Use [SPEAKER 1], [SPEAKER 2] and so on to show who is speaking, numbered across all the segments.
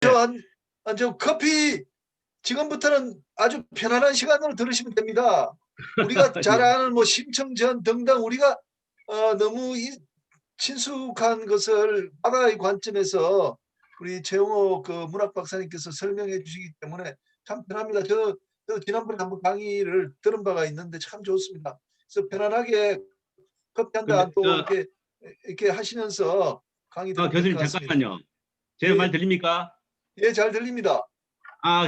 [SPEAKER 1] 네.
[SPEAKER 2] 저 커피 지금부터는 아주 편안한 시간으로 들으시면 됩니다. 우리가 잘
[SPEAKER 1] 예.
[SPEAKER 2] 아는 뭐 심청전 등등 우리가 너무 친숙한 것을 바다의 관점에서 우리 최영호 그 문학 박사님께서 설명해 주시기 때문에 참 편합니다. 저 지난번에 한번 강의를 들은 바가 있는데 참 좋습니다. 그래서 편안하게 커피 한
[SPEAKER 1] 근데
[SPEAKER 2] 잔 또 이렇게 하시면서 강의 들으면 될 것
[SPEAKER 1] 교수님
[SPEAKER 2] 같습니다.
[SPEAKER 1] 잠깐만요. 제 말 들립니까?
[SPEAKER 2] 예, 잘 들립니다.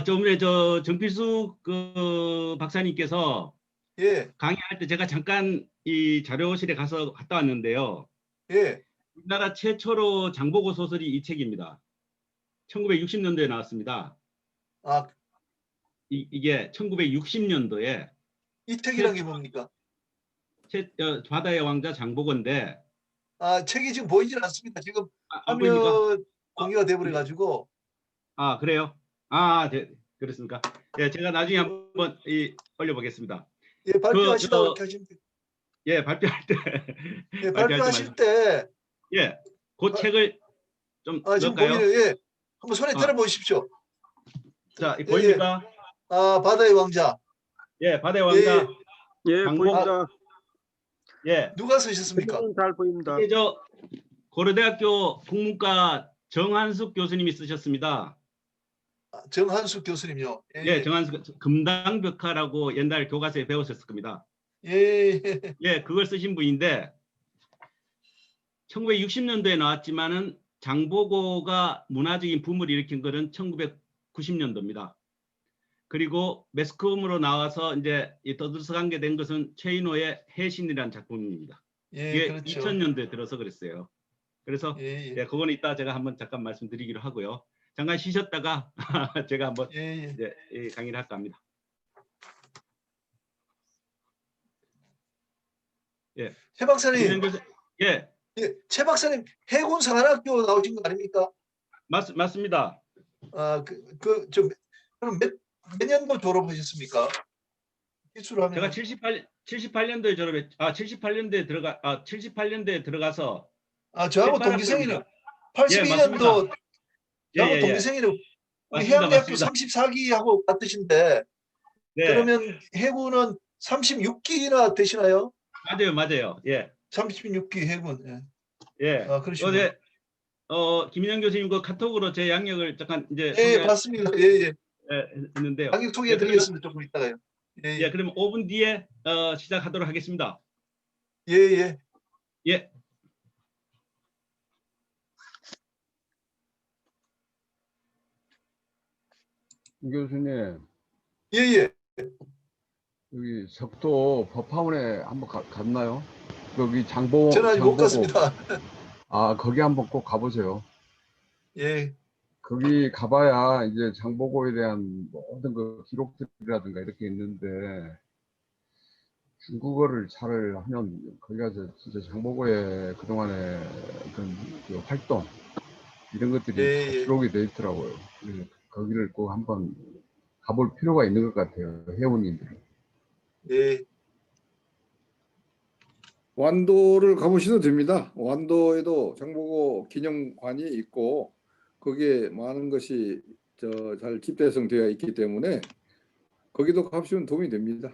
[SPEAKER 1] 좀 전에 정필숙 그 박사님께서
[SPEAKER 2] 예,
[SPEAKER 1] 강의할 때 제가 잠깐 이 자료실에 가서 갔다 왔는데요.
[SPEAKER 2] 예.
[SPEAKER 1] 우리나라 최초로 장보고 소설이 이 책입니다. 1960년도에 나왔습니다.
[SPEAKER 2] 아,
[SPEAKER 1] 이게 1960년도에
[SPEAKER 2] 이 책이란 게 뭡니까?
[SPEAKER 1] 바다의 왕자 장보고인데
[SPEAKER 2] 책이 지금 보이질 않습니다. 지금
[SPEAKER 1] 안 보입니까?
[SPEAKER 2] 화면 공유가 돼버려
[SPEAKER 1] 네.
[SPEAKER 2] 가지고.
[SPEAKER 1] 그래요? 네, 그렇습니까? 예, 제가 나중에 한번 올려보겠습니다.
[SPEAKER 2] 예, 발표하시다 그렇게 하시면 돼요.
[SPEAKER 1] 예, 발표할 때
[SPEAKER 2] 예,
[SPEAKER 1] 발표할 때
[SPEAKER 2] 발표하실 때
[SPEAKER 1] 예, 그 책을 좀
[SPEAKER 2] 지금
[SPEAKER 1] 넣을까요?
[SPEAKER 2] 보이네요. 예, 한번 손에
[SPEAKER 1] 아,
[SPEAKER 2] 들어보십시오.
[SPEAKER 1] 자,
[SPEAKER 2] 예,
[SPEAKER 1] 보입니까?
[SPEAKER 2] 바다의 왕자.
[SPEAKER 1] 예, 바다의
[SPEAKER 2] 예, 예.
[SPEAKER 1] 왕자
[SPEAKER 3] 예,
[SPEAKER 1] 장보.
[SPEAKER 3] 보입니다.
[SPEAKER 1] 예,
[SPEAKER 2] 누가 쓰셨습니까?
[SPEAKER 3] 잘 보입니다.
[SPEAKER 1] 이게 고려대학교 국문과 정한숙 교수님이 쓰셨습니다.
[SPEAKER 2] 정한숙 교수님요.
[SPEAKER 1] 예, 정한숙 금당벽화라고 옛날 교과서에 배우셨을 겁니다.
[SPEAKER 2] 예,
[SPEAKER 1] 예, 그걸 쓰신 분인데 1960년도에 나왔지만은 장보고가 문화적인 붐을 일으킨 것은 1990년도입니다. 그리고 매스컴으로 나와서 이제 떠들썩하게 된 것은 최인호의 해신이라는 작품입니다.
[SPEAKER 2] 예,
[SPEAKER 1] 이게
[SPEAKER 2] 그렇죠.
[SPEAKER 1] 2000년도에 들어서 그랬어요. 그래서
[SPEAKER 2] 예,
[SPEAKER 1] 예, 그거는 이따 제가 한번 잠깐 말씀드리기로 하고요. 잠깐 쉬셨다가 제가 한번
[SPEAKER 2] 예.
[SPEAKER 1] 이제 강의를 할까 합니다. 예.
[SPEAKER 2] 최 박사님.
[SPEAKER 1] 예.
[SPEAKER 2] 예, 최 박사님 해군 사관학교 나오신 거 아닙니까?
[SPEAKER 1] 맞습니다.
[SPEAKER 2] 그럼 몇 년도 졸업하셨습니까? 기술하면
[SPEAKER 1] 제가 78년도에 졸업했. 78년도에 들어가서.
[SPEAKER 2] 저하고 동기생이네요. 82년도 저하고 동기생이네요. 우리
[SPEAKER 1] 맞습니다.
[SPEAKER 2] 해양대학교
[SPEAKER 1] 맞습니다.
[SPEAKER 2] 34기하고 같으신데
[SPEAKER 1] 네.
[SPEAKER 2] 그러면 해군은 36기나 되시나요?
[SPEAKER 1] 맞아요. 예.
[SPEAKER 2] 36기 해군.
[SPEAKER 1] 예.
[SPEAKER 2] 그러시구나.
[SPEAKER 1] 김인영 교수님 그 카톡으로 제 양력을 잠깐 이제
[SPEAKER 2] 예, 봤습니다. 예.
[SPEAKER 1] 했는데요.
[SPEAKER 2] 양력 소개해드리겠습니다. 조금 이따가요.
[SPEAKER 1] 예, 그러면 5분 뒤에 시작하도록 하겠습니다.
[SPEAKER 2] 예.
[SPEAKER 1] 예.
[SPEAKER 4] 임 교수님.
[SPEAKER 2] 예.
[SPEAKER 4] 여기 석도 법화원에 한번 갔나요? 여기 장보고.
[SPEAKER 2] 저는 아직 못 갔습니다.
[SPEAKER 4] 거기 한번 꼭 가보세요.
[SPEAKER 2] 예.
[SPEAKER 4] 거기 가봐야 이제 장보고에 대한 모든 그 기록들이라든가 이렇게 있는데 중국어를 잘 하면 거기 가서 진짜 장보고의 그동안의 그 활동 이런 것들이 다 기록이 돼 있더라고요. 거기를 꼭 한번 가볼 필요가 있는 것 같아요. 회원님들이.
[SPEAKER 2] 예.
[SPEAKER 5] 완도를 가보셔도 됩니다. 완도에도 장보고 기념관이 있고 거기에 많은 것이 잘 집대성되어 있기 때문에 거기도 가보시면 도움이 됩니다.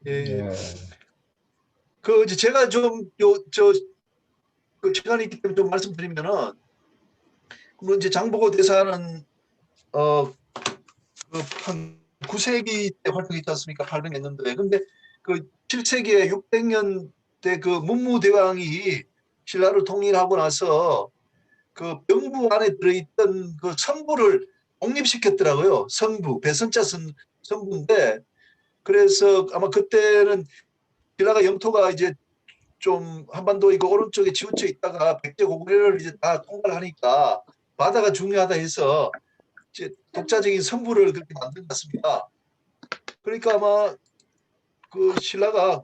[SPEAKER 2] 예. 이제 제가 좀 그 시간이 있기 때문에 좀 말씀드리면은 물론 이제 장보고 대사는 한 9세기 때 활동했지 않습니까? 800년도에. 근데 그 7세기에 600년대 그 문무대왕이 신라를 통일하고 나서 그 병부 안에 들어있던 그 성부를 독립시켰더라고요. 성부, 배선자 성부인데 그래서 아마 그때는 신라가 영토가 이제 좀 한반도 이거 오른쪽에 치우쳐 있다가 백제고구려를 이제 다 통과하니까 바다가 중요하다 해서 이제 독자적인 성부를 그렇게 만든 것 같습니다. 그러니까 아마 그 신라가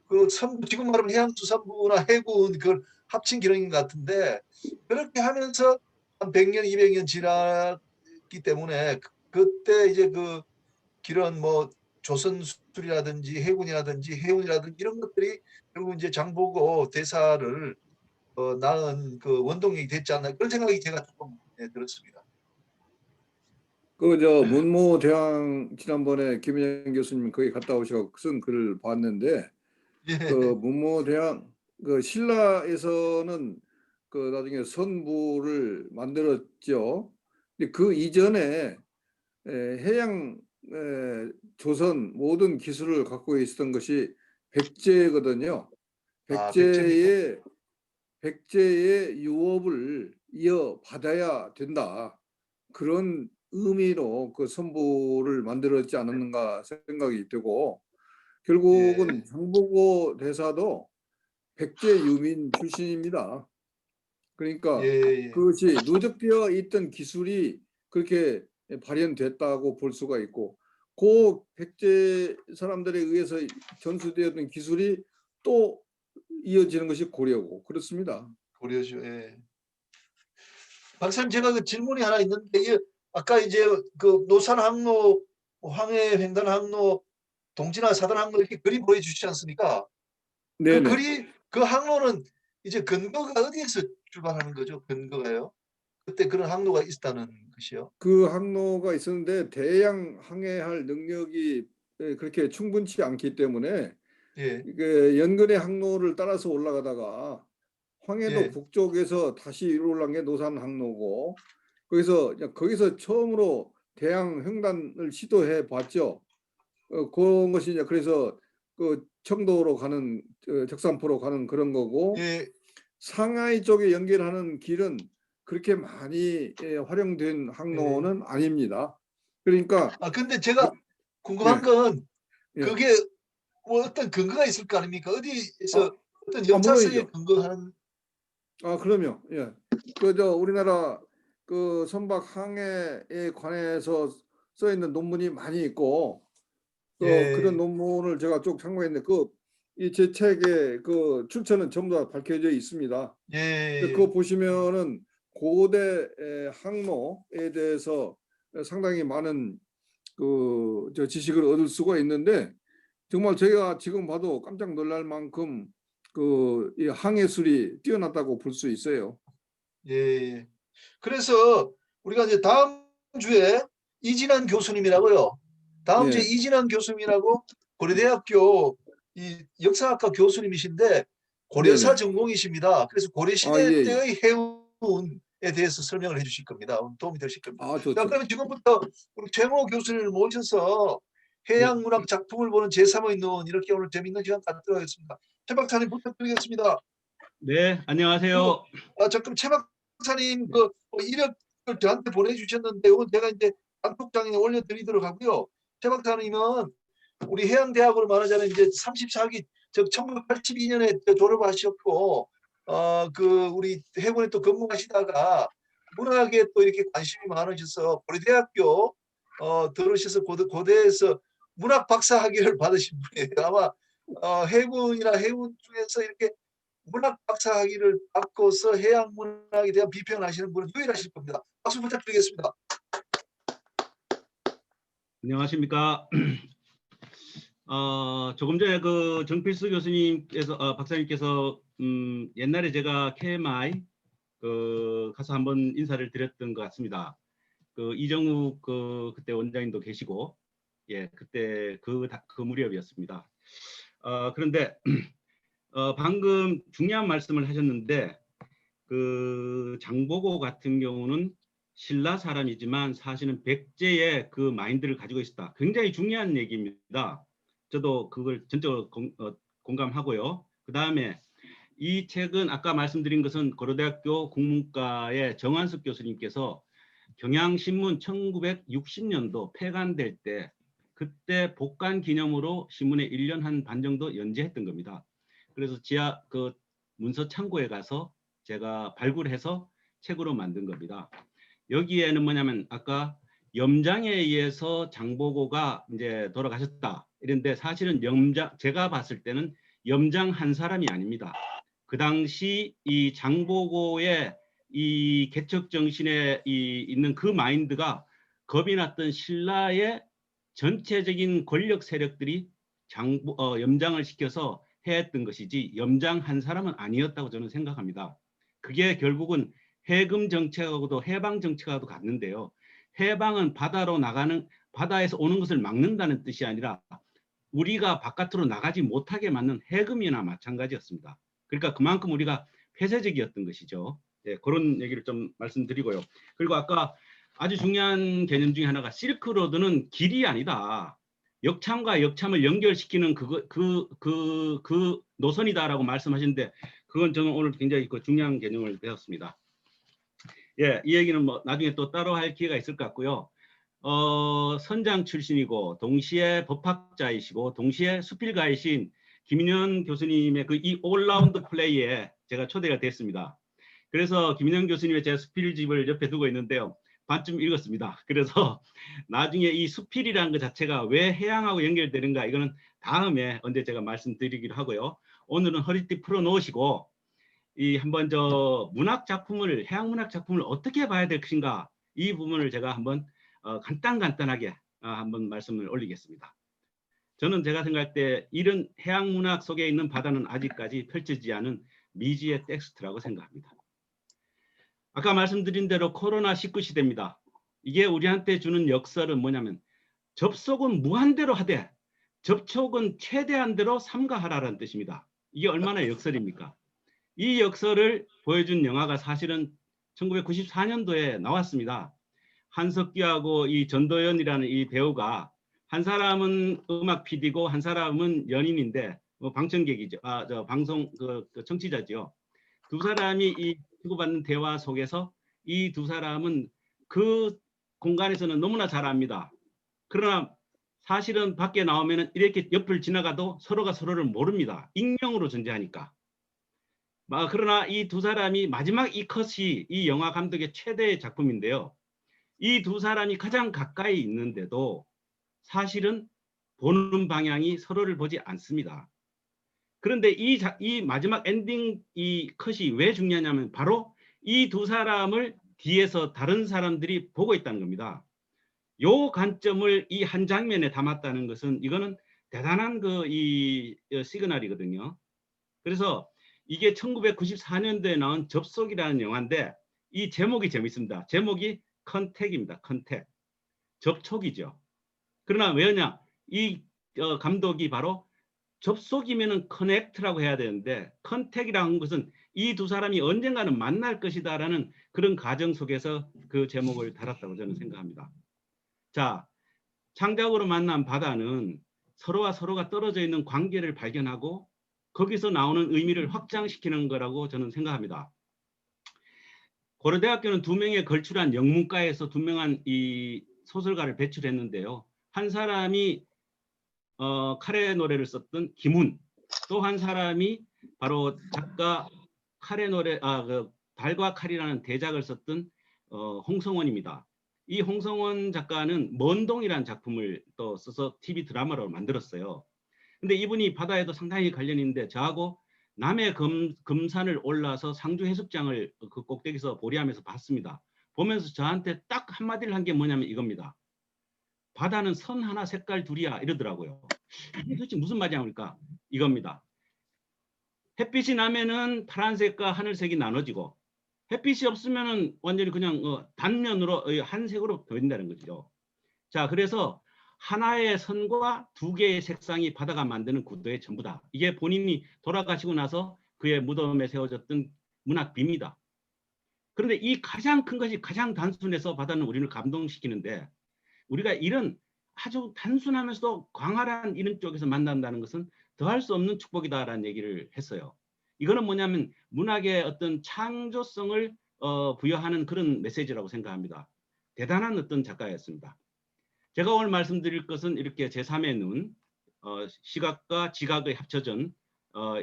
[SPEAKER 2] 그 성부, 지금 말하면 해양수산부나 해군 그걸 합친 기록인 것 같은데 그렇게 하면서 한 100년, 200년 지났기 때문에 그때 이제 그 기런 뭐 조선술이라든지 해군이라든지 해운이라든지 이런 것들이 결국 이제 장보고 대사를 낳은 그 원동력이 됐지 않나 그런 생각이 제가 조금 들었습니다.
[SPEAKER 5] 저 문무대왕 지난번에 김현영 교수님 거기 갔다 오셔서 쓴 글을 봤는데
[SPEAKER 2] 예.
[SPEAKER 5] 문무대왕 신라에서는 나중에 선부를 만들었죠. 근데 그 이전에 해양 조선 모든 기술을 갖고 있었던 것이 백제거든요.
[SPEAKER 2] 백제입니까?
[SPEAKER 5] 백제의 유업을 이어받아야 된다. 그런 의미로 그 선부를 만들었지 않았는가 생각이 되고, 결국은 장보고 대사도 백제 유민 출신입니다. 그러니까
[SPEAKER 2] 예.
[SPEAKER 5] 그것이 누적되어 있던 기술이 그렇게 발현됐다고 볼 수가 있고, 그 백제 사람들에 의해서 전수되었던 기술이 또 이어지는 것이 고려고 그렇습니다.
[SPEAKER 2] 고려죠. 예. 박사님, 제가 그 질문이 하나 있는데, 아까 이제 그 노산 항로, 황해 횡단 항로, 동진화 사단 항로 이렇게 그림 보여주시지 않습니까?
[SPEAKER 5] 네네.
[SPEAKER 2] 그 항로는 이제 근거가 어디에서 출발하는 거죠? 근거가요? 그때 그런 항로가 있다는 것이요?
[SPEAKER 5] 그 항로가 있었는데 대양 항해할 능력이 그렇게 충분치 않기 때문에
[SPEAKER 2] 예.
[SPEAKER 5] 이게 연근의 항로를 따라서 올라가다가 황해도
[SPEAKER 2] 예.
[SPEAKER 5] 북쪽에서 다시 위로 올라간 게 노산 항로고, 거기서 처음으로 대양 횡단을 시도해 봤죠. 그런 것이 이제 그래서 그 청도로 가는 적산포로 가는 그런 거고,
[SPEAKER 2] 예.
[SPEAKER 5] 상하이 쪽에 연결하는 길은 그렇게 많이 활용된 항로는 아닙니다. 그러니까
[SPEAKER 2] 근데 제가 궁금한
[SPEAKER 5] 예,
[SPEAKER 2] 건
[SPEAKER 5] 예.
[SPEAKER 2] 그게 뭐 어떤 근거가 있을 거 아닙니까? 어디에서
[SPEAKER 5] 아,
[SPEAKER 2] 어떤 역사서에
[SPEAKER 5] 물론이죠.
[SPEAKER 2] 근거하는.
[SPEAKER 5] 그럼요. 예. 우리나라 그 선박 항해에 관해서 써 있는 논문이 많이 있고, 그런
[SPEAKER 2] 예.
[SPEAKER 5] 논문을 제가 쭉 참고했는데 이 제 책의 그 출처는 전부 다 밝혀져 있습니다.
[SPEAKER 2] 예.
[SPEAKER 5] 그거 보시면은 고대 항로에 대해서 상당히 많은 지식을 얻을 수가 있는데, 정말 제가 지금 봐도 깜짝 놀랄 만큼 이 항해술이 뛰어났다고 볼 수 있어요.
[SPEAKER 2] 예. 그래서 우리가 이제 다음 주에 이진환 교수님이라고요. 다음 주에
[SPEAKER 5] 네,
[SPEAKER 2] 이진환 교수님이라고 고려대학교 이 역사학과 교수님이신데 고려사
[SPEAKER 5] 네네.
[SPEAKER 2] 전공이십니다. 그래서
[SPEAKER 5] 아, 예,
[SPEAKER 2] 고려시대
[SPEAKER 5] 예.
[SPEAKER 2] 때의 해운에 대해서 설명을 해주실 겁니다. 도움이 되실 겁니다. 자,
[SPEAKER 5] 좋죠.
[SPEAKER 2] 그러면 지금부터 우리 최모 교수님을 모셔서
[SPEAKER 5] 네,
[SPEAKER 2] 해양문학 작품을 보는 제3의 눈, 이렇게 오늘 재밌는 시간 갖도록 하겠습니다. 최 박사님 부탁드리겠습니다.
[SPEAKER 1] 네,
[SPEAKER 2] 그리고
[SPEAKER 1] 안녕하세요.
[SPEAKER 2] 잠깐 최 박사님 그 이력을 저한테 보내주셨는데 이건 제가 이제 단톡장에 올려드리도록 하고요. 최 박사님은 우리 해양대학으로 말하자면 이제 34기 즉 1982년에 졸업하셨고 우리 해군에 또 근무하시다가 문학에 또 이렇게 관심이 많으셔서 고려대학교 들어오셔서 고대에서 문학 박사 학위를 받으신 분이에요. 아마 해군이나 해운 중에서 이렇게 문학 박사 학위를 받고서 해양 문학에 대한 비평을 하시는 분은 유일하실 겁니다. 박수 부탁드리겠습니다.
[SPEAKER 1] 안녕하십니까. 조금 전에 그 정필수 교수님께서 박사님께서 옛날에 제가 KMI 가서 한번 인사를 드렸던 것 같습니다. 그 이정욱 그때 원장님도 계시고, 예, 그때 그 무렵이었습니다. 그런데 방금 중요한 말씀을 하셨는데, 그 장보고 같은 경우는 신라 사람이지만 사실은 백제의 그 마인드를 가지고 있었다. 굉장히 중요한 얘기입니다. 저도 그걸 전적으로 공감하고요. 그 다음에 이 책은 아까 말씀드린 것은 고려대학교 국문과의 정한숙 교수님께서 경향신문 1960년도 폐간될 때 그때 복간 기념으로 신문에 1년 한 반 정도 연재했던 겁니다. 그래서 그 문서 창고에 가서 제가 발굴해서 책으로 만든 겁니다. 여기에는 뭐냐면 아까 염장에 의해서 장보고가 이제 돌아가셨다 이런데 사실은 제가 봤을 때는 염장 한 사람이 아닙니다. 그 당시 이 장보고의 이 개척 정신에 있는 그 마인드가 겁이 났던 신라의 전체적인 권력 세력들이 염장을 시켜서 해했던 것이지 염장 한 사람은 아니었다고 저는 생각합니다. 그게 결국은 해금 정책하고도 해방 정책하고도 같는데요. 해방은 바다에서 오는 것을 막는다는 뜻이 아니라 우리가 바깥으로 나가지 못하게 만든 해금이나 마찬가지였습니다. 그러니까 그만큼 우리가 폐쇄적이었던 것이죠. 네, 그런 얘기를 좀 말씀드리고요. 그리고 아까 아주 중요한 개념 중에 하나가 실크로드는 길이 아니다. 역참과 역참을 연결시키는 그 노선이다라고 말씀하시는데 그건 저는 오늘 굉장히 중요한 개념을 배웠습니다. 예, 이 얘기는 뭐 나중에 또 따로 할 기회가 있을 것 같고요. 선장 출신이고 동시에 법학자이시고 동시에 수필가이신 김인현 교수님의 이 올라운드 플레이에 제가 초대가 됐습니다. 그래서 김인현 교수님의 제 수필집을 옆에 두고 있는데요. 반쯤 읽었습니다. 그래서 나중에 이 수필이라는 것 자체가 왜 해양하고 연결되는가 이거는 다음에 언제 제가 말씀드리기로 하고요. 오늘은 허리띠 풀어 놓으시고 이 한번 저 문학 작품을 해양 문학 작품을 어떻게 봐야 될 것인가 이 부분을 제가 한번 간단하게 한번 말씀을 올리겠습니다. 저는 제가 생각할 때 이런 해양 문학 속에 있는 바다는 아직까지 펼쳐지지 않은 미지의 텍스트라고 생각합니다. 아까 말씀드린 대로 코로나19 시대입니다. 이게 우리한테 주는 역설은 뭐냐면 접속은 무한대로 하되 접촉은 최대한대로 삼가하라는 뜻입니다. 이게 얼마나 역설입니까? 이 역설을 보여준 영화가 사실은 1994년도에 나왔습니다. 한석규하고 이 전도연이라는 이 배우가 한 사람은 음악 PD고 한 사람은 연인인데 뭐 방청객이죠. 저 방송 청취자죠. 두 사람이 이 주고받는 대화 속에서 이 두 사람은 그 공간에서는 너무나 잘 압니다. 그러나 사실은 밖에 나오면 이렇게 옆을 지나가도 서로가 서로를 모릅니다. 익명으로 존재하니까. 그러나 이 두 사람이 마지막 이 컷이 이 영화 감독의 최대의 작품인데요. 이 두 사람이 가장 가까이 있는데도 사실은 보는 방향이 서로를 보지 않습니다. 그런데 이 마지막 엔딩 이 컷이 왜 중요하냐면 바로 이 두 사람을 뒤에서 다른 사람들이 보고 있다는 겁니다. 요 관점을 이 한 장면에 담았다는 것은 이거는 대단한 이 시그널이거든요. 그래서 이게 1994년도에 나온 접속이라는 영화인데 이 제목이 재밌습니다. 제목이 컨택입니다. 컨택. 접촉이죠. 그러나 왜냐? 이 감독이 바로 접속이면은 커넥트라고 해야 되는데 컨택이라는 것은 이 두 사람이 언젠가는 만날 것이다라는 그런 가정 속에서 그 제목을 달았다고 저는 생각합니다. 자, 창작으로 만난 바다는 서로와 서로가 떨어져 있는 관계를 발견하고 거기서 나오는 의미를 확장시키는 거라고 저는 생각합니다. 고려대학교는 2명의 걸출한 영문과에서 2명한 이 소설가를 배출했는데요. 한 사람이 카레 노래를 썼던 김훈, 또 한 사람이 바로 작가 카레 노래 달과 칼이라는 대작을 썼던 홍성원입니다. 이 홍성원 작가는 먼동이라는 작품을 또 써서 TV 드라마로 만들었어요. 근데 이분이 바다에도 상당히 관련이 있는데 저하고 남해 금산을 올라서 상주 해수장을 그 꼭대기에서 보리하면서 봤습니다. 보면서 저한테 딱 한마디를 한 게 뭐냐면 이겁니다. 바다는 선 하나 색깔 둘이야 이러더라고요. 이게 도대체 무슨 말이냐니까 이겁니다. 햇빛이 나면은 파란색과 하늘색이 나눠지고 햇빛이 없으면은 완전히 그냥 단면으로 한 색으로 보인다는 거죠. 자, 그래서 하나의 선과 2개의 색상이 바다가 만드는 구도의 전부다. 이게 본인이 돌아가시고 나서 그의 무덤에 세워졌던 문학비입니다. 그런데 이 가장 큰 것이 가장 단순해서 바다는 우리를 감동시키는데 우리가 이런 아주 단순하면서도 광활한 이런 쪽에서 만난다는 것은 더할 수 없는 축복이다라는 얘기를 했어요. 이거는 뭐냐면 문학의 어떤 창조성을 부여하는 그런 메시지라고 생각합니다. 대단한 어떤 작가였습니다. 제가 오늘 말씀드릴 것은 이렇게 제3의 눈, 시각과 지각의 합쳐진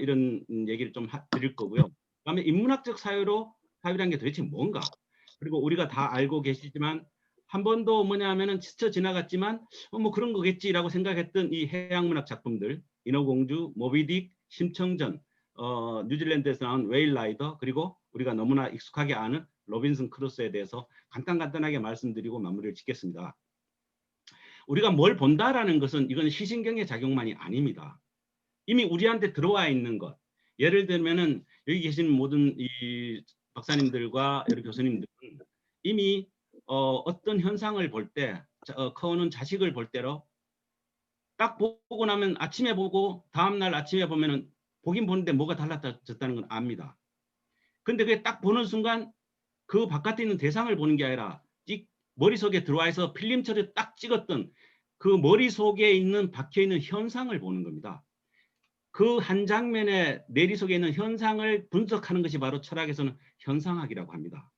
[SPEAKER 1] 이런 얘기를 좀 드릴 거고요. 그다음에 인문학적 사유란 게 도대체 뭔가? 그리고 우리가 다 알고 계시지만 한 번도 뭐냐면은 스쳐 지나갔지만 뭐 그런 거겠지라고 생각했던 이 해양문학 작품들, 인어공주, 모비딕, 심청전, 뉴질랜드에서 나온 웨일 라이더, 그리고 우리가 너무나 익숙하게 아는 로빈슨 크루소에 대해서 간단하게 말씀드리고 마무리를 짓겠습니다. 우리가 뭘 본다라는 것은 이건 시신경의 작용만이 아닙니다. 이미 우리한테 들어와 있는 것. 예를 들면은 여기 계신 모든 이 박사님들과 여러 교수님들은 이미 어떤 현상을 볼 때, 커오는 자식을 볼 때로 딱 보고 나면 아침에 보고 다음날 아침에 보면은 보긴 보는데 뭐가 달라졌다는 건 압니다. 근데 그게 딱 보는 순간 그 바깥에 있는 대상을 보는 게 아니라 머릿속에 들어와서 필름처럼 딱 찍었던 그 머릿속에 있는 박혀있는 현상을 보는 겁니다. 그 한 장면의 내리 속에 있는 현상을 분석하는 것이 바로 철학에서는 현상학이라고 합니다.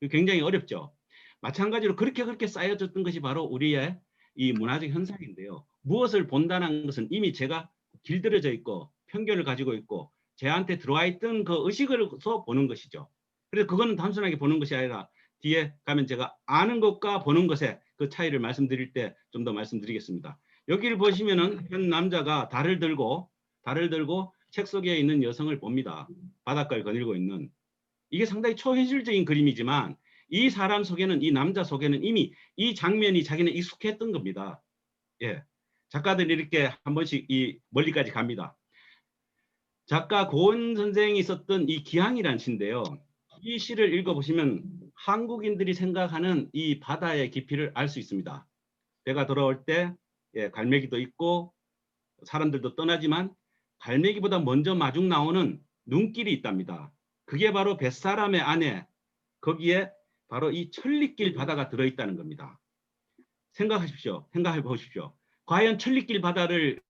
[SPEAKER 1] 굉장히 어렵죠. 마찬가지로 그렇게 쌓여졌던 것이 바로 우리의 이 문화적 현상인데요. 무엇을 본다는 것은 이미 제가 길들여져 있고 편견을 가지고 있고 제한테 들어와 있던 그 의식으로서 보는 것이죠. 그래서 그거는 단순하게 보는 것이 아니라 뒤에 가면 제가 아는 것과 보는 것의 그 차이를 말씀드릴 때 좀 더 말씀드리겠습니다. 여기를 보시면은 한 남자가 달을 들고 책 속에 있는 여성을 봅니다. 바닷가를 거닐고 있는. 이게 상당히 초현실적인 그림이지만 이 사람 속에는, 이 남자 속에는 이미 이 장면이 자기는 익숙했던 겁니다. 예. 작가들이 이렇게 한 번씩 이 멀리까지 갑니다. 작가 고은 선생이 썼던 이 기항이라는 시인데요. 이 시를 읽어보시면 한국인들이 생각하는 이 바다의 깊이를 알 수 있습니다. 배가 돌아올 때 갈매기도 있고 사람들도 떠나지만 갈매기보다 먼저 마중 나오는 눈길이 있답니다. 그게 바로 뱃사람의 안에, 거기에 바로 이 천리길 바다가 들어있다는 겁니다. 생각해 보십시오. 과연 천리길 바다를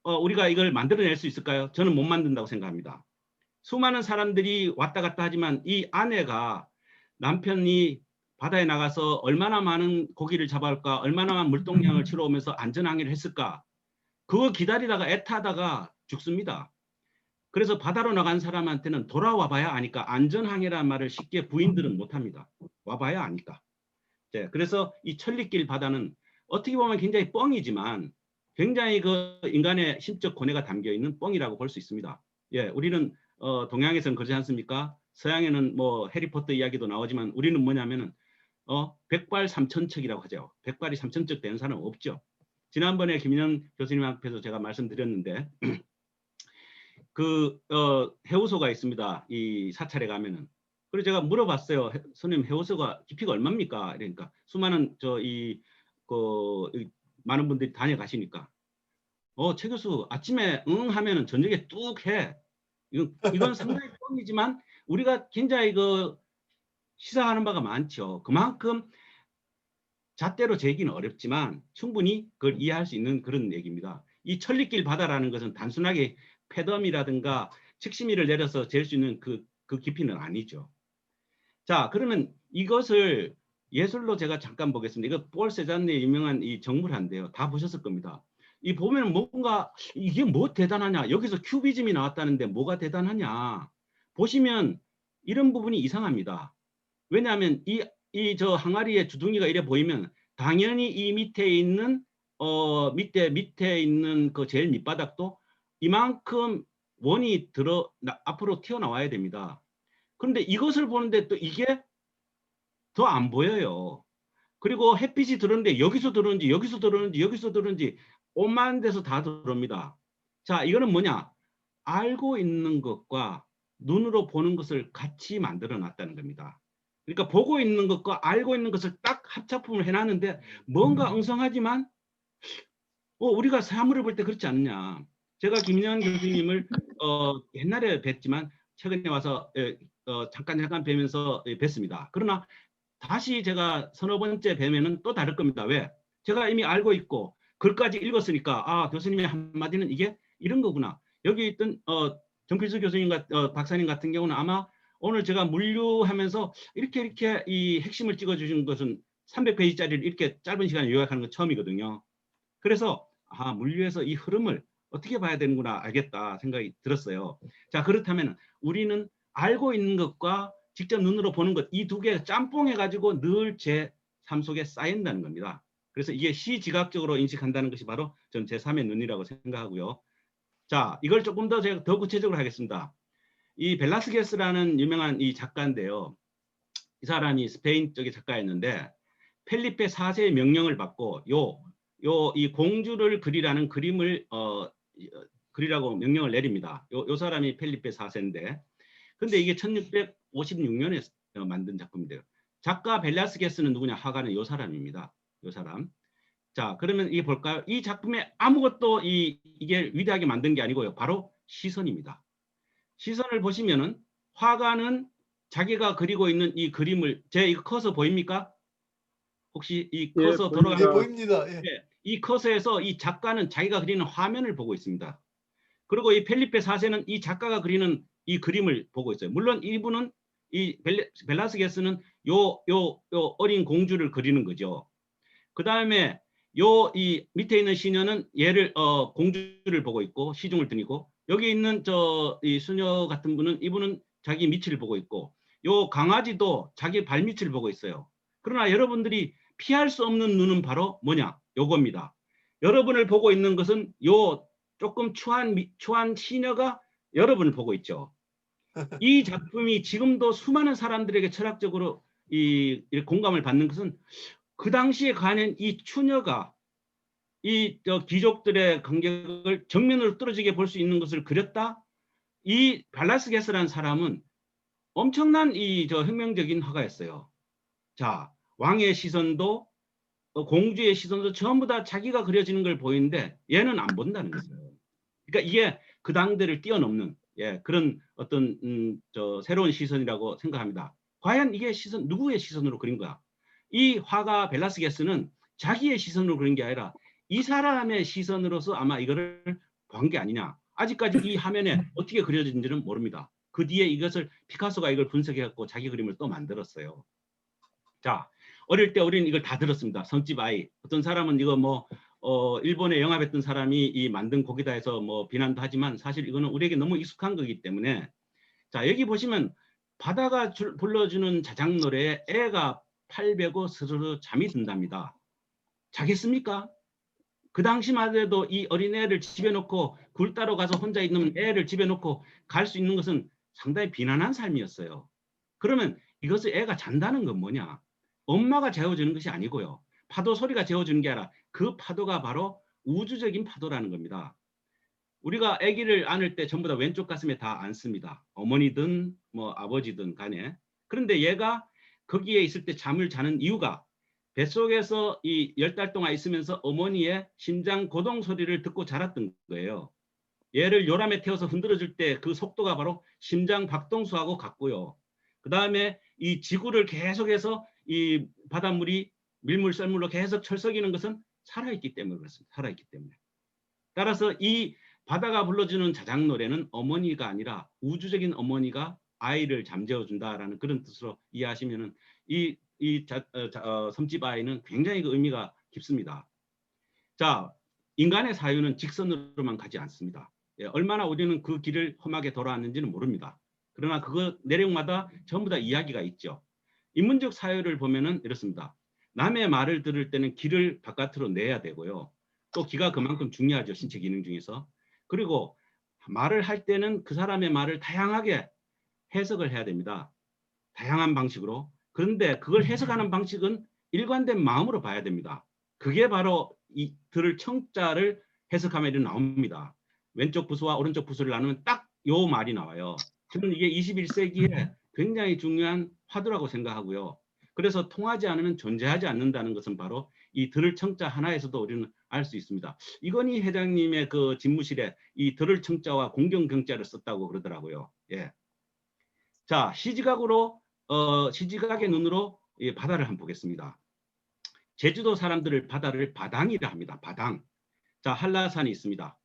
[SPEAKER 1] 우리가 이걸 만들어낼 수 있을까요? 저는 못 만든다고 생각합니다. 수많은 사람들이 왔다 갔다 하지만 이 아내가 남편이 바다에 나가서 얼마나 많은 고기를 잡아올까, 얼마나 많은 물동량을 치러오면서 안전항해를 했을까, 그거 기다리다가 애타다가 죽습니다. 그래서 바다로 나간 사람한테는 돌아와 봐야 아니까, 안전항해라는 말을 쉽게 부인들은 못합니다. 와봐야 아니까. 그래서 이 천리길 바다는 어떻게 보면 굉장히 뻥이지만 굉장히 그 인간의 심적 고뇌가 담겨 있는 뻥이라고 볼 수 있습니다. 우리는 동양에서는 그러지 않습니까? 서양에는 뭐 해리포터 이야기도 나오지만 우리는 뭐냐면은 백발 삼천척이라고 하죠. 백발이 삼천척 되는 사람은 없죠. 지난번에 김인현 교수님 앞에서 제가 말씀드렸는데 그 해우소가 있습니다. 이 사찰에 가면은. 그래서 제가 물어봤어요. 선생님, 해우소가 깊이가 얼마입니까? 이러니까 수많은 많은 분들이 다녀가시니까 최 교수 아침에 응 하면은 저녁에 뚝 해. 이건 상당히 뻥이지만 우리가 굉장히 시사하는 바가 많죠. 그만큼 잣대로 재기는 어렵지만 충분히 그걸 이해할 수 있는 그런 얘기입니다. 이 천리길 바다라는 것은 단순하게 패덤이라든가 칡심이를 내려서 잴 수 있는 그 깊이는 아니죠. 자, 그러면 이것을 예술로 제가 잠깐 보겠습니다. 이거 폴 세잔의 유명한 이 정물화인데요. 다 보셨을 겁니다. 이 보면 뭔가 이게 뭐 대단하냐, 여기서 큐비즘이 나왔다는데 뭐가 대단하냐, 보시면 이런 부분이 이상합니다. 왜냐하면 저 항아리의 주둥이가 이래 보이면 당연히 이 밑에 있는 밑에 있는 그 제일 밑바닥도 이만큼 원이 앞으로 튀어나와야 됩니다. 그런데 이것을 보는데 또 이게 더 안 보여요. 그리고 햇빛이 들어오는데 여기서 들어오는지 오만 데서 다 들어옵니다. 자, 이거는 뭐냐? 알고 있는 것과 눈으로 보는 것을 같이 만들어 놨다는 겁니다. 그러니까 보고 있는 것과 알고 있는 것을 딱 합작품을 해놨는데 뭔가 엉성하지만 우리가 사물을 볼 때 그렇지 않느냐. 제가 김인현 교수님을 옛날에 뵀지만 최근에 와서 잠깐 뵈면서 뵀습니다. 그러나 다시 제가 서너 번째 뵈면은 또 다를 겁니다. 왜? 제가 이미 알고 있고 글까지 읽었으니까 교수님의 한마디는 이게 이런 거구나. 여기 있던 정필수 교수님 박사님 같은 경우는 아마 오늘 제가 물류하면서 이렇게 이 핵심을 찍어주신 것은 300페이지짜리를 이렇게 짧은 시간에 요약하는 건 처음이거든요. 그래서 물류에서 이 흐름을 어떻게 봐야 되는구나 알겠다 생각이 들었어요. 자, 그렇다면 우리는 알고 있는 것과 직접 눈으로 보는 것, 이 두 개 짬뽕해가지고 늘 제 삶 속에 쌓인다는 겁니다. 그래서 이게 시지각적으로 인식한다는 것이 바로 전 제3의 눈이라고 생각하고요. 자, 이걸 조금 더 제가 더 구체적으로 하겠습니다. 이 벨라스게스라는 유명한 이 작가인데요. 이 사람이 스페인 쪽의 작가였는데 펠리페 4세의 명령을 받고 이 공주를 그리라는 그림을 그리라고 명령을 내립니다. 요 사람이 펠리페 4세인데 근데 이게 1656년에 만든 작품인데요. 작가 벨라스게스는 누구냐? 화가는 요 사람입니다. 요 사람. 자, 그러면 이게 볼까요? 이 작품에 아무것도 이게 위대하게 만든 게 아니고요. 바로 시선입니다. 시선을 보시면은 화가는 자기가 그리고 있는 이 그림을 제 이거 커서 보입니까? 혹시 이
[SPEAKER 4] 예,
[SPEAKER 1] 커서
[SPEAKER 4] 보입니다.
[SPEAKER 2] 예,
[SPEAKER 1] 돌아가는
[SPEAKER 2] 보입니다. 예.
[SPEAKER 1] 이 커서에서 이 작가는 자기가 그리는 화면을 보고 있습니다. 그리고 이 펠리페 4세는 이 작가가 그리는 이 그림을 보고 있어요. 물론 이분은 이 벨라스게스는 요 어린 공주를 그리는 거죠. 그 다음에 이 밑에 있는 시녀는 얘를 공주를 보고 있고 시중을 드리고, 여기 있는 이 수녀 같은 분은 이분은 자기 밑을 보고 있고, 요 강아지도 자기 발밑을 보고 있어요. 그러나 여러분들이 피할 수 없는 눈은 바로 뭐냐? 요겁니다. 여러분을 보고 있는 것은 요 조금 추한 시녀가 여러분을 보고 있죠. 이 작품이 지금도 수많은 사람들에게 철학적으로 이 공감을 받는 것은 그 당시에 가는 이 추녀가 이 귀족들의 간격을 정면으로 떨어지게 볼 수 있는 것을 그렸다. 이 발라스게스라는 사람은 엄청난 혁명적인 화가였어요. 자, 왕의 시선도 공주의 시선도 전부 다 자기가 그려지는 걸 보이는데 얘는 안 본다는 거예요. 그러니까 이게 그 당대를 뛰어넘는 그런 어떤 새로운 시선이라고 생각합니다. 과연 이게 누구의 시선으로 그린 거야? 이 화가 벨라스게스는 자기의 시선으로 그린 게 아니라 이 사람의 시선으로서 아마 이거를 본 게 아니냐. 아직까지 이 화면에 어떻게 그려진지는 모릅니다. 그 뒤에 이것을 피카소가 이걸 분석해갖고 자기 그림을 또 만들었어요. 자, 어릴 때 우리는 이걸 다 들었습니다. 성집 아이. 어떤 사람은 이거 일본에 영합했던 사람이 이 만든 곡이다 해서 비난도 하지만 사실 이거는 우리에게 너무 익숙한 거기 때문에, 자, 여기 보시면 바다가 불러주는 자작 노래에 애가 팔 베고 스르르 잠이 든답니다. 자겠습니까? 그 당시만 해도 이 어린애를 집에 놓고 굴 따러 가서 혼자 있는 애를 집에 놓고 갈 수 있는 것은 상당히 비난한 삶이었어요. 그러면 이것을 애가 잔다는 건 뭐냐? 엄마가 재워주는 것이 아니고요. 파도 소리가 재워주는 게 아니라 그 파도가 바로 우주적인 파도라는 겁니다. 우리가 아기를 안을 때 전부 다 왼쪽 가슴에 다 안습니다. 어머니든 아버지든 간에. 그런데 얘가 거기에 있을 때 잠을 자는 이유가 뱃속에서 이 10달 동안 있으면서 어머니의 심장 고동 소리를 듣고 자랐던 거예요. 얘를 요람에 태워서 흔들어줄 때 그 속도가 바로 심장 박동수하고 같고요. 그 다음에 이 지구를 계속해서 이 바닷물이 밀물 썰물로 계속 철썩이는 것은 살아있기 때문에 그렇습니다. 살아있기 때문에. 따라서 이 바다가 불러주는 자작 노래는 어머니가 아니라 우주적인 어머니가 아이를 잠재워준다라는 그런 뜻으로 이해하시면은 섬집 아이는 굉장히 그 의미가 깊습니다. 자, 인간의 사유는 직선으로만 가지 않습니다. 얼마나 우리는 그 길을 험하게 돌아왔는지는 모릅니다. 그러나 그거 내용마다 전부 다 이야기가 있죠. 인문적 사유를 보면은 이렇습니다. 남의 말을 들을 때는 귀를 바깥으로 내야 되고요. 또 귀가 그만큼 중요하죠. 신체 기능 중에서. 그리고 말을 할 때는 그 사람의 말을 다양하게 해석을 해야 됩니다. 다양한 방식으로. 그런데 그걸 해석하는 방식은 일관된 마음으로 봐야 됩니다. 그게 바로 이 들을 청자를 해석하면 나옵니다. 왼쪽 부수와 오른쪽 부수를 나누면 딱 요 말이 나와요. 저는 이게 21세기에 굉장히 중요한 화두라고 생각하고요. 그래서 통하지 않으면 존재하지 않는다는 것은 바로 이 들을 청자 하나에서도 우리는 알 수 있습니다. 이건희 회장님의 그 집무실에 이 들을 청자와 공경경자를 썼다고 그러더라고요. 예. 자, 시지각의 눈으로 바다를 한번 보겠습니다. 제주도 사람들을 바다를 바당이라 합니다. 바당. 자, 한라산이 있습니다.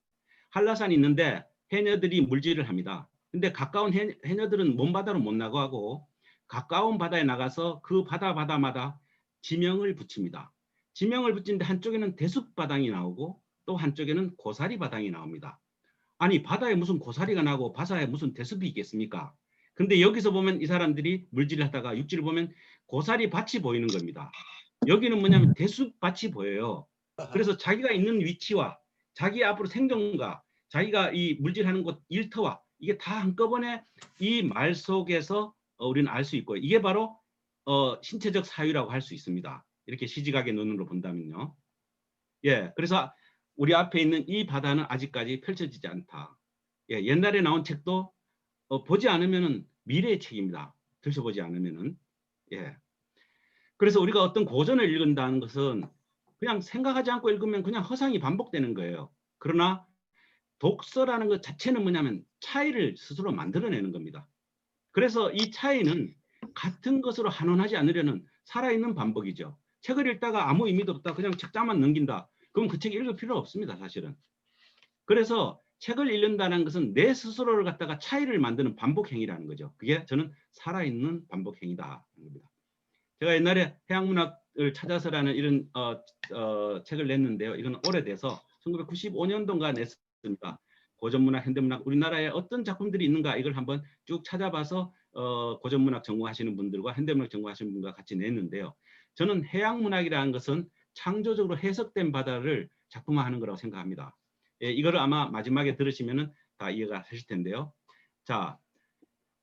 [SPEAKER 1] 한라산이 있는데 해녀들이 물질을 합니다. 근데 가까운 해녀들은 먼바다로 못 나가고 가까운 바다에 나가서 그 바다마다 지명을 붙입니다. 지명을 붙이는데 한쪽에는 대숲바당이 나오고 또 한쪽에는 고사리 바당이 나옵니다. 아니, 바다에 무슨 고사리가 나고 바다에 무슨 대숲이 있겠습니까? 근데 여기서 보면 이 사람들이 물질을 하다가 육지를 보면 고사리 밭이 보이는 겁니다. 여기는 뭐냐면 대숲 밭이 보여요. 그래서 자기가 있는 위치와 자기 앞으로 생존과 자기가 이 물질하는 곳 일터와 이게 다 한꺼번에 이 말 속에서 우리는 알 수 있고, 이게 바로 신체적 사유라고 할 수 있습니다. 이렇게 시지각의 눈으로 본다면요. 예, 그래서 우리 앞에 있는 이 바다는 아직까지 펼쳐지지 않다. 예, 옛날에 나온 책도 보지 않으면은 미래의 책입니다. 드셔보지 않으면은. 예. 그래서 우리가 어떤 고전을 읽는다는 것은 그냥 생각하지 않고 읽으면 그냥 허상이 반복되는 거예요. 그러나 독서라는 것 자체는 뭐냐면 차이를 스스로 만들어내는 겁니다. 그래서 이 차이는 같은 것으로 한원하지 않으려는 살아있는 반복이죠. 책을 읽다가 아무 의미도 없다. 그냥 책장만 넘긴다. 그럼 그 책 읽을 필요 없습니다. 사실은. 그래서 책을 읽는다는 것은 내 스스로를 갖다가 차이를 만드는 반복행위라는 거죠. 그게 저는 살아있는 반복행위다. 제가 옛날에 해양문학을 찾아서라는 이런 책을 냈는데요. 이건 오래돼서 1995년도인가 냈습니다. 고전문학, 현대문학, 우리나라에 어떤 작품들이 있는가 이걸 한번 쭉 찾아봐서 고전문학 전공하시는 분들과 현대문학 전공하시는 분과 같이 냈는데요. 저는 해양문학이라는 것은 창조적으로 해석된 바다를 작품화하는 거라고 생각합니다. 예, 이거를 아마 마지막에 들으시면은 다 이해가 하실 텐데요. 자,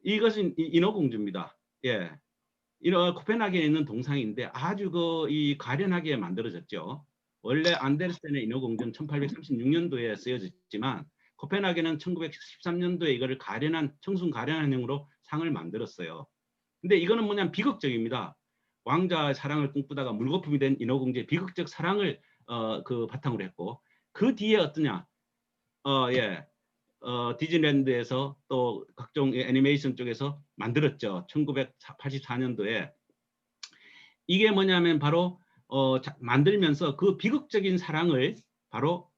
[SPEAKER 1] 이것은 인어공주입니다. 예, 코펜하겐에 있는 동상인데 아주 이 가련하게 만들어졌죠. 원래 안데르센의 인어공주는 1836년도에 쓰여졌지만 코펜하겐은 1913년도에 이거를 청순 가련한형으로 상을 만들었어요. 근데 이거는 뭐냐면 비극적입니다. 왕자의 사랑을 꿈꾸다가 물거품이 된 인어공주의 비극적 사랑을 그 바탕으로 했고, 그 뒤에 어떠냐? 디즈니랜드에서 또 각종 애니메이션 쪽에서 만들었죠. 1984년도에. 이게 뭐냐면 바로 만들면서 그 비극적인 사랑을 바로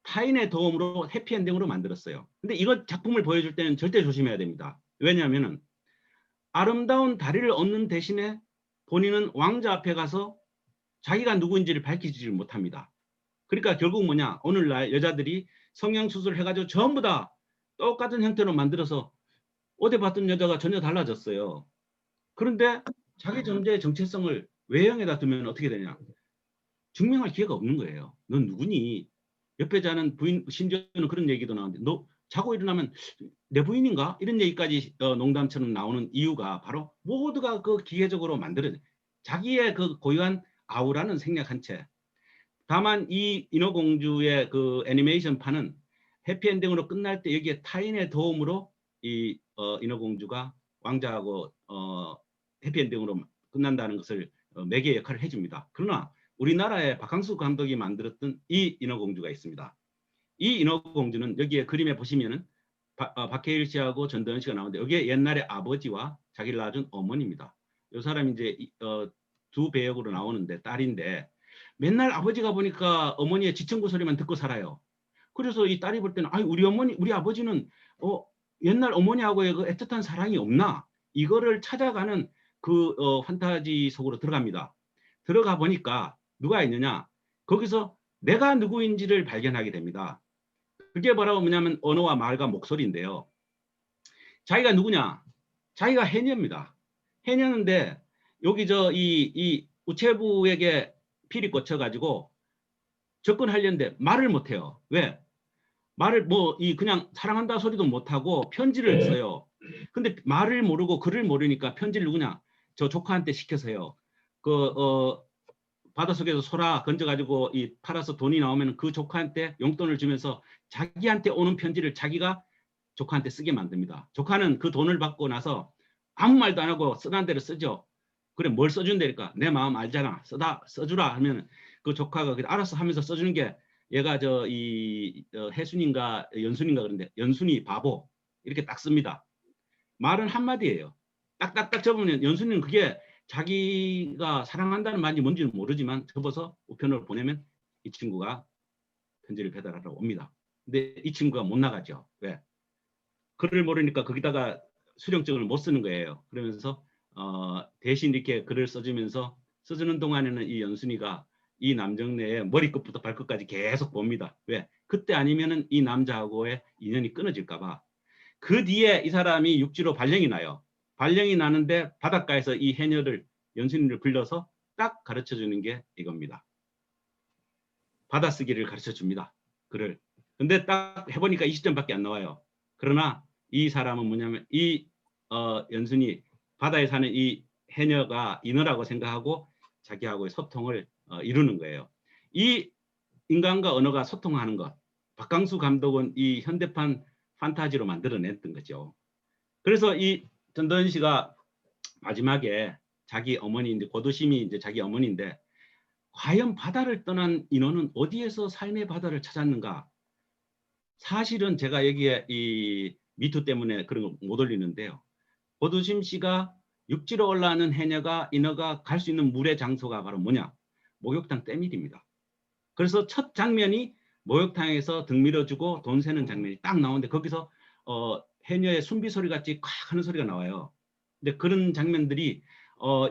[SPEAKER 1] 타인의 도움으로 해피엔딩으로 만들었어요. 근데 이거 작품을 보여줄 때는 절대 조심해야 됩니다. 왜냐하면 아름다운 다리를 얻는 대신에 본인은 왕자 앞에 가서 자기가 누구인지를 밝히지를 못합니다. 그러니까 결국 뭐냐, 오늘날 여자들이 성형수술을 해가지고 전부 다 똑같은 형태로 만들어서 어디 봤던 여자가 전혀 달라졌어요. 그런데 자기 존재의 정체성을 외형에다 두면 어떻게 되냐, 증명할 기회가 없는 거예요. 넌 누구니? 옆에 자는 부인, 심지어는 그런 얘기도 나오는데 너 자고 일어나면 내 부인인가? 이런 얘기까지 농담처럼 나오는 이유가 바로 모두가 그 기계적으로 만들어진 자기의 그 고유한 아우라는 생략한 채, 다만 이 인어공주의 그 애니메이션판은 해피엔딩으로 끝날 때 여기에 타인의 도움으로 이 인어공주가 왕자하고 해피엔딩으로 끝난다는 것을 매개 역할을 해줍니다. 그러나 우리나라의 박항수 감독이 만들었던 이 인어공주가 있습니다. 이 인어공주는 여기에 그림에 보시면은 박해일 씨하고 전도연 씨가 나오는데 여기에 옛날에 아버지와 자기를 낳아준 어머니입니다. 이 사람이 이제 두 배역으로 나오는데 딸인데 맨날 아버지가 보니까 어머니의 지청구 소리만 듣고 살아요. 그래서 이 딸이 볼 때는 우리 아버지는 옛날 어머니하고의 그 애틋한 사랑이 없나? 이거를 찾아가는 그 판타지 속으로 들어갑니다. 들어가 보니까 누가 있느냐? 거기서 내가 누구인지를 발견하게 됩니다. 그게 바로 뭐냐면 언어와 말과 목소리인데요. 자기가 누구냐? 자기가 해녀입니다. 해녀인데 여기 이 우체부에게 필이 꽂혀가지고 접근하려는데 말을 못해요. 왜? 말을 그냥 사랑한다 소리도 못하고 편지를 써요. 근데 말을 모르고 글을 모르니까 편지를 누구냐? 저 조카한테 시켜서요. 바닷속에서 소라 건져가지고 팔아서 돈이 나오면 그 조카한테 용돈을 주면서 자기한테 오는 편지를 자기가 조카한테 쓰게 만듭니다. 조카는 그 돈을 받고 나서 아무 말도 안 하고 쓰란 대로 쓰죠. 그래, 뭘 써준다니까? 내 마음 알잖아. 써주라 하면 그 조카가 알아서 하면서 써주는 게 얘가 해순인가 연순인가 그런데 연순이 바보 이렇게 딱 씁니다. 말은 한마디예요. 딱딱딱 접으면 연순이는 그게 자기가 사랑한다는 말인지 뭔지는 모르지만 접어서 우편으로 보내면 이 친구가 편지를 배달하러 옵니다. 근데 이 친구가 못 나가죠. 왜? 글을 모르니까 거기다가 수령증을 못 쓰는 거예요. 그러면서 대신 이렇게 글을 써주면서 써주는 동안에는 이 연순이가 이 남정네의 머리끝부터 발끝까지 계속 봅니다. 왜? 그때 아니면은 이 남자하고의 인연이 끊어질까 봐. 그 뒤에 이 사람이 육지로 발령이 나요. 발령이 나는데 바닷가에서 이 해녀를 연순이를 불러서 딱 가르쳐 주는 게 이겁니다. 받아쓰기를 가르쳐 줍니다. 글을. 근데 딱 해보니까 20점밖에 안 나와요. 그러나 이 사람은 뭐냐면 이 연순이 바다에 사는 이 해녀가 인어라고 생각하고 자기하고의 소통을 이루는 거예요. 이 인간과 언어가 소통하는 것, 박강수 감독은 이 현대판 판타지로 만들어냈던 거죠. 그래서 이 전도연 씨가 마지막에 자기 어머니인데 고도심이 이제 자기 어머니인데 과연 바다를 떠난 인원은 어디에서 삶의 바다를 찾았는가? 사실은 제가 여기에 이 미투 때문에 그런 거 못 올리는데요. 고도심 씨가 육지로 올라가는 해녀가 인어가 갈 수 있는 물의 장소가 바로 뭐냐? 목욕탕 때밀입니다. 그래서 첫 장면이 목욕탕에서 등 밀어주고 돈 세는 장면이 딱 나오는데 거기서 해녀의 숨비 소리 같이 콱 하는 소리가 나와요. 근데 그런 장면들이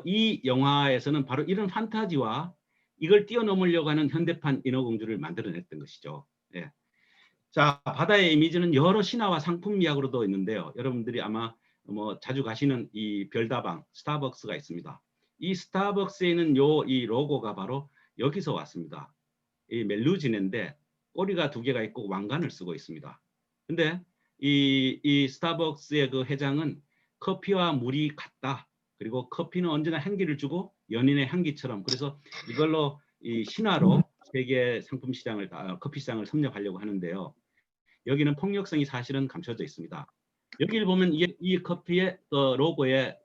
[SPEAKER 1] 이 영화에서는 바로 이런 판타지와 이걸 뛰어넘으려고 하는 현대판 인어공주를 만들어냈던 것이죠. 예. 자, 바다의 이미지는 여러 신화와 상품 미학으로도 있는데요. 여러분들이 아마 뭐 자주 가시는 이 별다방 스타벅스가 있습니다. 이 스타벅스에 있는 이 로고가 바로 여기서 왔습니다. 이 멜루지네인데 꼬리가 2개가 있고 왕관을 쓰고 있습니다. 근데 이 스타벅스의 그 회장은 커피와 물이 같다. 그리고 커피는 언제나 향기를 주고 연인의 향기처럼, 그래서 이걸로 이 신화로 세계 상품 시장을 커피 시장을 섭렵하려고 하는데요. 여기는 폭력성이 사실은 감춰져 있습니다. 여기를 보면 이 커피의 로고에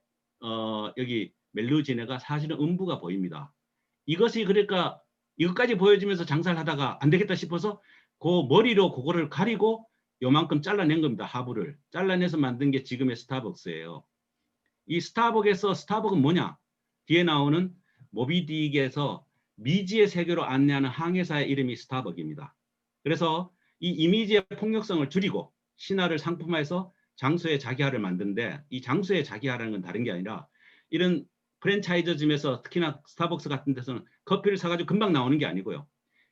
[SPEAKER 1] 여기 멜루지네가 사실은 음부가 보입니다. 이것이 그러니까 이것까지 보여주면서 장사를 하다가 안 되겠다 싶어서 그 머리로 그거를 가리고 요만큼 잘라낸 겁니다. 하부를 잘라내서 만든 게 지금의 스타벅스예요. 이 스타벅은 뭐냐? 뒤에 나오는 모비딕에서 미지의 세계로 안내하는 항해사의 이름이 스타벅입니다. 그래서 이 이미지의 폭력성을 줄이고 신화를 상품화해서 장소의 자기화를 만드는데, 이 장소의 자기화라는 건 다른 게 아니라 이런 프랜차이즈점에서 특히나 스타벅스 같은 데서는 커피를 사가지고 금방 나오는 게 아니고요.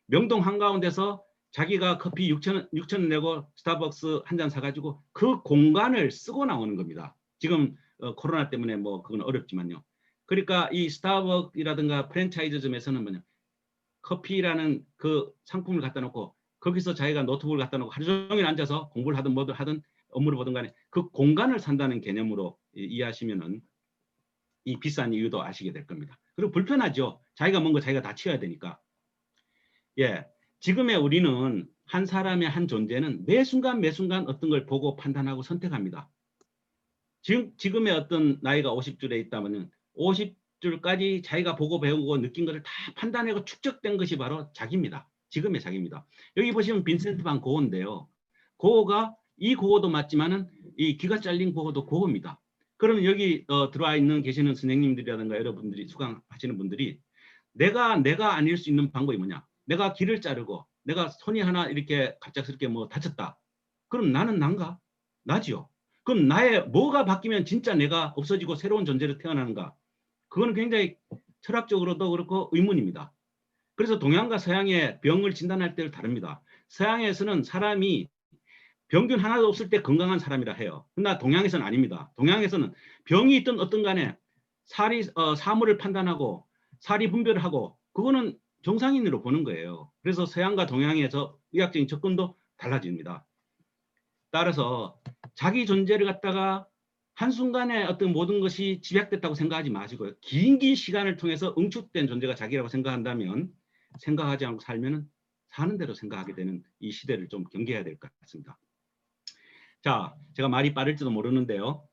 [SPEAKER 1] 명동 한가운데서 자기가 커피 6,000원 내고 스타벅스 한 잔 사가지고 그 공간을 쓰고 나오는 겁니다. 지금 코로나 때문에 뭐 그건 어렵지만요. 그러니까 이 스타벅이라든가 프랜차이즈점에서는 뭐냐, 커피라는 그 상품을 갖다 놓고 거기서 자기가 노트북을 갖다 놓고 하루 종일 앉아서 공부를 하든 뭐든 하든 업무를 보든 간에 그 공간을 산다는 개념으로 이해하시면은 이 비싼 이유도 아시게 될 겁니다. 그리고 불편하죠. 자기가 뭔가 자기가 다 치워야 되니까. 예, 지금의 우리는 한 사람의 한 존재는 매 순간 어떤 걸 보고 판단하고 선택합니다. 지금의 어떤 나이가 50줄에 있다면 50줄까지 자기가 보고 배우고 느낀 것을 다 판단하고 축적된 것이 바로 자기입니다. 지금의 자기입니다. 여기 보시면 빈센트 반 고흐인데요. 고흐가 이 고흐도 맞지만은 이 귀가 잘린 고흐도 고흐입니다. 그러면 여기 들어와 있는 계시는 선생님들이라든가 여러분들이 수강하시는 분들이 내가 아닐 수 있는 방법이 뭐냐? 내가 귀를 자르고 내가 손이 하나 이렇게 갑작스럽게 뭐 다쳤다. 그럼 나는 난가? 나지요. 그럼 나의 뭐가 바뀌면 진짜 내가 없어지고 새로운 존재로 태어나는가? 그거는 굉장히 철학적으로도 그렇고 의문입니다. 그래서 동양과 서양의 병을 진단할 때를 다릅니다. 서양에서는 사람이 병균 하나도 없을 때 건강한 사람이라 해요. 그러나 동양에서는 아닙니다. 동양에서는 병이 있든 어떤 간에 사물을 판단하고 사리 분별을 하고 그거는 정상인으로 보는 거예요. 그래서 서양과 동양에서 의학적인 접근도 달라집니다. 따라서 자기 존재를 갖다가 한순간에 어떤 모든 것이 집약됐다고 생각하지 마시고요. 긴 시간을 통해서 응축된 존재가 자기라고 생각한다면, 생각하지 않고 살면 사는 대로 생각하게 되는 이 시대를 좀 경계해야 될 것 같습니다. 자, 제가 말이 빠를지도 모르는데요.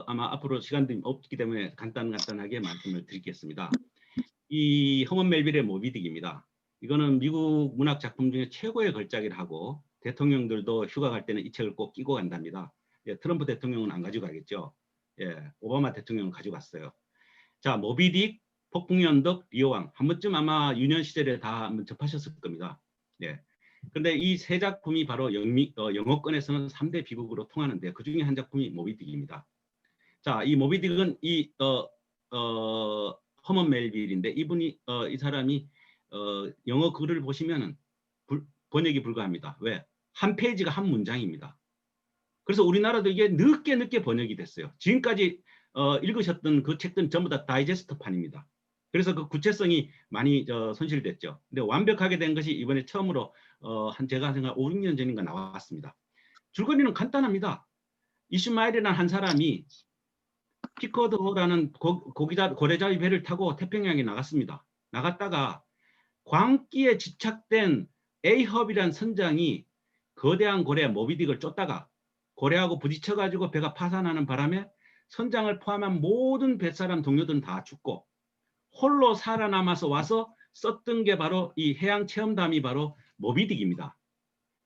[SPEAKER 1] 아마 앞으로 시간이 없기 때문에 간단하게 말씀을 드리겠습니다. 이 허먼 멜빌의 모비딕입니다. 이거는 미국 문학 작품 중에 최고의 걸작이라 하고 대통령들도 휴가 갈 때는 이 책을 꼭 끼고 간답니다. 예, 트럼프 대통령은 안 가지고 가겠죠. 예, 오바마 대통령은 가져갔어요. 자, 모비딕, 폭풍연덕, 리오왕 한 번쯤 아마 유년 시절에 다 한번 접하셨을 겁니다. 예. 그런데 이 세 작품이 바로 영어권에서는 3대 비극으로 통하는데 그 중에 한 작품이 모비딕입니다. 자, 이 모비딕은 이 허먼 멜빌인데 이분이 이 사람이 영어 글을 보시면은 번역이 불가합니다. 왜? 한 페이지가 한 문장입니다. 그래서 우리나라도 이게 늦게 번역이 됐어요. 지금까지 읽으셨던 그 책들은 전부 다 다이제스트판입니다. 그래서 그 구체성이 많이 손실됐죠. 근데 완벽하게 된 것이 이번에 처음으로 제가 생각 5, 6년 전인가 나왔습니다. 줄거리는 간단합니다. 이슈마엘이라는 한 사람이 피커드호라는 고래잡이 배를 타고 태평양에 나갔습니다. 나갔다가 광기에 집착된 에이헙이라는 선장이 거대한 고래 모비딕을 쫓다가 고래하고 부딪혀가지고 배가 파산하는 바람에 선장을 포함한 모든 뱃사람 동료들은 다 죽고 홀로 살아남아서 와서 썼던 게 바로 이 해양 체험담이 바로 모비딕입니다.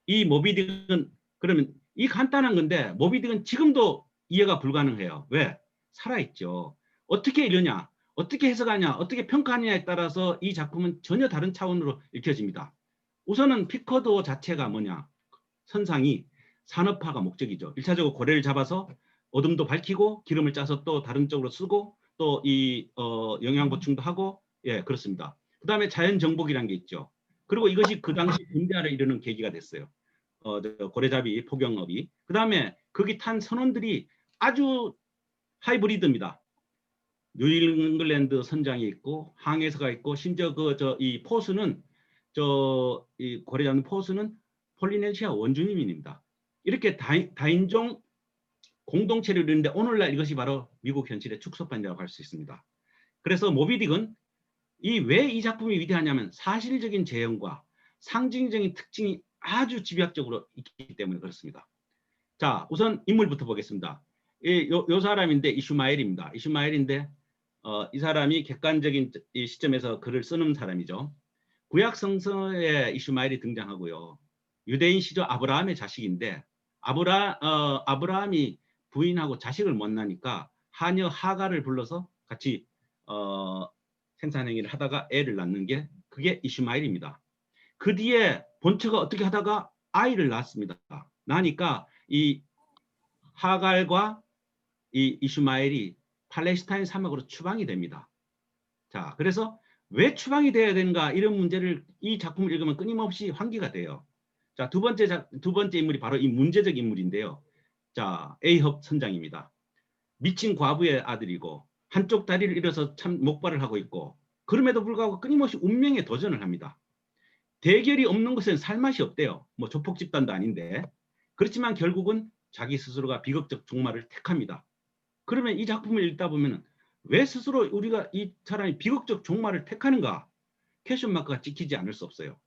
[SPEAKER 1] 이 모비딕은 그러면 이 간단한 건데 모비딕은 지금도 이해가 불가능해요. 왜? 살아있죠. 어떻게 이러냐? 어떻게 해석하냐? 어떻게 평가하느냐에 따라서 이 작품은 전혀 다른 차원으로 읽혀집니다. 우선은 피커도 자체가 뭐냐? 선상이 산업화가 목적이죠. 1차적으로 고래를 잡아서 어둠도 밝히고 기름을 짜서 또 다른 쪽으로 쓰고 또 이 영양 보충도 하고 예 그렇습니다. 그 다음에 자연 정복이라는 게 있죠. 그리고 이것이 그 당시 군대화를 이루는 계기가 됐어요. 고래잡이 포경업이. 그 다음에 거기 탄 선원들이 아주 하이브리드입니다. 뉴잉글랜드 선장이 있고 항해사가 있고 심지어 이 포수는 이 고래 잡는 포수는 폴리네시아 원주민입니다. 이렇게 다인종 공동체를 이루는데 오늘날 이것이 바로 미국 현실의 축소판이라고 할 수 있습니다. 그래서 모비딕은 왜 이 작품이 위대하냐면 사실적인 재현과 상징적인 특징이 아주 집약적으로 있기 때문에 그렇습니다. 자, 우선 인물부터 보겠습니다. 요 사람인데 이슈마엘입니다. 이슈마엘인데 이 사람이 객관적인 이 시점에서 글을 쓰는 사람이죠. 구약 성서에 이슈마엘이 등장하고요. 유대인 시조 아브라함의 자식인데 아브라함이 부인하고 자식을 못 낳으니까 하녀 하가를 불러서 같이 생산행위를 하다가 애를 낳는 게 그게 이슈마엘입니다. 그 뒤에 본처가 어떻게 하다가 아이를 낳았습니다. 낳으니까 이 하갈과 이 이슈마엘이 팔레스타인 사막으로 추방이 됩니다. 자, 그래서 왜 추방이 돼야 되는가 이런 문제를 이 작품을 읽으면 끊임없이 환기가 돼요. 자, 두 번째 인물이 바로 이 문제적 인물인데요. 자, 에이헙 선장입니다. 미친 과부의 아들이고 한쪽 다리를 잃어서 참 목발을 하고 있고 그럼에도 불구하고 끊임없이 운명에 도전을 합니다. 대결이 없는 것은 살맛이 없대요. 뭐 조폭 집단도 아닌데. 그렇지만 결국은 자기 스스로가 비극적 종말을 택합니다. 그러면 이 작품을 읽다 보면 왜 스스로 우리가 이 사람이 비극적 종말을 택하는가? 퀘션 마크가 찍히지 않을 수 없어요.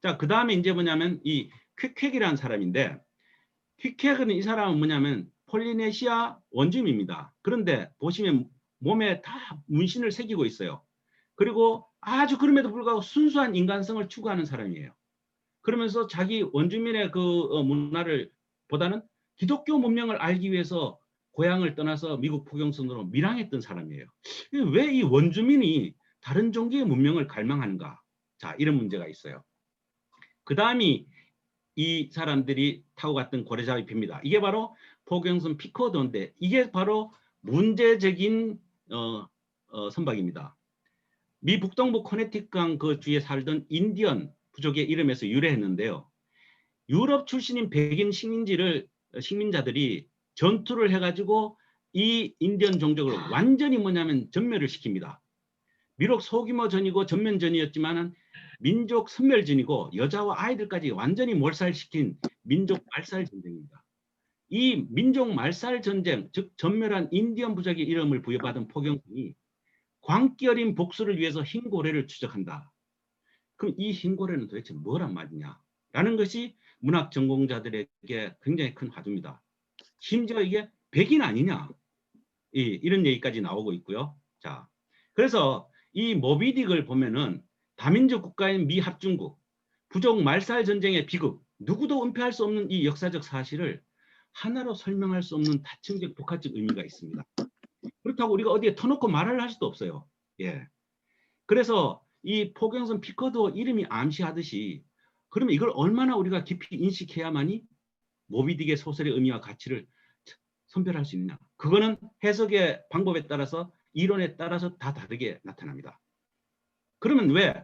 [SPEAKER 1] 자, 그 다음에 이제 뭐냐면 이 퀵퀵이라는 사람인데 퀵퀵은 이 사람은 뭐냐면 폴리네시아 원주민입니다. 그런데 보시면 몸에 다 문신을 새기고 있어요. 그리고 아주 그럼에도 불구하고 순수한 인간성을 추구하는 사람이에요. 그러면서 자기 원주민의 그 문화를 보다는 기독교 문명을 알기 위해서 고향을 떠나서 미국 포경선으로 밀항했던 사람이에요. 왜 이 원주민이 다른 종교의 문명을 갈망하는가? 자, 이런 문제가 있어요. 그 다음이 이 사람들이 타고 갔던 고래잡이입니다. 이게 바로 포경선 피커도인데 이게 바로 문제적인 선박입니다. 미 북동부 커네티컷강 그 주위에 살던 인디언 부족의 이름에서 유래했는데요. 유럽 출신인 백인 식민자들이 전투를 해가지고 이 인디언 종족을 완전히 뭐냐면 전멸을 시킵니다. 비록 소규모 전이고 전면전이었지만 민족 선멸전이고 여자와 아이들까지 완전히 몰살시킨 민족 말살 전쟁입니다. 이 민족 말살 전쟁, 즉 전멸한 인디언 부족의 이름을 부여받은 포경선이 광기 어린 복수를 위해서 흰 고래를 추적한다. 그럼 이 흰 고래는 도대체 뭐란 말이냐? 라는 것이 문학 전공자들에게 굉장히 큰 화두입니다. 심지어 이게 백인 아니냐? 이런 얘기까지 나오고 있고요. 자, 그래서 이 모비딕을 보면은 다민족 국가인 미 합중국, 부족 말살 전쟁의 비극, 누구도 은폐할 수 없는 이 역사적 사실을 하나로 설명할 수 없는 다층적 복합적 의미가 있습니다. 그렇다고 우리가 어디에 터놓고 말을 할 수도 없어요. 예. 그래서 이 포경선 피커도 이름이 암시하듯이 그러면 이걸 얼마나 우리가 깊이 인식해야만이 모비딕의 소설의 의미와 가치를 선별할 수 있느냐. 그거는 해석의 방법에 따라서 이론에 따라서 다 다르게 나타납니다. 그러면 왜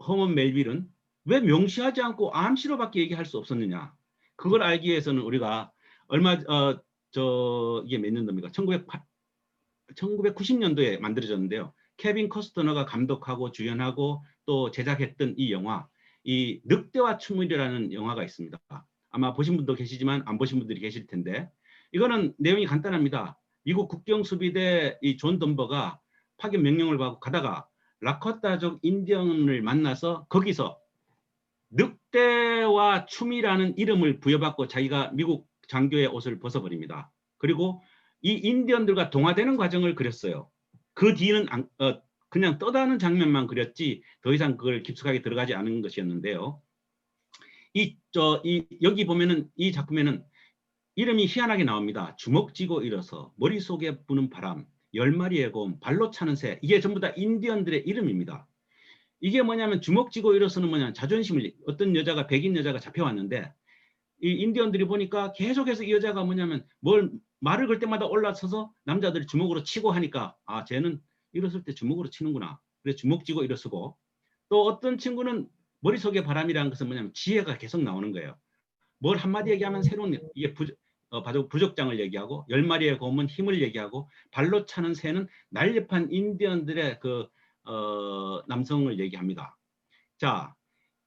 [SPEAKER 1] 허먼 멜빌은 왜 명시하지 않고 암시로밖에 얘기할 수 없었느냐. 그걸 알기 위해서는 우리가 이게 몇 년도입니까? 1990년도에 만들어졌는데요. 케빈 커스터너가 감독하고 주연하고 또 제작했던 이 영화, 이 늑대와 춤이라는 영화가 있습니다. 아마 보신 분도 계시지만 안 보신 분들이 계실 텐데 이거는 내용이 간단합니다. 미국 국경수비대 이 존 덤버가 파견 명령을 받고 가다가 라코타족 인디언을 만나서 거기서 늑대와 춤이라는 이름을 부여받고 자기가 미국 장교의 옷을 벗어버립니다. 그리고 이 인디언들과 동화되는 과정을 그렸어요. 그 뒤는 그냥 떠다는 장면만 그렸지 더 이상 그걸 깊숙하게 들어가지 않은 것이었는데요. 여기 보면은 이 작품에는 이름이 희한하게 나옵니다. 주먹 쥐고 일어서, 머릿속에 부는 바람, 10마리의 곰, 발로 차는 새. 이게 전부 다 인디언들의 이름입니다. 이게 뭐냐면 주먹 쥐고 일어서는 뭐냐면 자존심을, 어떤 여자가, 백인 여자가 잡혀왔는데 이 인디언들이 보니까 계속해서 이 여자가 뭐냐면 말을 걸 때마다 올라서서 남자들이 주먹으로 치고 하니까 아, 쟤는 일어설 때 주먹으로 치는구나. 그래서 주먹 쥐고 일어서고, 또 어떤 친구는 머릿속에 바람이라는 것은 뭐냐면 지혜가 계속 나오는 거예요. 뭘 한마디 얘기하면 새로운, 이게 부족장을 얘기하고, 10마리의 곰은 힘을 얘기하고, 발로 차는 새는 날렵한 인디언들의 남성을 얘기합니다. 자,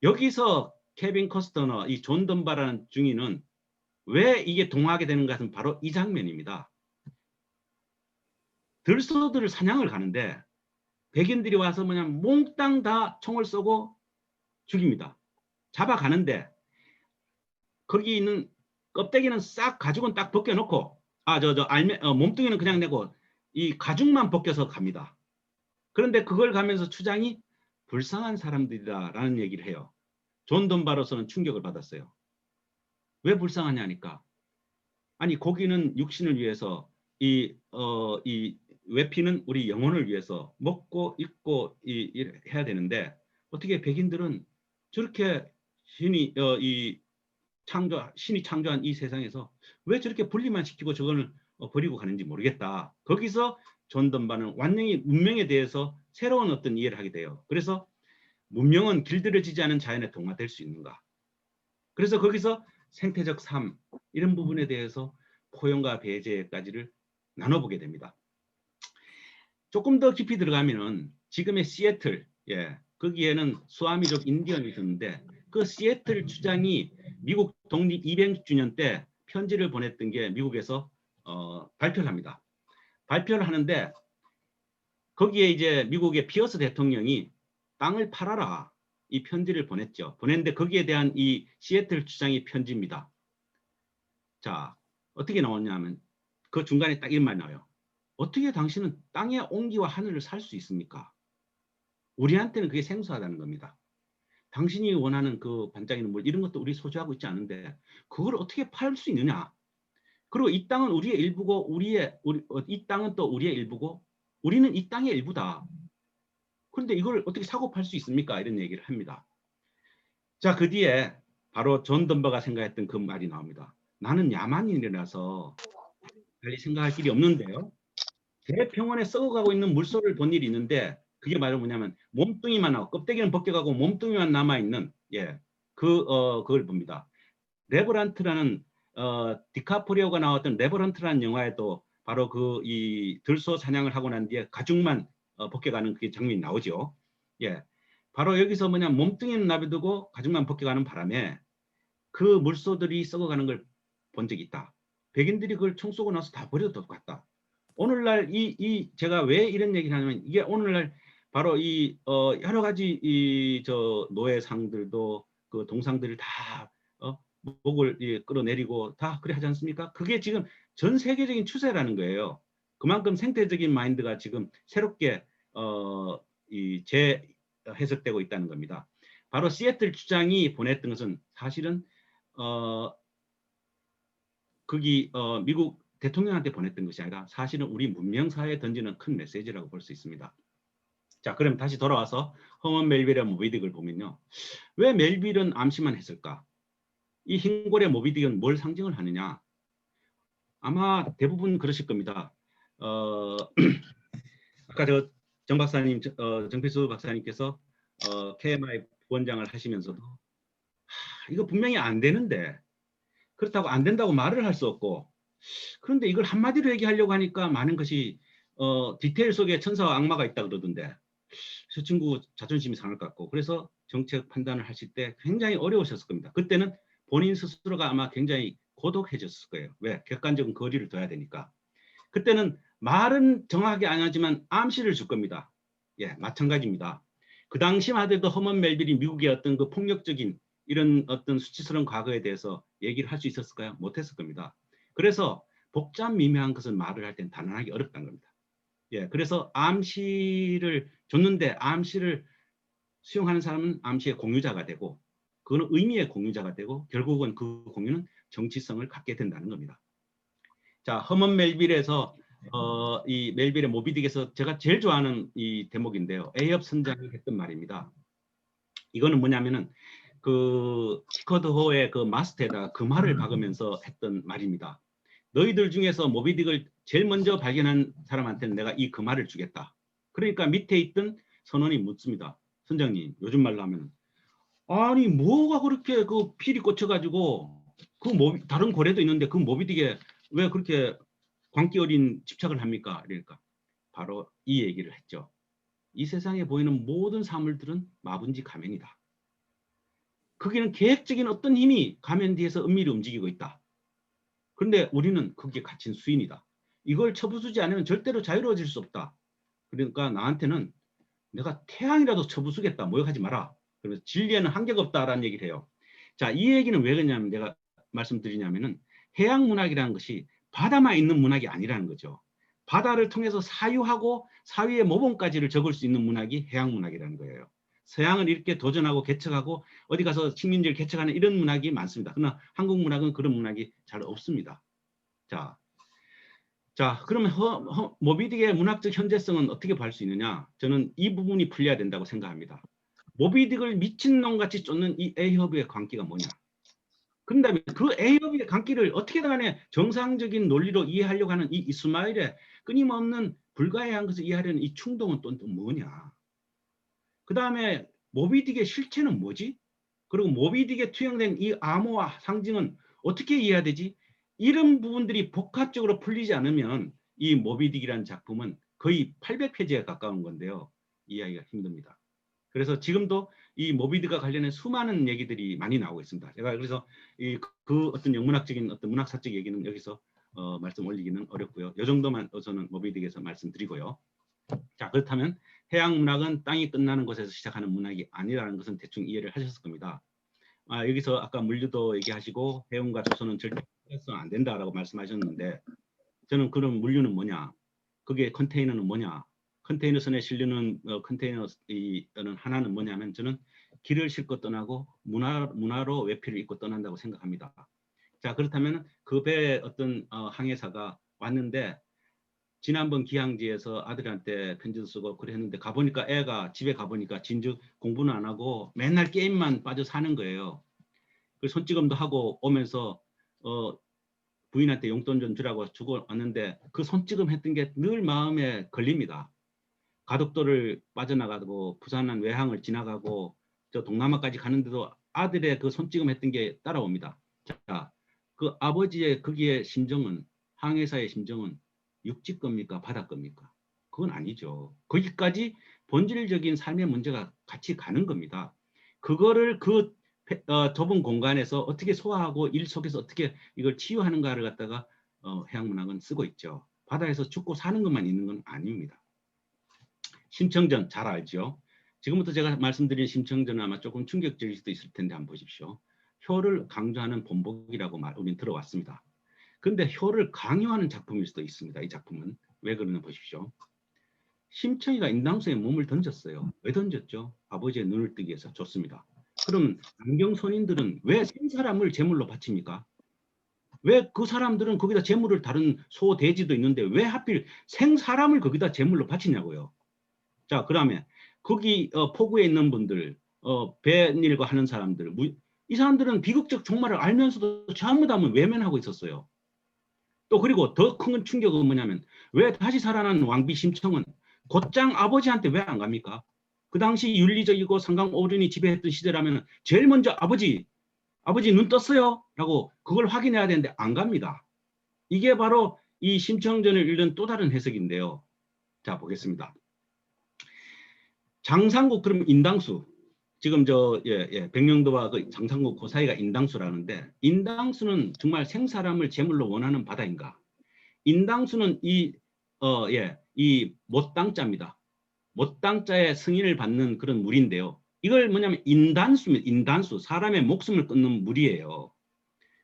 [SPEAKER 1] 여기서 케빈 커스터너, 이 존 던바라는 중위는 왜 이게 동화하게 되는 것은 바로 이 장면입니다. 들소들을 사냥을 가는데 백인들이 와서 뭐냐면 몽땅 다 총을 쏘고 죽입니다. 잡아가는데 거기 있는 껍데기는 싹, 가죽은 딱 벗겨놓고, 몸뚱이는 그냥 내고 이 가죽만 벗겨서 갑니다. 그런데 그걸 가면서 추장이 불쌍한 사람들이다라는 얘기를 해요. 존 던바로서는 충격을 받았어요. 왜 불쌍하냐니까. 아니, 고기는 육신을 위해서, 이 외피는 우리 영혼을 위해서 먹고 입고 해야 되는데 어떻게 백인들은 저렇게 신이 창조한 이 세상에서 왜 저렇게 분리만 시키고 저걸 버리고 가는지 모르겠다. 거기서 존 던바는 완전히 문명에 대해서 새로운 어떤 이해를 하게 돼요. 그래서 문명은 길들여지지 않은 자연에 동화될 수 있는가. 그래서 거기서 생태적 삶, 이런 부분에 대해서 포용과 배제까지를 나눠보게 됩니다. 조금 더 깊이 들어가면은 지금의 시애틀, 거기에는 수아미족 인디언이 있었는데 그 시애틀 주장이 미국 독립 200주년 때 편지를 보냈던 게 미국에서 발표를 합니다. 발표를 하는데 거기에 이제 미국의 피어스 대통령이 땅을 팔아라, 이 편지를 보냈죠. 보냈는데 거기에 대한 이 시애틀 주장의 편지입니다. 자, 어떻게 나오냐면 그 중간에 딱 이런 말이 나와요. 어떻게 당신은 땅의 온기와 하늘을 살 수 있습니까? 우리한테는 그게 생소하다는 겁니다. 당신이 원하는 그 반짝이는 물, 이런 것도 우리 소유하고 있지 않은데 그걸 어떻게 팔 수 있느냐? 그리고 이 땅은 우리의 일부고 이 땅은 또 우리의 일부고 우리는 이 땅의 일부다. 그런데 이걸 어떻게 사고 팔 수 있습니까? 이런 얘기를 합니다. 자, 그 뒤에 바로 존 던버가 생각했던 그 말이 나옵니다. 나는 야만인이라서 빨리 생각할 길이 없는데요. 대평원에 썩어가고 있는 물소를 본 일이 있는데 그게 바로 뭐냐면 몸뚱이만 나고 껍데기는 벗겨가고 몸뚱이만 남아있는, 그걸 봅니다. 레버란트라는 디카프리오가 나왔던 레버란트라는 영화에도 바로 이 들소 사냥을 하고 난 뒤에 가죽만 벗겨가는 그 장면이 나오죠. 바로 여기서 뭐냐, 몸뚱이는 놔두고 가죽만 벗겨가는 바람에 그 물소들이 썩어가는 걸 본 적이 있다. 백인들이 그걸 총 쏘고 나서 다 버려도 똑같다. 오늘날 제가 왜 이런 얘기를 하냐면 이게 오늘날 바로 여러 가지 노예상들도 그 동상들을 다 목을 끌어내리고 다 그래 하지 않습니까? 그게 지금 전 세계적인 추세라는 거예요. 그만큼 생태적인 마인드가 지금 새롭게 재해석되고 있다는 겁니다. 바로 시애틀 주장이 보냈던 것은 사실은 거기 미국 대통령한테 보냈던 것이 아니라 사실은 우리 문명사회에 던지는 큰 메시지라고 볼 수 있습니다. 자, 그럼 다시 돌아와서 허먼 멜빌의 모비딕을 보면요. 왜 멜빌은 암시만 했을까? 이 흰고래 모비딕은 뭘 상징을 하느냐? 아마 대부분 그러실 겁니다. 아까 정 박사님, 정필수 박사님께서 KMI 부원장을 하시면서도 이거 분명히 안 되는데, 그렇다고 안 된다고 말을 할 수 없고, 그런데 이걸 한마디로 얘기하려고 하니까 많은 것이 디테일 속에 천사와 악마가 있다 그러던데 저 친구 자존심이 상할 것 같고, 그래서 정책 판단을 하실 때 굉장히 어려우셨을 겁니다. 그때는 본인 스스로가 아마 굉장히 고독해졌을 거예요. 왜? 객관적인 거리를 둬야 되니까. 그때는 말은 정확하게 안 하지만 암시를 줄 겁니다. 마찬가지입니다. 그 당시만 하더라도 허먼 멜빌이 미국의 어떤 그 폭력적인 이런 어떤 수치스러운 과거에 대해서 얘기를 할 수 있었을까요? 못했을 겁니다. 그래서 복잡 미묘한 것을 말을 할 때는 단언하기 어렵다는 겁니다. 예, 그래서 암시를 줬는데 암시를 수용하는 사람은 암시의 공유자가 되고 그거는 의미의 공유자가 되고 결국은 그 공유는 정치성을 갖게 된다는 겁니다. 자, 허먼 멜빌에서 이 멜빌의 모비딕에서 제가 제일 좋아하는 이 대목인데요. A업 선장이 했던 말입니다. 이거는 뭐냐면은 그 키커드 호의 그 마스터에다가 그 말을 박으면서 했던 말입니다. 너희들 중에서 모비딕을 제일 먼저 발견한 사람한테는 내가 이 그 말을 주겠다. 그러니까 밑에 있던 선원이 묻습니다. 선장님, 요즘 말로 하면 아니 뭐가 그렇게 그 필이 꽂혀가지고 그 다른 고래도 있는데 그 모비딕에 왜 그렇게 광기 어린 집착을 합니까? 그러니까 바로 이 얘기를 했죠. 이 세상에 보이는 모든 사물들은 마분지 가면이다. 거기는 계획적인 어떤 힘이 가면 뒤에서 은밀히 움직이고 있다. 그런데 우리는 거기에 갇힌 수인이다. 이걸 쳐부수지 않으면 절대로 자유로워질 수 없다. 그러니까 나한테는 내가 태양이라도 쳐부수겠다. 모욕하지 마라. 그래서 진리에는 한계가 없다라는 얘기를 해요. 자, 이 얘기는 왜 그러냐면 내가 말씀드리냐면은 해양 문학이라는 것이 바다만 있는 문학이 아니라는 거죠. 바다를 통해서 사유하고 사유의 모범까지를 적을 수 있는 문학이 해양 문학이라는 거예요. 서양은 이렇게 도전하고 개척하고 어디 가서 식민지를 개척하는 이런 문학이 많습니다. 그러나 한국 문학은 그런 문학이 잘 없습니다. 자, 그러면 모비딕의 문학적 현재성은 어떻게 볼 수 있느냐? 저는 이 부분이 풀려야 된다고 생각합니다. 모비딕을 미친놈같이 쫓는 이 에이허브의 광기가 뭐냐? 그런다면 그 에이허브의 광기를 어떻게든 간에 정상적인 논리로 이해하려고 하는 이 이스마일의 끊임없는 불가해한 것을 이해하려는 이 충동은 또 뭐냐? 그 다음에 모비딕의 실체는 뭐지? 그리고 모비딕에 투영된 이 암호와 상징은 어떻게 이해해야 되지? 이런 부분들이 복합적으로 풀리지 않으면 이 모비딕이라는 작품은 거의 800페이지에 가까운 건데요. 이해하기가 힘듭니다. 그래서 지금도 이 모비딕과 관련해 수많은 얘기들이 많이 나오고 있습니다. 제가 그래서 그 어떤 영문학적인 어떤 문학사적 얘기는 여기서 말씀 올리기는 어렵고요. 이 정도만 저는 모비딕에서 말씀드리고요. 자, 그렇다면 해양 문학은 땅이 끝나는 곳에서 시작하는 문학이 아니라는 것은 대충 이해를 하셨을 겁니다. 여기서 아까 물류도 얘기하시고 해운과 조선은 절대 해서는 안 된다라고 말씀하셨는데 저는 그런 물류는 뭐냐? 그게 컨테이너는 뭐냐? 컨테이너 선에 실리는 컨테이너는 하나는 뭐냐면 저는 길을 싣고 떠나고 문화로 외피를 입고 떠난다고 생각합니다. 자, 그렇다면 그 배에 어떤 항해사가 왔는데 지난번 기항지에서 아들한테 편지도 쓰고 그랬는데 가보니까 애가 집에 가보니까 진즉 공부는 안 하고 맨날 게임만 빠져 사는 거예요. 그 손찌검도 하고 오면서 부인한테 용돈 좀 주라고 주고 왔는데 그 손찌검 했던 게 늘 마음에 걸립니다. 가덕도를 빠져나가고 부산 외항을 지나가고 저 동남아까지 가는데도 아들의 그 손찌검 했던 게 따라옵니다. 자, 그 아버지의 거기에 심정은 항해사의 심정은 육지 겁니까? 바다 겁니까? 그건 아니죠. 거기까지 본질적인 삶의 문제가 같이 가는 겁니다. 그거를 그 좁은 공간에서 어떻게 소화하고 일 속에서 어떻게 이걸 치유하는가를 갖다가 해양문학은 쓰고 있죠. 바다에서 죽고 사는 것만 있는 건 아닙니다. 심청전 잘 알죠? 지금부터 제가 말씀드린 심청전은 아마 조금 충격적일 수도 있을 텐데 한번 보십시오. 효를 강조하는 본보기라고 우리는 들어왔습니다. 근데 효를 강요하는 작품일 수도 있습니다. 이 작품은 왜 그러나 보십시오. 심청이가 인당수에 몸을 던졌어요. 왜 던졌죠? 아버지의 눈을 뜨기 위해서. 좋습니다. 그럼 남경선인들은 왜 생사람을 제물로 바칩니까? 왜 그 사람들은 거기다 제물을 다른 소, 돼지도 있는데 왜 하필 생사람을 거기다 제물로 바치냐고요. 자, 그 다음에 거기 포구에 있는 분들, 뱃일과 하는 사람들, 이 사람들은 비극적 종말을 알면서도 전부 다 외면하고 있었어요. 또 그리고 더 큰 충격은 뭐냐면 왜 다시 살아난 왕비 심청은 곧장 아버지한테 왜 안 갑니까? 그 당시 윤리적이고 상강어른이 지배했던 시대라면 제일 먼저 아버지 눈 떴어요? 라고 그걸 확인해야 되는데 안 갑니다. 이게 바로 이 심청전을 읽는 또 다른 해석인데요. 자, 보겠습니다. 장상국 그럼 인당수. 지금 백령도와 그 장상국 그 사이가 인당수라는데 인당수는 정말 생사람을 제물로 원하는 바다인가? 인당수는 이 못당자입니다. 못당자의 승인을 받는 그런 물인데요. 이걸 뭐냐면 인단수입니다. 인단수. 사람의 목숨을 끊는 물이에요.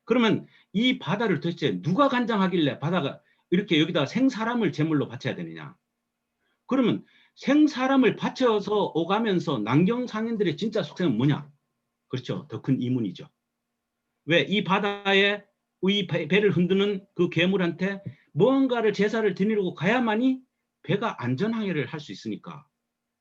[SPEAKER 1] 그러면 이 바다를 도대체 누가 간장하길래 바다가 이렇게 여기다 생사람을 제물로 바쳐야 되느냐. 그러면 생사람을 바쳐서 오가면서 남경 상인들의 진짜 속성은 뭐냐. 그렇죠. 더 큰 이문이죠. 왜 이 바다에 이 배를 흔드는 그 괴물한테 무언가를 제사를 드리려고 가야만이 배가 안전항해를 할 수 있으니까.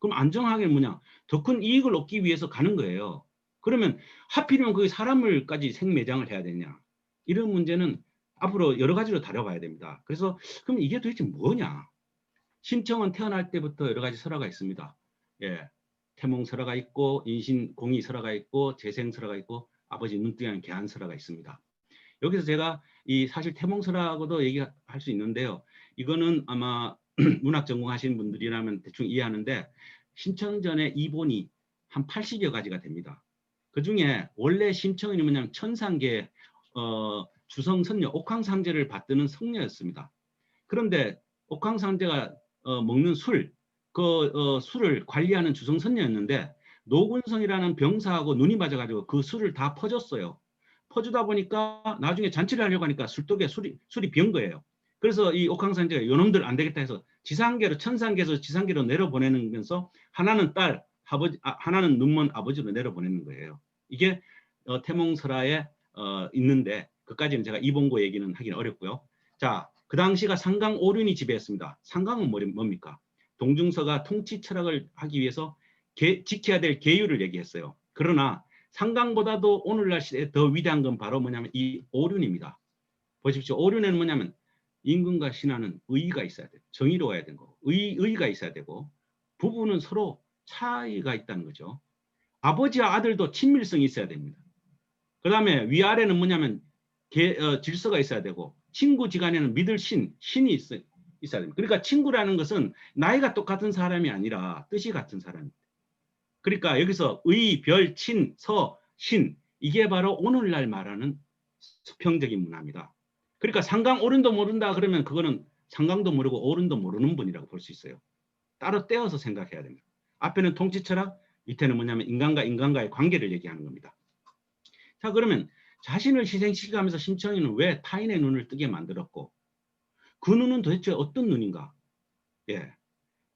[SPEAKER 1] 그럼 안전항해는 뭐냐? 더 큰 이익을 얻기 위해서 가는 거예요. 그러면 하필이면 그 사람을까지 생매장을 해야 되냐? 이런 문제는 앞으로 여러 가지로 다뤄봐야 됩니다. 그래서 그럼 이게 도대체 뭐냐? 심청은 태어날 때부터 여러 가지 설화가 있습니다. 예, 태몽설화가 있고 인신공의 설화가 있고 재생설화가 있고 아버지 눈뜨기한 개안설화가 있습니다. 여기서 제가 이 사실 태몽설화하고도 얘기할 수 있는데요. 이거는 아마 문학 전공하시는 분들이라면 대충 이해하는데 심청전의 이본이 한 80여 가지가 됩니다. 그 중에 원래 심청은 뭐냐면 천상계 주성선녀 옥황상제를 받드는 성녀였습니다. 그런데 옥황상제가 먹는 술, 술을 관리하는 주성선녀였는데 노군성이라는 병사하고 눈이 맞아가지고 그 술을 다 퍼줬어요. 퍼주다 보니까 나중에 잔치를 하려고 하니까 술독에 술이 비은 거예요. 그래서 이 옥황상제가 요놈들 안 되겠다 해서 지상계로 천상계에서 지상계로 내려보내면서 하나는 딸, 하나는 눈먼 아버지로 내려보내는 거예요. 이게 태몽설화에 있는데 그까지는 제가 이봉고 얘기는 하기는 어렵고요. 자, 그 당시가 상강 오륜이 지배했습니다. 상강은 뭡니까? 동중서가 통치 철학을 하기 위해서 지켜야 될 계율을 얘기했어요. 그러나 상강보다도 오늘날 시대에 더 위대한 건 바로 뭐냐면 이 오륜입니다. 보십시오. 오륜에는 뭐냐면 임금과 신하는 의의가 있어야 돼요. 정의로워야 되는 거고 의의가 있어야 되고 부부는 서로 차이가 있다는 거죠. 아버지와 아들도 친밀성이 있어야 됩니다. 그 다음에 위아래는 뭐냐면 질서가 있어야 되고 친구지간에는 믿을 신이 있어야 됩니다. 그러니까 친구라는 것은 나이가 똑같은 사람이 아니라 뜻이 같은 사람입니다. 그러니까 여기서 의, 별, 친, 서, 신 이게 바로 오늘날 말하는 수평적인 문화입니다. 그러니까 상강 오륜도 모른다 그러면 그거는 상강도 모르고 오륜도 모르는 분이라고 볼 수 있어요. 따로 떼어서 생각해야 됩니다. 앞에는 통치철학, 밑에는 뭐냐면 인간과의 관계를 얘기하는 겁니다. 자, 그러면 자신을 희생시켜가면서 심청이는 왜 타인의 눈을 뜨게 만들었고 그 눈은 도대체 어떤 눈인가? 예,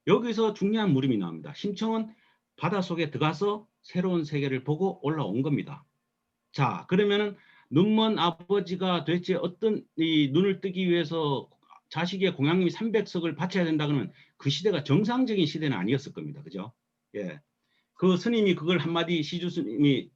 [SPEAKER 1] 여기서 중요한 물음이 나옵니다. 심청은 바닷속에 들어가서 새로운 세계를 보고 올라온 겁니다. 자, 그러면은 눈먼 아버지가 도대체 어떤 이 눈을 뜨기 위해서 자식의 공양님이 300석을 바쳐야 된다 그러면 그 시대가 정상적인 시대는 아니었을 겁니다. 그죠? 예. 그 스님이 그걸 한마디 시주 스님이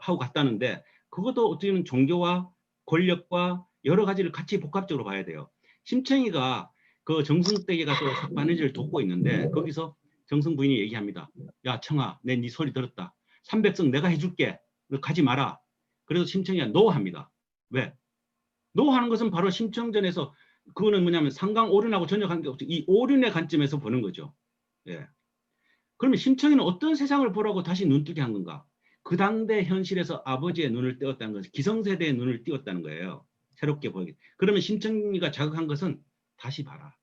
[SPEAKER 1] 하고 갔다는데 그것도 어떻게 보면 종교와 권력과 여러 가지를 같이 복합적으로 봐야 돼요. 심청이가 그 정승댁에 가서 삭바느질을 돕고 있는데 거기서 정승 부인이 얘기합니다. 야 청아, 내 네 소리 들었다. 300석 내가 해줄게. 너 가지 마라. 그래서 심청이가 노합니다. 왜? 노하는 것은 바로 심청전에서 그거는 뭐냐면 상강 오륜하고 전혀 관계없이 이 오륜의 관점에서 보는 거죠. 예. 그러면 심청이는 어떤 세상을 보라고 다시 눈뜨게 한 건가? 그 당대 현실에서 아버지의 눈을 띄웠다는 것은 기성세대의 눈을 띄웠다는 거예요. 새롭게 보이게. 그러면 심청이가 자극한 것은 다시 봐라.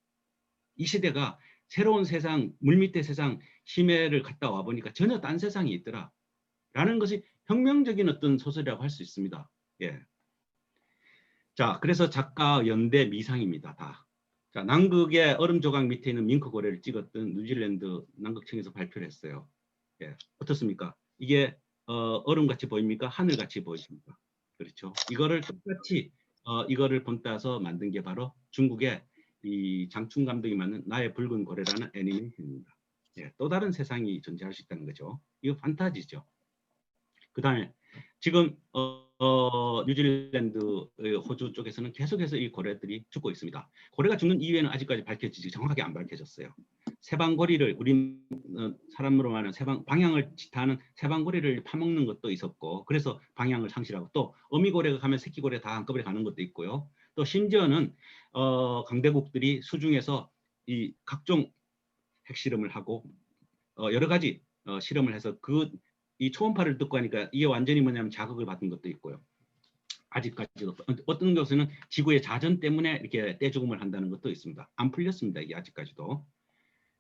[SPEAKER 1] 이 시대가 새로운 세상, 물밑의 세상, 심해를 갔다 와보니까 전혀 딴 세상이 있더라. 라는 것이 혁명적인 어떤 소설이라고 할 수 있습니다. 예. 자, 그래서 작가 연대 미상입니다. 다. 자, 남극의 얼음 조각 밑에 있는 밍크 고래를 찍었던 뉴질랜드 남극청에서 발표를 했어요. 예. 어떻습니까? 이게 얼음같이 보입니까? 하늘같이 보이십니까? 그렇죠. 이거를 똑같이 이거를 본따서 만든 게 바로 중국의 이 장충 감독이 만든 나의 붉은 고래라는 애니메이션입니다. 예, 또 다른 세상이 존재할 수 있다는 거죠. 이거 판타지죠. 그 다음에 지금 뉴질랜드, 호주 쪽에서는 계속해서 이 고래들이 죽고 있습니다. 고래가 죽는 이유에는 아직까지 밝혀지지 정확하게 안 밝혀졌어요. 세방고리를 우리 사람으로 말하는 방향을 지타하는 세방고리를 파먹는 것도 있었고 그래서 방향을 상실하고 또 어미고래가 가면 새끼고래 다 한꺼번에 가는 것도 있고요. 또 심지어는 강대국들이 수중에서 이 각종 핵실험을 하고 여러 가지 실험을 해서 이 초음파를 듣고 하니까 이게 완전히 뭐냐면 자극을 받은 것도 있고요. 아직까지도 어떤 것은 지구의 자전 때문에 이렇게 떼죽음을 한다는 것도 있습니다. 안 풀렸습니다. 이게 아직까지도.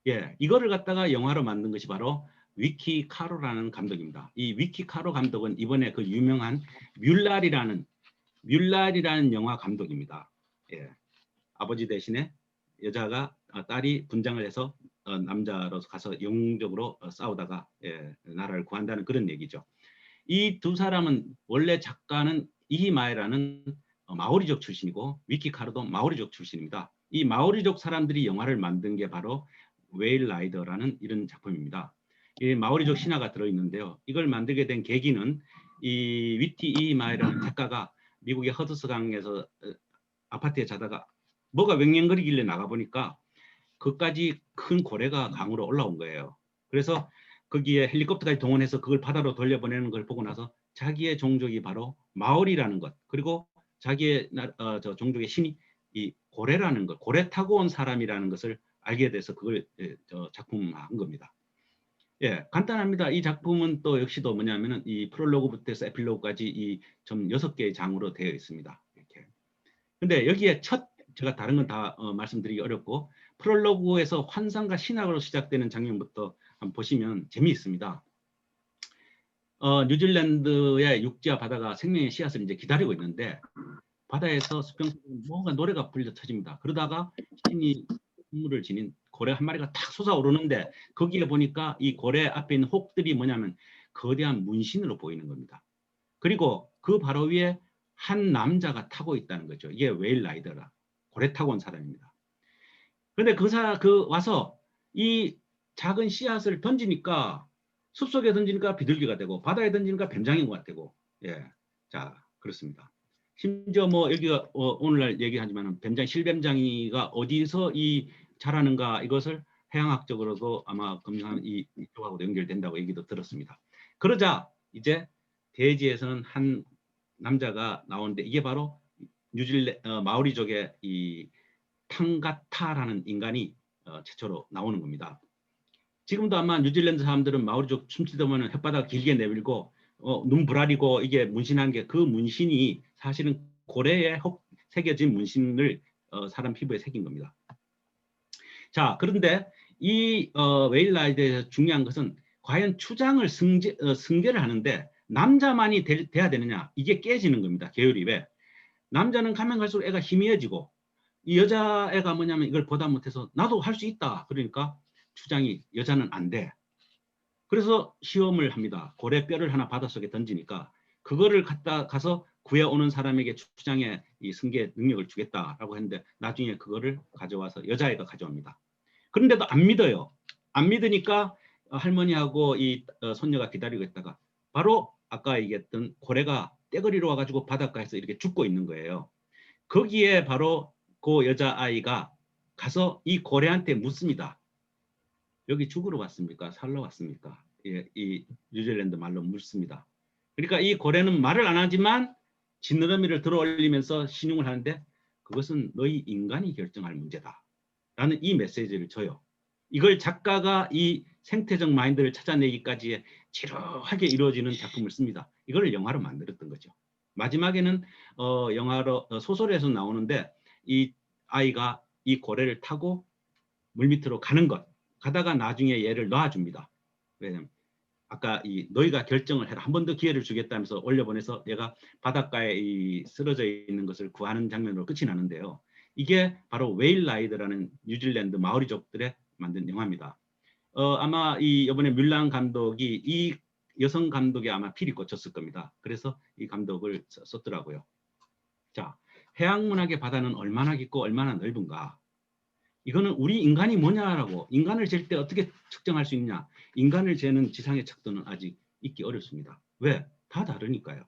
[SPEAKER 1] 예, 이거를 갖다가 영화로 만든 것이 바로 위키 카로라는 감독입니다. 이 위키 카로 감독은 이번에 그 유명한 뮬랄이라는 뮬랄이라는 영화 감독입니다. 예. 아버지 대신에 여자가 딸이 분장을 해서 남자로서 가서 영웅적으로 싸우다가 나라를 구한다는 그런 얘기죠. 이 두 사람은 원래 작가는 이히마에라는 마오리족 출신이고 위키카르도 마오리족 출신입니다. 이 마오리족 사람들이 영화를 만든 게 바로 웨일 라이더라는 이런 작품입니다. 이 마오리족 신화가 들어있는데요. 이걸 만들게 된 계기는 이 위티 이히마에라는 작가가 미국의 허드스강에서 아파트에 자다가 뭐가 웽웽거리길래 나가보니까 그까지 큰 고래가 강으로 올라온 거예요. 그래서 거기에 헬리콥터까지 동원해서 그걸 바다로 돌려보내는 걸 보고 나서 자기의 종족이 바로 마오리라는 것, 그리고 자기의 저 종족의 신이 이 고래라는 것, 고래 타고 온 사람이라는 것을 알게 돼서 그걸 작품화한 겁니다. 예, 간단합니다. 이 작품은 또 역시도 뭐냐면은 이 프롤로그부터 해서 에필로그까지 이 좀 6개의 장으로 되어 있습니다. 이렇게. 근데 여기에 제가 다른 건 다 말씀드리기 어렵고 프롤로그에서 환상과 신학으로 시작되는 장면부터 한번 보시면 재미있습니다. 뉴질랜드의 육지와 바다가 생명의 씨앗을 이제 기다리고 있는데 바다에서 수평선으로 뭔가 노래가 불려 터집니다. 그러다가 신이 물을 지닌 고래 한 마리가 탁 솟아오르는데 거기에 보니까 이 고래 앞에 있는 혹들이 뭐냐면 거대한 문신으로 보이는 겁니다. 그리고 그 바로 위에 한 남자가 타고 있다는 거죠. 이게 웨일 라이더라. 고래 타고 온 사람입니다. 그런데 와서 이 작은 씨앗을 던지니까 숲속에 던지니까 비둘기가 되고 바다에 던지니까 뱀장인 것 같고 예, 자 그렇습니다. 심지어 뭐 여기가 오늘날 얘기하지만 실뱀장이가 어디서 자라는가 이것을 해양학적으로도 아마 검증한 이쪽하고도 연결된다고 얘기도 들었습니다. 그러자 이제 대지에서는 한 남자가 나오는데 이게 바로 마오리족의 이 탕가타라는 인간이 최초로 나오는 겁니다. 지금도 아마 뉴질랜드 사람들은 마오리족 춤추다 보면 혓바닥 길게 내밀고 눈 부라리고 이게 문신한 게 그 문신이 사실은 고래에 새겨진 문신을 사람 피부에 새긴 겁니다. 자, 그런데 이 웨일라이드에서 중요한 것은 과연 추장을 승계를 하는데 남자만이 돼야 되느냐, 이게 깨지는 겁니다. 계율이. 왜? 남자는 가면 갈수록 애가 희미해지고 이 여자애가 뭐냐면 이걸 보다 못해서 나도 할 수 있다. 그러니까 추장이 여자는 안 돼. 그래서 시험을 합니다. 고래뼈를 하나 바닷속에 던지니까 그거를 가서 구해오는 사람에게 추장의 이 승계 능력을 주겠다라고 했는데 나중에 그거를 가져와서 여자애가 가져옵니다. 그런데도 안 믿어요. 안 믿으니까 할머니하고 이 손녀가 기다리고 있다가 바로 아까 얘기했던 고래가 떼거리로 와가지고 바닷가에서 이렇게 죽고 있는 거예요. 거기에 바로 그 여자아이가 가서 이 고래한테 묻습니다. 여기 죽으러 왔습니까? 살러 왔습니까? 예, 이 뉴질랜드 말로 묻습니다. 그러니까 이 고래는 말을 안 하지만 지느러미를 들어 올리면서 신용을 하는데 그것은 너희 인간이 결정할 문제다. 라는 이 메시지를 줘요. 이걸 작가가 이 생태적 마인드를 찾아내기까지 지루하게 이루어지는 작품을 씁니다. 이걸 영화로 만들었던 거죠. 마지막에는 영화로 소설에서 나오는데 이 아이가 이 고래를 타고 물밑으로 가는 것, 가다가 나중에 얘를 놔줍니다. 왜냐면 아까 너희가 결정을 해라. 한 번 더 기회를 주겠다면서 올려보내서 얘가 바닷가에 쓰러져 있는 것을 구하는 장면으로 끝이 나는데요. 이게 바로 웨일 라이드라는 뉴질랜드 마오리족들의 만든 영화입니다. 아마 이번에 뮬란 감독이 이 여성 감독이 아마 필이 꽂혔을 겁니다. 그래서 이 감독을 썼더라고요. 자, 해양문학의 바다는 얼마나 깊고 얼마나 넓은가. 이거는 우리 인간이 뭐냐라고, 인간을 잴 때 어떻게 측정할 수 있냐. 인간을 재는 지상의 척도는 아직 있기 어렵습니다. 왜? 다 다르니까요.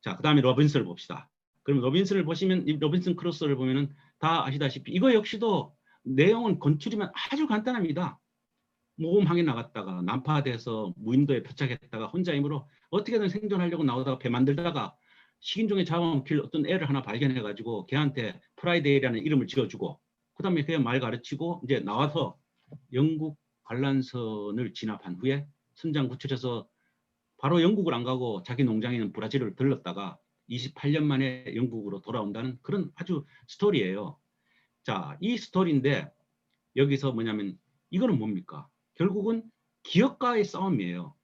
[SPEAKER 1] 자, 그 다음에 로빈슨을 봅시다. 그럼 로빈슨을 보시면 이 로빈슨 크루소를 보면은 다 아시다시피 이거 역시도 내용은 건추리면 아주 간단합니다. 모험항에 나갔다가 난파돼서 무인도에 표착했다가 혼자 힘으로 어떻게든 생존하려고 나오다가 배 만들다가 식인종에 잡아먹힐 어떤 애를 하나 발견해가지고 걔한테 프라이데이라는 이름을 지어주고 그 다음에 그냥 말 가르치고 이제 나와서 영국 관람선을 진압한 후에 선장 구출해서 바로 영국을 안 가고 자기 농장에 있는 브라질을 들렀다가 28년 만에 영국으로 돌아온다는 그런 아주 스토리예요. 자, 이 스토리인데 여기서 뭐냐면 이거는 뭡니까? 결국은 기업가의 싸움이에요.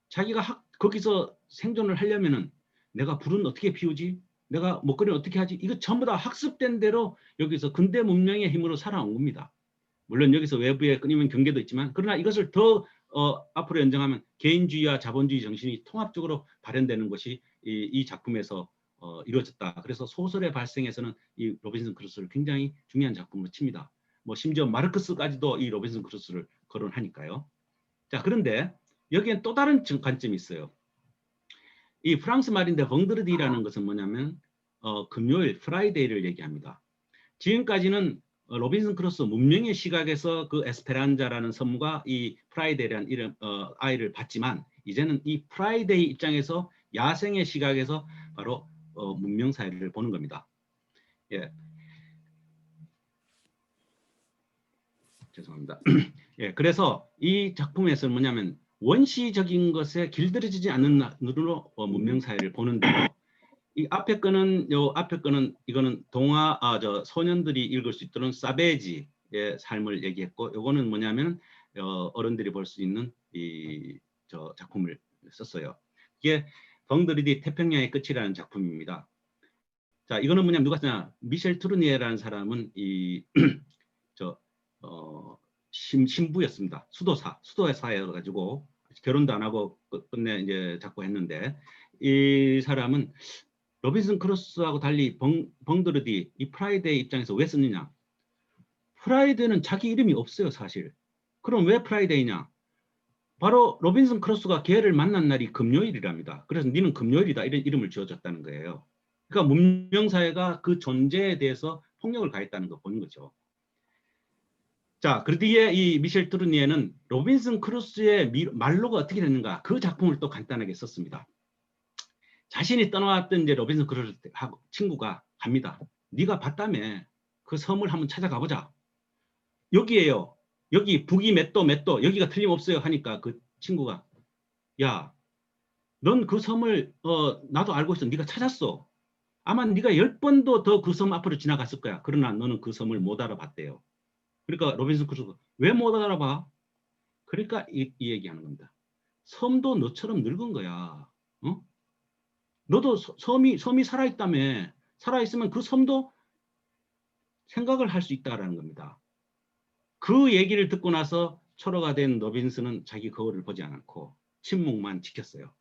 [SPEAKER 1] 자기가 거기서 생존을 하려면은 내가 불은 어떻게 피우지? 내가 먹거리를 어떻게 하지? 이거 전부 다 학습된 대로 여기서 근대 문명의 힘으로 살아온 겁니다. 물론 여기서 외부의 끊임없는 경계도 있지만 그러나 이것을 더 앞으로 연장하면 개인주의와 자본주의 정신이 통합적으로 발현되는 것이 이 작품에서 이루어졌다. 그래서 소설의 발생에서는 이 로빈슨 크루소를 굉장히 중요한 작품으로 칩니다. 뭐 심지어 마르크스까지도 이 로빈슨 크루소를 거론하니까요. 자, 그런데 여기엔 또 다른 관점이 있어요. 이 프랑스 말인데 벙드르디라는 것은 뭐냐면 금요일 프라이데이를 얘기합니다. 지금까지는 로빈슨 크루소 문명의 시각에서 그 에스페란자라는 섬과 이 프라이데이라는 이름 아이를 봤지만 이제는 이 프라이데이 입장에서 야생의 시각에서 바로 문명 사회를 보는 겁니다. 예. 죄송합니다. 예, 그래서 이 작품에서는 뭐냐면 원시적인 것에 길들여지지 않는 눈으로 문명 사회를 보는데요. 이 앞에 거는 이거는 동화 소년들이 읽을 수 있도록 사베지의 삶을 얘기했고, 요거는 뭐냐면 어른들이 볼 수 있는 저 작품을 썼어요. 이게 벙드르디 태평양의 끝이라는 작품입니다. 자, 이거는 뭐냐면 누가 쓰냐? 미셸 트루니에라는 사람은 신부였습니다. 수도사여가지고 결혼도 안 하고 끝내 이제 작고했는데, 이 사람은 로빈슨 크루소하고 달리 벙드르디 이 프라이데이 입장에서 왜 썼느냐? 프라이데이는 자기 이름이 없어요, 사실. 그럼 왜 프라이데이냐? 바로 로빈슨 크루소가 걔를 만난 날이 금요일이랍니다. 그래서 니는 금요일이다 이런 이름을 지어줬다는 거예요. 그러니까 문명사회가 그 존재에 대해서 폭력을 가했다는 거 보는 거죠. 자, 그 뒤에 이 미셸 트루니에는 로빈슨 크루소의 말로가 어떻게 됐는가, 그 작품을 또 간단하게 썼습니다. 자신이 떠나왔던 이제 로빈슨 크루소하고 친구가 갑니다. 네가 봤다며, 그 섬을 한번 찾아가 보자. 여기에요. 여기 북이 몇 도 여기가 틀림없어요 하니까 그 친구가, 야, 넌 그 섬을 나도 알고 있어. 네가 찾았어. 아마 네가 10번도 더 그 섬 앞으로 지나갔을 거야. 그러나 너는 그 섬을 못 알아봤대요. 그러니까 로빈슨 크루소가 왜 못 알아봐? 그러니까 이 얘기하는 겁니다. 섬도 너처럼 늙은 거야. 너도 섬이 살아있다며. 살아있으면 그 섬도 생각을 할 수 있다라는 겁니다. 그 얘기를 듣고 나서 초로가 된 로빈슨은 자기 거울을 보지 않고 침묵만 지켰어요.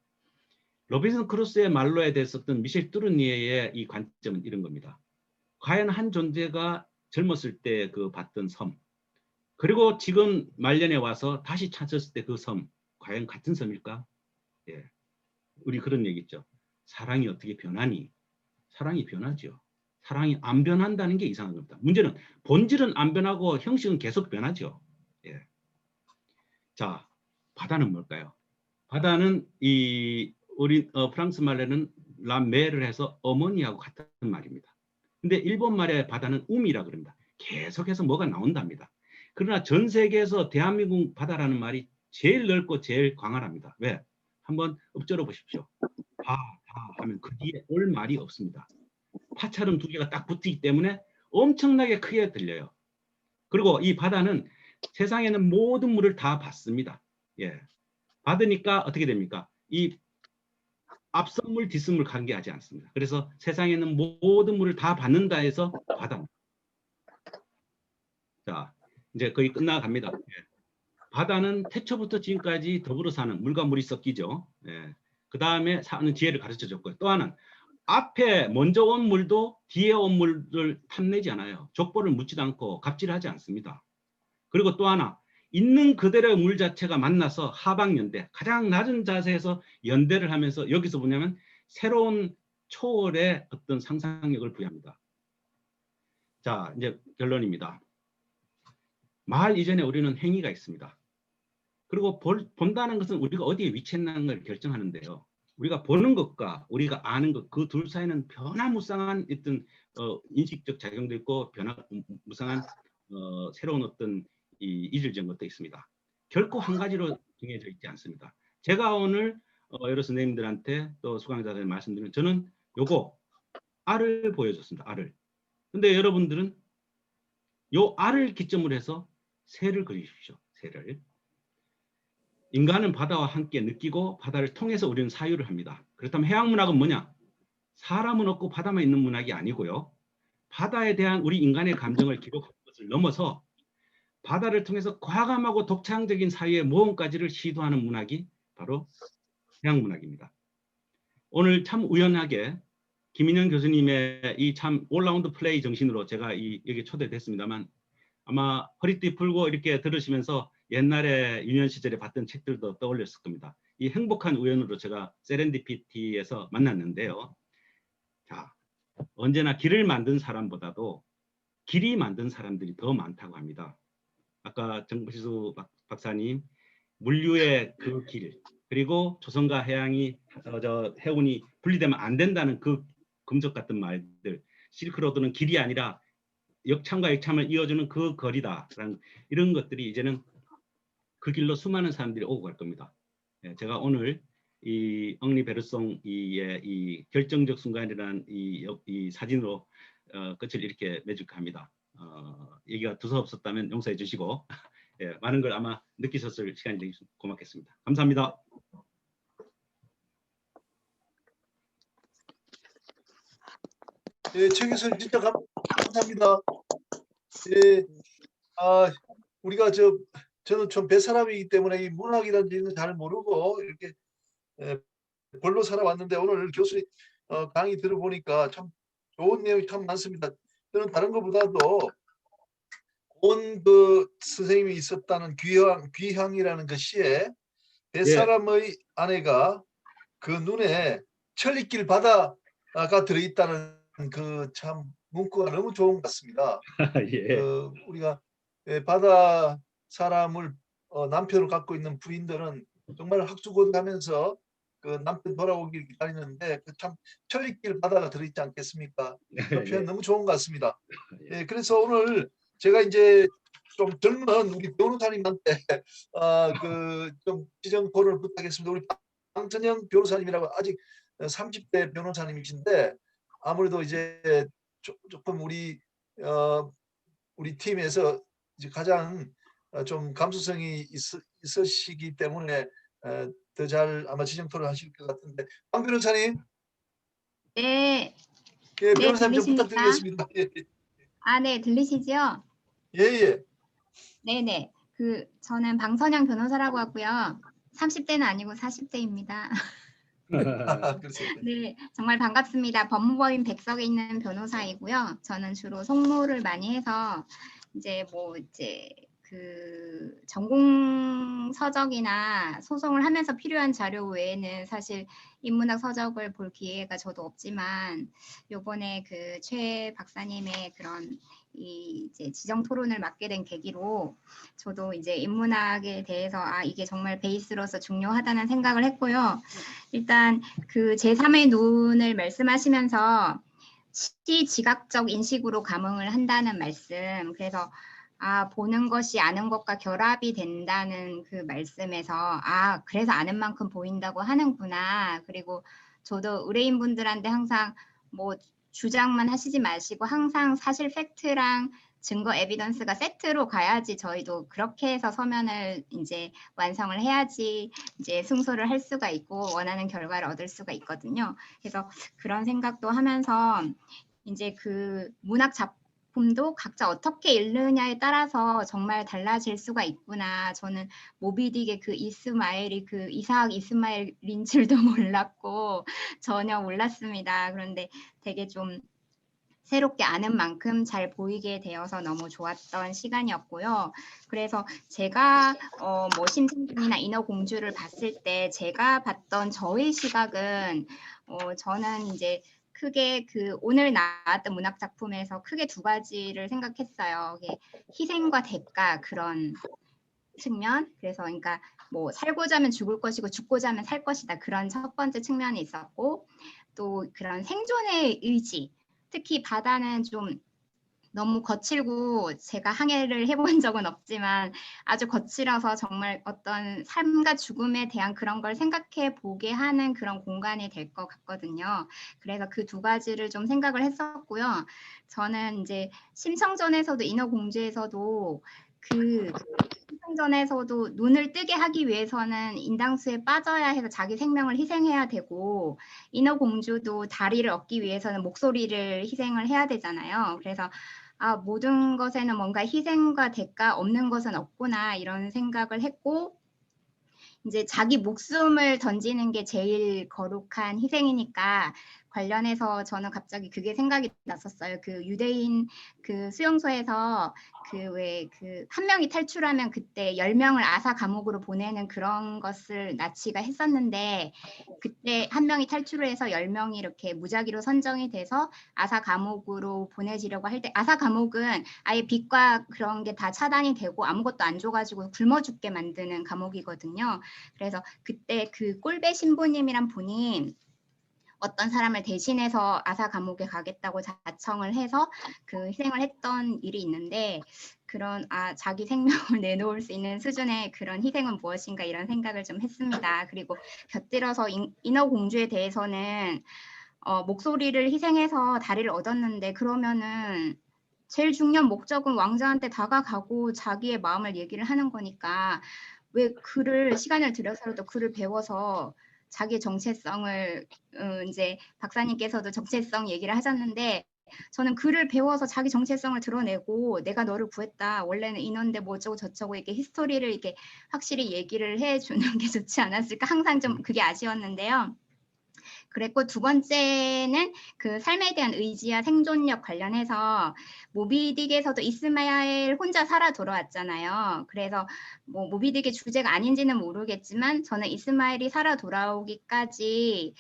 [SPEAKER 1] 로빈슨 크루소의 말로에 대해서 썼던 미셸 뚜르니에의 이 관점은 이런 겁니다. 과연 한 존재가 젊었을 때 그 봤던 섬, 그리고 지금 말년에 와서 다시 찾았을 때 그 섬, 과연 같은 섬일까? 예. 우리 그런 얘기 있죠. 사랑이 어떻게 변하니? 사랑이 변하죠. 사랑이 안 변한다는 게 이상한 겁니다. 문제는 본질은 안 변하고 형식은 계속 변하죠. 예. 자, 바다는 뭘까요? 바다는 우리 프랑스 말에는 라메를 해서 어머니하고 같은 말입니다. 근데 일본 말의 바다는 우미라 그럽니다. 계속해서 뭐가 나온답니다. 그러나 전 세계에서 대한민국 바다라는 말이 제일 넓고 제일 광활합니다. 왜? 한번 읊조려 보십시오. 바 하면 그 뒤에 올 말이 없습니다. 파처럼 두 개가 딱 붙기 때문에 엄청나게 크게 들려요. 그리고 이 바다는 세상에는 모든 물을 다 받습니다. 예. 받으니까 어떻게 됩니까? 이 앞선물 뒷선물 관계하지 않습니다. 그래서 세상에는 모든 물을 다 받는다 해서 바다입니다. 자, 이제 거의 끝나갑니다. 예. 바다는 태초부터 지금까지 더불어 사는, 물과 물이 섞이죠. 예. 그 다음에 사는 지혜를 가르쳐 줬고요. 또 하나는 앞에 먼저 온 물도 뒤에 온 물을 탐내지 않아요. 족보를 묻지도 않고 갑질하지 않습니다. 그리고 또 하나, 있는 그대로의 물 자체가 만나서 하방연대, 가장 낮은 자세에서 연대를 하면서 여기서 뭐냐면 새로운 초월의 어떤 상상력을 부여합니다. 자, 이제 결론입니다. 말 이전에 우리는 행위가 있습니다. 그리고 본다는 것은 우리가 어디에 위치했다는 걸 결정하는데요. 우리가 보는 것과 우리가 아는 것, 그 둘 사이는 변화무쌍한 어떤 인식적 작용도 있고 변화무쌍한 새로운 어떤 이질적인 것도 있습니다. 결코 한 가지로 정해져 있지 않습니다. 제가 오늘 여러 선생님들한테 또 수강자들 말씀드리면 저는 요거 알을 보여줬습니다. 알을. 근데 여러분들은 요 알을 기점으로 해서 새를 그리십시오. 새를. 인간은 바다와 함께 느끼고 바다를 통해서 우리는 사유를 합니다. 그렇다면 해양문학은 뭐냐? 사람은 없고 바다만 있는 문학이 아니고요. 바다에 대한 우리 인간의 감정을 기록하는 것을 넘어서 바다를 통해서 과감하고 독창적인 사회의 모험까지를 시도하는 문학이 바로 해양문학입니다. 오늘 참 우연하게 김인영 교수님의 이 참 올라운드 플레이 정신으로 제가 여기 초대됐습니다만 아마 허리띠 풀고 이렇게 들으시면서 옛날에 유년 시절에 봤던 책들도 떠올렸을 겁니다. 이 행복한 우연으로 제가 세렌디피티에서 만났는데요. 자, 언제나 길을 만든 사람보다도 길이 만든 사람들이 더 많다고 합니다. 아까 정필수 박사님 물류의 그 길, 그리고 조선과 해양이 해운이 분리되면 안 된다는 그 금속 같은 말들, 실크로드는 길이 아니라 역참과 역참을 이어주는 그 거리다. 이런 것들이 이제는 그 길로 수많은 사람들이 오고 갈 겁니다. 제가 오늘 이 엉리 베르송의 이 결정적 순간이라는 이 사진으로 끝을 이렇게 맺을까 합니다. 얘기가 두서없었다면 용서해 주시고 예, 많은 걸 아마 느끼셨을 시간이 되기 고맙겠습니다. 감사합니다.
[SPEAKER 2] 예, 최 교수님 진짜 감사합니다. 예, 우리가 저는 좀 뱃사람이기 때문에 이 문학이라는 얘기는 잘 모르고 이렇게 벌로 살아왔는데 오늘 교수님 강의 들어보니까 참 좋은 내용이 참 많습니다. 저는 다른 것보다도 온 그 선생님이 있었다는 귀향이라는 그 시에 뱃사람의 아내가 그 눈에 천리길 바다가 들어있다는 그 참 문구가 너무 좋은 것 같습니다.
[SPEAKER 1] 예.
[SPEAKER 2] 우리가 바다 사람을 남편을 갖고 있는 부인들은 정말 학수고대하면서 그 남편 돌아오길 기다리는데 그 참 천리길 바다가 들어있지 않겠습니까? 그 표현 너무 좋은 것 같습니다. 예, 그래서 오늘 제가 이제 좀 젊은 우리 변호사님한테 그 좀 지정 토론을 부탁했습니다. 우리 방천영 변호사님이라고 아직 30대 변호사님이신데 아무래도 이제 조금 우리 팀에서 이제 가장 좀 감수성이 있으시기 때문에 더 잘 아마 지정 토론을 하실 것 같은데 방 변호사님.
[SPEAKER 3] 네.
[SPEAKER 2] 예,
[SPEAKER 3] 네,
[SPEAKER 2] 변호사님 좀
[SPEAKER 3] 들리십니까?
[SPEAKER 2] 부탁드리겠습니다. 예.
[SPEAKER 3] 네, 들리시죠?
[SPEAKER 2] 예.
[SPEAKER 3] 네네. 저는 방선영 변호사라고 하고요. 30대는 아니고 40대입니다.
[SPEAKER 2] 그렇습니다.
[SPEAKER 3] 네, 정말 반갑습니다. 법무법인 백석에 있는 변호사이고요. 저는 주로 송로를 많이 해서 이제 그 전공 서적이나 소송을 하면서 필요한 자료 외에는 사실 인문학 서적을 볼 기회가 저도 없지만 요번에 그 최 박사님의 그런 이제 지정 토론을 맡게 된 계기로 저도 이제 인문학에 대해서 이게 정말 베이스로서 중요하다는 생각을 했고요. 일단 그 제3의 눈을 말씀하시면서 시지각적 인식으로 감흥을 한다는 말씀, 그래서 보는 것이 아는 것과 결합이 된다는 그 말씀에서 그래서 아는 만큼 보인다고 하는구나. 그리고 저도 의뢰인분들한테 항상 뭐 주장만 하시지 마시고 항상 사실 팩트랑 증거 에비던스가 세트로 가야지 저희도 그렇게 해서 서면을 이제 완성을 해야지 이제 승소를 할 수가 있고 원하는 결과를 얻을 수가 있거든요. 그래서 그런 생각도 하면서 이제 그 문학 작품도 각자 어떻게 읽느냐에 따라서 정말 달라질 수가 있구나. 저는 모비딕의 그 이스마엘이 그 이삭 이스마엘인 줄도 몰랐고 전혀 몰랐습니다. 그런데 되게 좀 새롭게 아는 만큼 잘 보이게 되어서 너무 좋았던 시간이었고요. 그래서 제가 뭐 심청전이나 인어공주를 봤을 때 제가 봤던 저의 시각은 저는 이제 크게 그 오늘 나왔던 문학 작품에서 크게 두 가지를 생각했어요. 희생과 대가 그런 측면. 그래서 그러니까 뭐 살고자 하면 죽을 것이고 죽고자 하면 살 것이다. 그런 첫 번째 측면이 있었고 또 그런 생존의 의지. 특히 바다는 좀 너무 거칠고 제가 항해를 해본 적은 없지만 아주 거칠어서 정말 어떤 삶과 죽음에 대한 그런 걸 생각해 보게 하는 그런 공간이 될 것 같거든요. 그래서 그 두 가지를 좀 생각을 했었고요. 저는 이제 심청전에서도 인어공주에서도 그 생전에서도 눈을 뜨게 하기 위해서는 인당수에 빠져야 해서 자기 생명을 희생해야 되고, 인어공주도 다리를 얻기 위해서는 목소리를 희생을 해야 되잖아요. 그래서 모든 것에는 뭔가 희생과 대가 없는 것은 없구나 이런 생각을 했고, 이제 자기 목숨을 던지는 게 제일 거룩한 희생이니까 관련해서 저는 갑자기 그게 생각이 났었어요. 그 유대인 그 수용소에서 한 명이 탈출하면 그때 10명을 아사 감옥으로 보내는 그런 것을 나치가 했었는데, 그때 한 명이 탈출을 해서 10명이 이렇게 무작위로 선정이 돼서 아사 감옥으로 보내지려고 할 때, 아사 감옥은 아예 빛과 그런 게 다 차단이 되고 아무것도 안 줘가지고 굶어 죽게 만드는 감옥이거든요. 그래서 그때 그 꼴배 신부님이란 분이 어떤 사람을 대신해서 아사 감옥에 가겠다고 자청을 해서 그 희생을 했던 일이 있는데, 그런 자기 생명을 내놓을 수 있는 수준의 그런 희생은 무엇인가 이런 생각을 좀 했습니다. 그리고 곁들여서 인어공주에 대해서는 목소리를 희생해서 다리를 얻었는데, 그러면은 제일 중요한 목적은 왕자한테 다가가고 자기의 마음을 얘기를 하는 거니까 왜 시간을 들여서라도 글을 배워서 자기의 정체성을, 이제 박사님께서도 정체성 얘기를 하셨는데, 저는 글을 배워서 자기 정체성을 드러내고 내가 너를 구했다, 원래는 인어인데 뭐 어쩌고 저쩌고 이렇게 히스토리를 이렇게 확실히 얘기를 해주는 게 좋지 않았을까, 항상 좀 그게 아쉬웠는데요. 그랬고, 두 번째는 그 삶에 대한 의지와 생존력 관련해서 모비딕에서도 이스마엘 혼자 살아 돌아왔잖아요. 그래서 뭐 모비딕의 주제가 아닌지는 모르겠지만 저는 이스마엘이 살아 돌아오기까지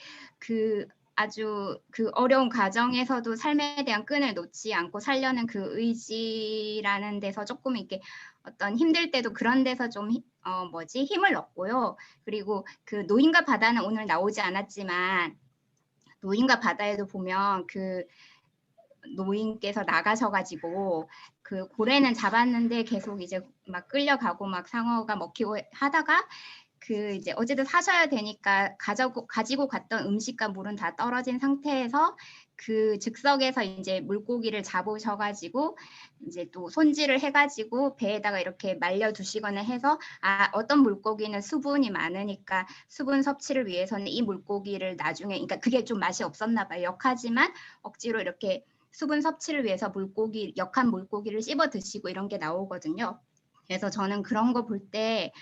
[SPEAKER 3] 아주 그 어려운 과정에서도 삶에 대한 끈을 놓지 않고 살려는 그 의지라는 데서 조금 이렇게 어떤 힘들 때도 그런 데서 좀 힘을 얻고요. 그리고 그 노인과 바다는 오늘 나오지 않았지만, 노인과 바다에도 보면 그 노인께서 나가셔가지고 그 고래는 잡았는데 계속 이제 막 끌려가고 막 상어가 먹히고 하다가 그 이제 어쨌든 사셔야 되니까 가지고 갔던 음식과 물은 다 떨어진 상태에서 그 즉석에서 이제 물고기를 잡으셔가지고 이제 또 손질을 해가지고 배에다가 이렇게 말려두시거나 해서 어떤 물고기는 수분이 많으니까 수분 섭취를 위해서는 이 물고기를 나중에, 그러니까 그게 좀 맛이 없었나 봐요. 역하지만 억지로 이렇게 수분 섭취를 위해서 역한 물고기를 씹어 드시고 이런 게 나오거든요. 그래서 저는 그런 거 볼 때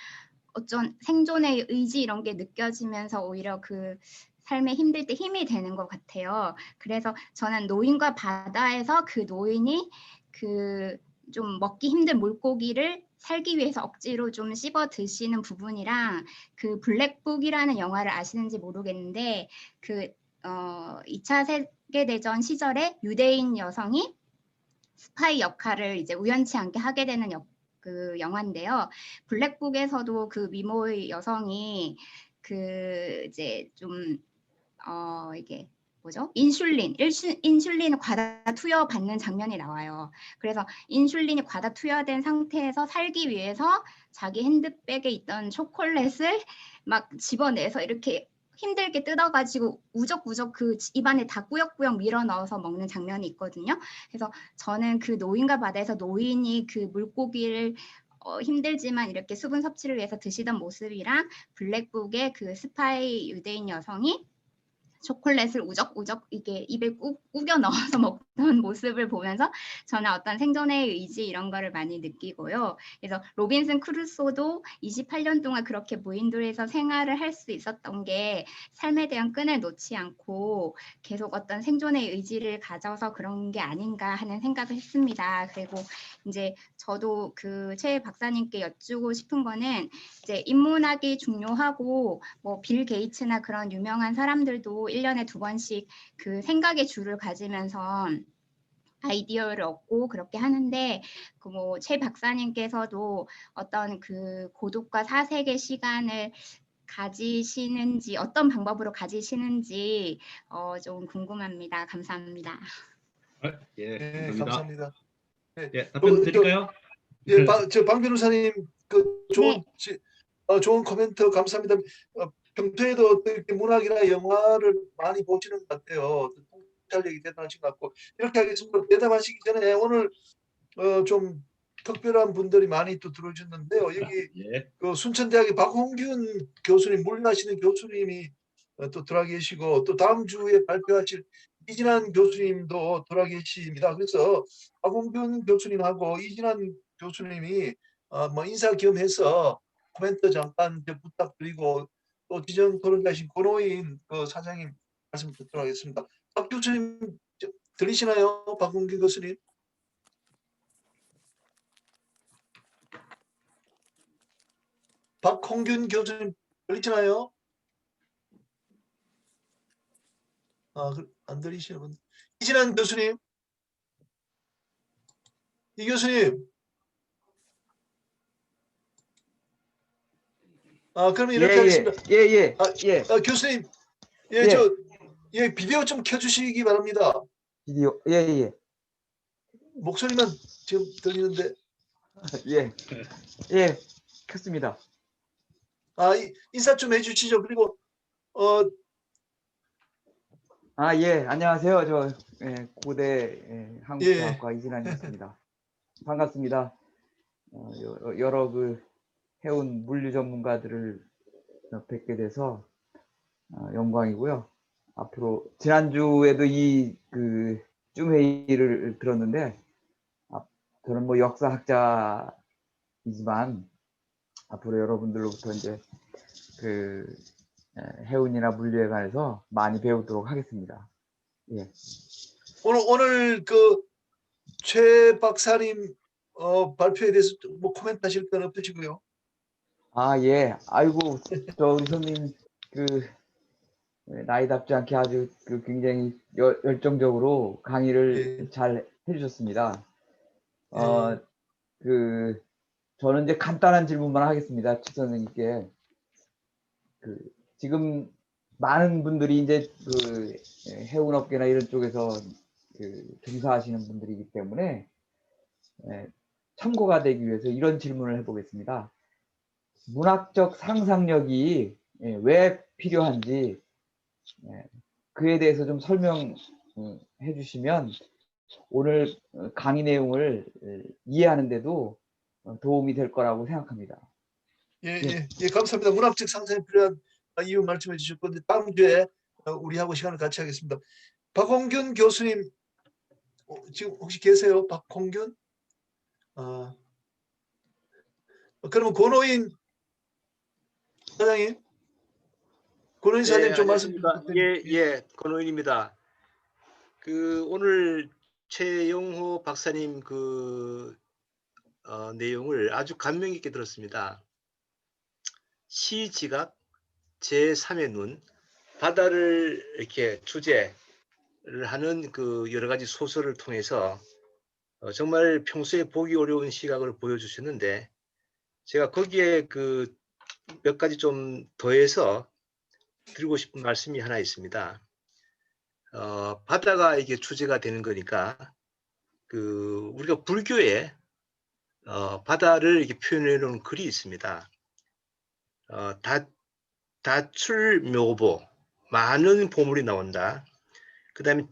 [SPEAKER 3] 어쩐 생존의 의지 이런 게 느껴지면서 오히려 그 삶에 힘들 때 힘이 되는 것 같아요. 그래서 저는 노인과 바다에서 그 노인이 그 좀 먹기 힘든 물고기를 살기 위해서 억지로 좀 씹어 드시는 부분이랑, 그 블랙북이라는 영화를 아시는지 모르겠는데, 그 2차 세계대전 시절에 유대인 여성이 스파이 역할을 이제 우연치 않게 하게 되는 그 영화인데요. 블랙북에서도 그 미모의 여성이 그 이제 좀 이게 뭐죠? 인슐린을 과다 투여받는 장면이 나와요. 그래서 인슐린이 과다 투여된 상태에서 살기 위해서 자기 핸드백에 있던 초콜릿을 막 집어내서 이렇게 힘들게 뜯어가지고 우적우적 그 입안에 다 꾸역꾸역 밀어 넣어서 먹는 장면이 있거든요. 그래서 저는 그 노인과 바다에서 노인이 그 물고기를 힘들지만 이렇게 수분 섭취를 위해서 드시던 모습이랑, 블랙북의 그 스파이 유대인 여성이 초콜릿을 우적우적 이게 입에 우겨 넣어서 먹는 모습을 보면서 저는 어떤 생존의 의지 이런 거를 많이 느끼고요. 그래서 로빈슨 크루소도 28년 동안 그렇게 무인도에서 생활을 할 수 있었던 게 삶에 대한 끈을 놓지 않고 계속 어떤 생존의 의지를 가져서 그런 게 아닌가 하는 생각을 했습니다. 그리고 이제 저도 그 최 박사님께 여쭈고 싶은 거는, 이제 인문학이 중요하고 뭐 빌 게이츠나 그런 유명한 사람들도 1년에 2번씩 그 생각의 줄을 가지면서 아이디어를 얻고 그렇게 하는데, 그 뭐 최 박사님께서도 어떤 그 고독과 사색의 시간을 가지시는지, 어떤 방법으로 가지시는지 좀 궁금합니다. 감사합니다.
[SPEAKER 1] 예,
[SPEAKER 2] 네,
[SPEAKER 1] 감사합니다.
[SPEAKER 2] 감사합니다. 네.
[SPEAKER 1] 예, 답변 드릴까요?
[SPEAKER 2] 예, 방 변호사님 그 좋은
[SPEAKER 3] 네.
[SPEAKER 2] 좋은 코멘트 감사합니다. 평소에도 이렇게 문학이나 영화를 많이 보시는 것 같아요. 통찰력이 대단하신 것 같고, 이렇게 하겠습니다. 대답하시기 전에 오늘 좀 특별한 분들이 많이 또 들어오셨는데요. 여기
[SPEAKER 1] 예.
[SPEAKER 2] 그 순천대학의 박홍균 교수님, 물리하시는 교수님이 또 들어와 계시고, 또 다음 주에 발표하실 이진환 교수님도 들어와 계십니다. 그래서 박홍균 교수님하고 이진환 교수님이 뭐 인사 겸해서 코멘트 잠깐 부탁드리고, 또 지정 토론자신 권호인 그 사장님 말씀 듣도록 하겠습니다. 박 교수님 들리시나요? 박홍균 교수님? 박홍균 교수님 들리시나요? 안 들리시는 분. 이진환 교수님. 이 교수님. 그러면 이렇게 하겠습니다.
[SPEAKER 6] 예.
[SPEAKER 2] 교수님. 예,
[SPEAKER 6] 예.
[SPEAKER 2] 비디오 좀 켜주시기 바랍니다.
[SPEAKER 6] 비디오. 예.
[SPEAKER 2] 목소리만 지금 들리는데.
[SPEAKER 6] 예. 켰습니다.
[SPEAKER 2] 인사 좀 해주시죠. 그리고
[SPEAKER 6] 안녕하세요. 저 고대 한국과학과 이진환이었습니다. 반갑습니다. 여러 그 해운 물류 전문가들을 뵙게 돼서 영광이고요. 앞으로 지난주에도 이 그 줌 회의를 들었는데, 저는 뭐 역사학자이지만 앞으로 여러분들로부터 이제 그 해운이나 물류에 관해서 많이 배우도록 하겠습니다. 예.
[SPEAKER 2] 오늘 그 최 박사님 발표에 대해서 뭐 코멘트 하실 건 없으시고요.
[SPEAKER 6] 예. 아이고, 저 우리 손님 나이답지 않게 아주 굉장히 열정적으로 강의를 잘 해주셨습니다. 저는 이제 간단한 질문만 하겠습니다. 최 선생님께. 지금 많은 분들이 이제 해운업계나 이런 쪽에서 종사하시는 분들이기 때문에 참고가 되기 위해서 이런 질문을 해보겠습니다. 문학적 상상력이 왜 필요한지 그에 대해서 좀 설명해 주시면 오늘 강의 내용을 이해하는 데도 도움이 될 거라고 생각합니다.
[SPEAKER 2] 예, 감사합니다. 문학적 상상이 필요한 이유 말씀해 주셨고, 다음 주에 우리하고 시간을 같이 하겠습니다. 박홍균 교수님 지금 혹시 계세요? 박홍균? 그러면 권호인 사장님, 권호인 사장님 좀 말씀 부탁드립니다.
[SPEAKER 7] 예, 권호인입니다. 오늘 최영호 박사님 내용을 아주 감명 깊게 들었습니다. 시지각 제3의 눈, 바다를 이렇게 주제를 하는 여러 가지 소설을 통해서 정말 평소에 보기 어려운 시각을 보여주셨는데, 제가 거기에 몇 가지 좀 더해서 드리고 싶은 말씀이 하나 있습니다. 바다가 이게 주제가 되는 거니까 우리가 불교에 바다를 이렇게 표현해 놓은 글이 있습니다. 다출묘보, 많은 보물이 나온다. 그 다음에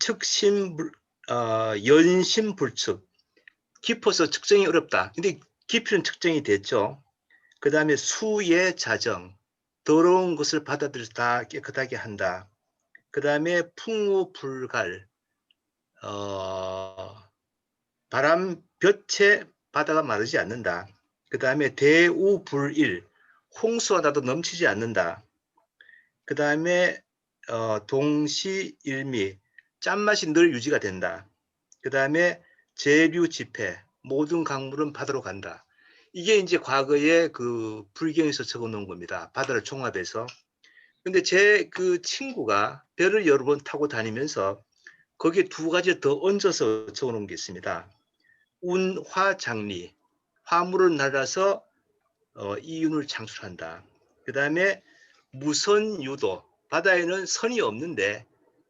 [SPEAKER 7] 연심불측, 깊어서 측정이 어렵다. 근데 깊이는 측정이 됐죠. 그 다음에 수예자정, 더러운 것을 받아들여서 다 깨끗하게 한다. 그 다음에 풍우불갈, 바람볕에 바다가 마르지 않는다. 그 다음에 대우불일, 홍수가 나도 넘치지 않는다. 그 다음에 동시일미, 짠맛이 늘 유지가 된다. 그 다음에 재류지폐, 모든 강물은 바다로 간다. 이게 이제 과거에 불경에서 적어놓은 겁니다. 바다를 종합해서. 근데 제 친구가 배를 여러 번 타고 다니면서 거기에 두 가지 더 얹어서 적어놓은 게 있습니다. 운화장리, 화물을 날아서 이윤을 창출한다. 그 다음에 무선유도, 바다에는 선이 없는데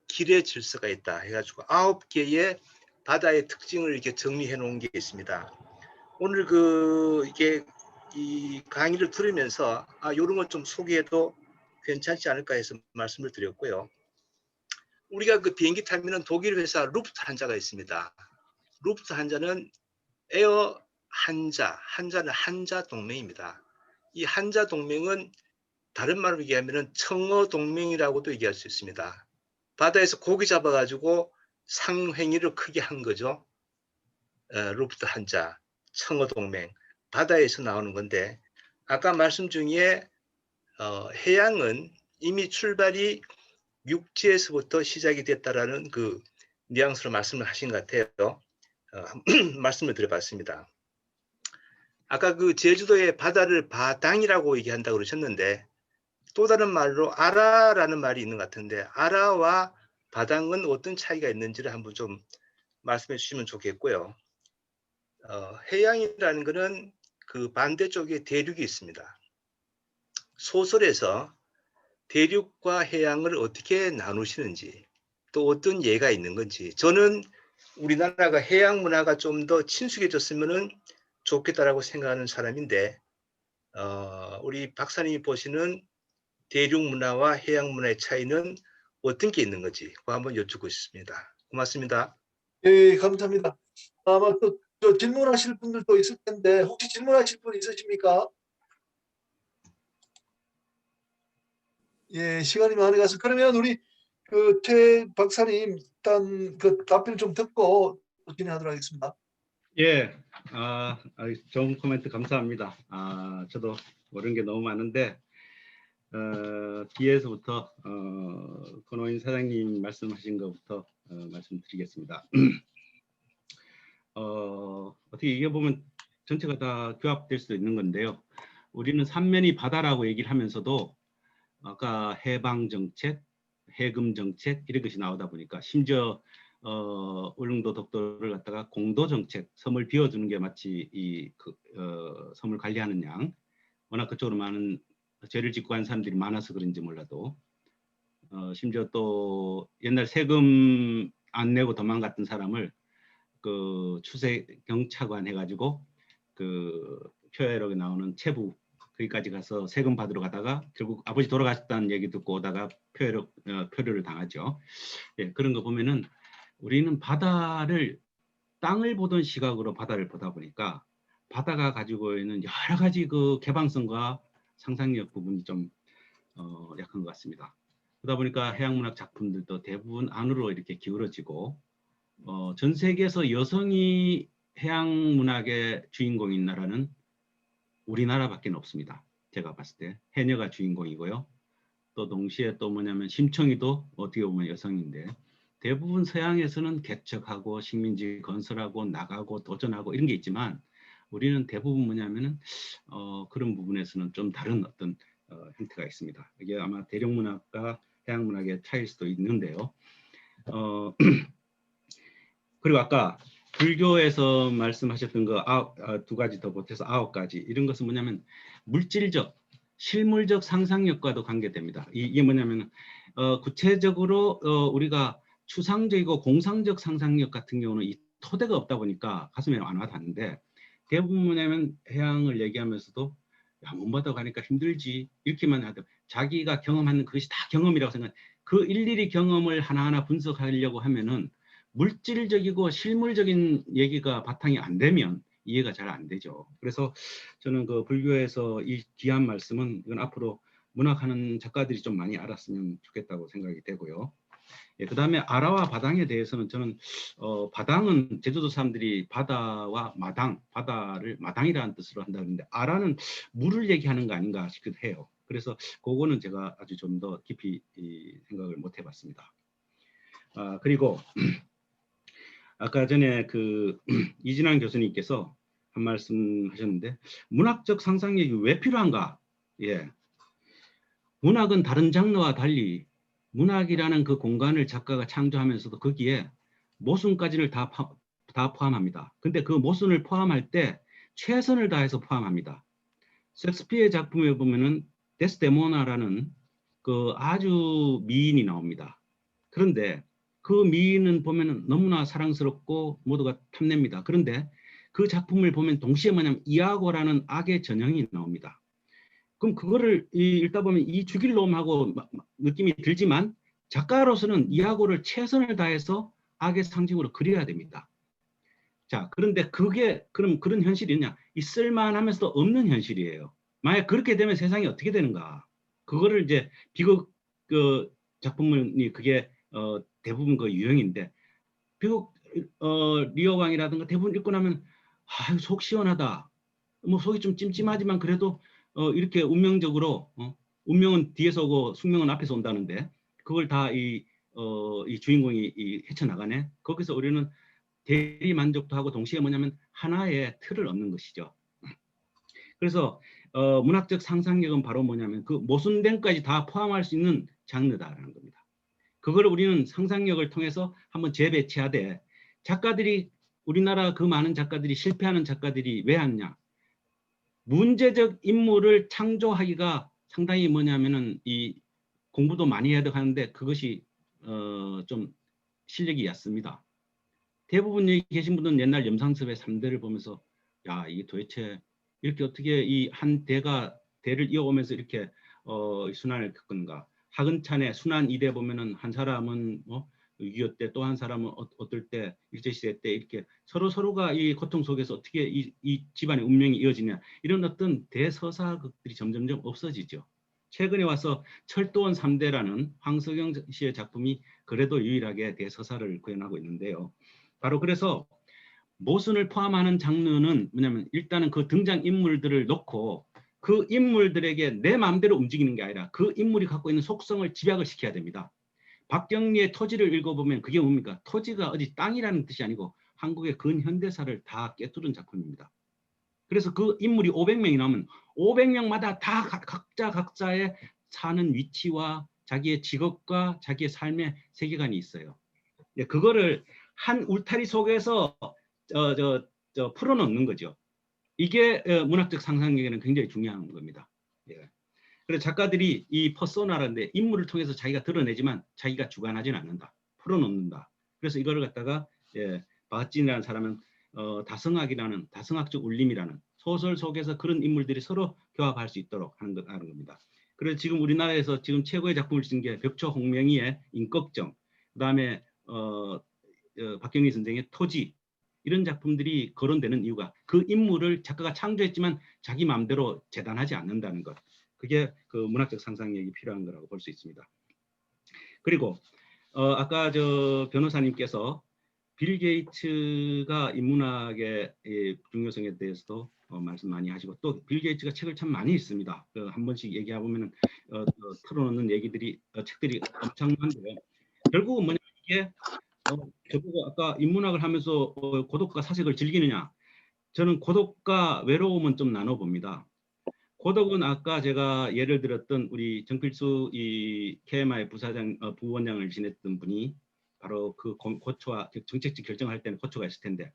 [SPEAKER 7] 길의 질서가 있다 해가지고 9개의 바다의 특징을 이렇게 정리해 놓은 게 있습니다. 오늘 이게 이 강의를 들으면서 이런 것 좀 소개해도 괜찮지 않을까 해서 말씀을 드렸고요. 우리가 비행기 타면은 독일 회사 루프트한자가 있습니다. 루프트한자는 에어 한자는 한자 동맹입니다. 이 한자 동맹은 다른 말로 얘기하면 청어 동맹이라고도 얘기할 수 있습니다. 바다에서 고기 잡아가지고 상행위를 크게 한 거죠. 루프트 한자, 청어 동맹, 바다에서 나오는 건데 아까 말씀 중에 해양은 이미 출발이 육지에서부터 시작이 됐다라는 그 뉘앙스로 말씀을 하신 것 같아요. 말씀을 드려봤습니다. 아까 그 제주도의 바다를 바당이라고 얘기한다고 그러셨는데 또 다른 말로 아라라는 말이 있는 것 같은데 아라와 바당은 어떤 차이가 있는지를 한번 좀 말씀해 주시면 좋겠고요. 해양이라는 것은 그 반대쪽에 대륙이 있습니다. 소설에서 대륙과 해양을 어떻게 나누시는지 또 어떤 예가 있는 건지 저는 우리나라가 해양 문화가 좀 더 친숙해졌으면 좋겠다라고 생각하는 사람인데 우리 박사님이 보시는 대륙 문화와 해양 문화의 차이는 어떤 게 있는 건지 그거 한번 여쭙고 싶습니다. 고맙습니다.
[SPEAKER 2] 예, 감사합니다. 아마 또 질문하실 분들도 있을 텐데 혹시 질문하실 분 있으십니까? 예, 시간이 많이 가서 그러면 우리 그 최 박사님 일단 그 답변을 좀 듣고 진행하도록 하겠습니다.
[SPEAKER 1] 예, 좋은 코멘트 감사합니다. 저도 모르는 게 너무 많은데 뒤에서부터 권호인 사장님 말씀하신 것부터 말씀드리겠습니다. 어떻게 얘기해 보면 전체가 다 규합될 수도 있는 건데요. 우리는 삼면이 바다라고 얘기를 하면서도 아까 해방 정책, 해금 정책 이런 것이 나오다 보니까 심지어 울릉도 독도를 갖다가 공도 정책, 섬을 비워주는 게 마치 섬을 관리하는 양, 워낙 그쪽으로 많은 죄를 짓고 간 사람들이 많아서 그런지 몰라도 심지어 또 옛날 세금 안 내고 도망갔던 사람을 그 추세 경차관 해가지고 그 표회록에 나오는 체부 거기까지 가서 세금 받으러 가다가 결국 아버지 돌아가셨다는 얘기 듣고 오다가 표류를 당하죠. 예, 그런 거 보면은 우리는 바다를 땅을 보던 시각으로 바다를 보다 보니까 바다가 가지고 있는 여러 가지 그 개방성과 상상력 부분이 좀 약한 것 같습니다. 그러다 보니까 해양문학 작품들도 대부분 안으로 이렇게 기울어지고 전 세계에서 여성이 해양문학의 주인공인 나라는 우리나라밖에 없습니다. 제가 봤을 때 해녀가 주인공이고요. 또 동시에 또 뭐냐면 심청이도 어떻게 보면 여성인데 대부분 서양에서는 개척하고 식민지 건설하고 나가고 도전하고 이런 게 있지만 우리는 대부분 뭐냐면은 그런 부분에서는 좀 다른 어떤 형태가 있습니다. 이게 아마 대륙문학과 해양문학의 차이일 수도 있는데요. 그리고 아까 불교에서 말씀하셨던 거 두 가지 더 보태서 9가지 이런 것은 뭐냐면 물질적, 실물적 상상력과도 관계됩니다. 이게 뭐냐면 구체적으로 우리가 추상적이고 공상적 상상력 같은 경우는 이 토대가 없다 보니까 가슴에 안 와닿는데 대부분 뭐냐면 해양을 얘기하면서도 야, 먼바다 가니까 힘들지 이렇게만 하든 자기가 경험하는 그것이 다 경험이라고 생각. 그 일일이 경험을 하나하나 분석하려고 하면은 물질적이고 실물적인 얘기가 바탕이 안 되면 이해가 잘 안 되죠. 그래서 저는 그 불교에서 이 귀한 말씀은 이건 앞으로 문학하는 작가들이 좀 많이 알았으면 좋겠다고 생각이 되고요. 예, 그 다음에 아라와 바당에 대해서는 저는 바당은 제주도 사람들이 바다와 마당, 바다를 마당이라는 뜻으로 한다는데 아라는 물을 얘기하는 거 아닌가 싶기도 해요. 그래서 그거는 제가 아주 좀 더 깊이 생각을 못 해봤습니다. 그리고 아까 전에 그 이진환 교수님께서 한 말씀 하셨는데 문학적 상상력이 왜 필요한가? 예, 문학은 다른 장르와 달리 문학이라는 그 공간을 작가가 창조하면서도 거기에 모순까지를 다 포함합니다. 근데 그 모순을 포함할 때 최선을 다해서 포함합니다. 셰익스피어의 작품에 보면은 데스데모나라는 그 아주 미인이 나옵니다. 그런데 그 미인은 보면은 너무나 사랑스럽고 모두가 탐냅니다. 그런데 그 작품을 보면 동시에 뭐냐면 이아고라는 악의 전형이 나옵니다. 그럼 그거를 읽다 보면 이 죽일 놈하고 느낌이 들지만 작가로서는 이아고를 최선을 다해서 악의 상징으로 그려야 됩니다. 자, 그런데 그게 그럼 그런 현실이 있냐? 있을 만하면서도 없는 현실이에요. 만약 그렇게 되면 세상이 어떻게 되는가? 그거를 이제 비극 그 작품이 그게 대부분 그 유형인데 비극 리어 왕이라든가 대부분 읽고 나면 아, 속 시원하다. 뭐 속이 좀 찜찜하지만 그래도 이렇게 운명적으로 운명은 뒤에서 오고 숙명은 앞에서 온다는데 그걸 다 이 주인공이 헤쳐나가네. 거기서 우리는 대리 만족도 하고 동시에 뭐냐면 하나의 틀을 얻는 것이죠. 그래서 문학적 상상력은 바로 뭐냐면 그 모순됨까지 다 포함할 수 있는 장르다라는 겁니다. 그걸 우리는 상상력을 통해서 한번 재배치하되 작가들이 우리나라 그 많은 작가들이 실패하는 작가들이 왜 하느냐? 문제적 인물을 창조하기가 상당히 뭐냐면은 이 공부도 많이 해야 하는데 그것이 좀 실력이 얕습니다. 대부분 여기 계신 분들은 옛날 염상섭의 3대를 보면서 야 이게 도대체 이렇게 어떻게 이 한 대를 이어오면서 이렇게 순환을 겪는가. 하근찬의 순환 2대 보면은 한 사람은 6.25 때 또 한 사람은 어떨 때 일제시대 때 이렇게 서로가 이 고통 속에서 어떻게 이 집안의 운명이 이어지냐 이런 어떤 대서사극들이 점점점 없어지죠. 최근에 와서 철도원 3대라는 황석영 씨의 작품이 그래도 유일하게 대서사를 구현하고 있는데요. 바로 그래서 모순을 포함하는 장르는 뭐냐면 일단은 그 등장인물들을 놓고 그 인물들에게 내 마음대로 움직이는 게 아니라 그 인물이 갖고 있는 속성을 집약을 시켜야 됩니다. 박경리의 토지를 읽어보면 그게 뭡니까? 토지가 어디 땅이라는 뜻이 아니고 한국의 근현대사를 다 꿰뚫은 작품입니다. 그래서 그 인물이 500명이 나오면 500명마다 다 각자의 사는 위치와 자기의 직업과 자기의 삶의 세계관이 있어요. 그거를 한 울타리 속에서 풀어놓는 거죠. 이게 문학적 상상력에는 굉장히 중요한 겁니다. 예. 그래서 작가들이 이 퍼소나라는데 인물을 통해서 자기가 드러내지만 자기가 주관하지는 않는다. 풀어놓는다. 그래서 이거를 갖다가 바흐진이라는 사람은 다성학이라는 다성학적 울림이라는 소설 속에서 그런 인물들이 서로 교합할 수 있도록 하는 겁니다. 그래서 지금 우리나라에서 지금 최고의 작품을 쓴 게 벽초 홍명희의 인꺽정, 그다음에 박경리 선생의 토지 이런 작품들이 거론되는 이유가 그 인물을 작가가 창조했지만 자기 마음대로 재단하지 않는다는 것. 그게 그 문학적 상상력이 필요한 거라고 볼 수 있습니다. 그리고 아까 저 변호사님께서 빌 게이츠가 인문학의 중요성에 대해서도 말씀 많이 하시고 또 빌 게이츠가 책을 참 많이 읽습니다. 한 번씩 얘기해 보면은 털어놓는 얘기들이 책들이 엄청난데 결국은 뭐냐 이게 저보고 아까 인문학을 하면서 고독과 사색을 즐기느냐? 저는 고독과 외로움은 좀 나눠봅니다. 고독은 아까 제가 예를 들었던 우리 정필수 이 KMI 부원장을 지냈던 분이 바로 그 고초와 정책적 결정할 때는 고초가 있을 텐데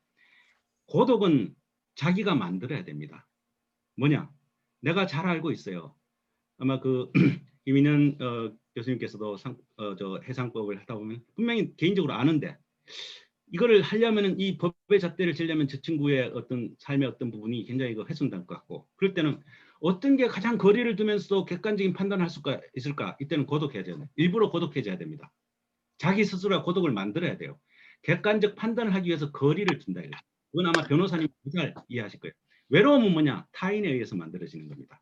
[SPEAKER 1] 고독은 자기가 만들어야 됩니다. 뭐냐? 내가 잘 알고 있어요. 아마 그 김인현 교수님께서도 저 해상법을 하다 보면 분명히 개인적으로 아는데 이거를 하려면은 이 법의 잣대를 지려면 저 친구의 어떤 삶의 어떤 부분이 굉장히 훼손될 것 같고 그럴 때는 어떤 게 가장 거리를 두면서도 객관적인 판단을 할 수가 있을까? 이때는 고독해야 돼요. 일부러 고독해져야 됩니다. 자기 스스로가 고독을 만들어야 돼요. 객관적 판단을 하기 위해서 거리를 둔다. 그건 아마 변호사님 잘 이해하실 거예요. 외로움은 뭐냐? 타인에 의해서 만들어지는 겁니다.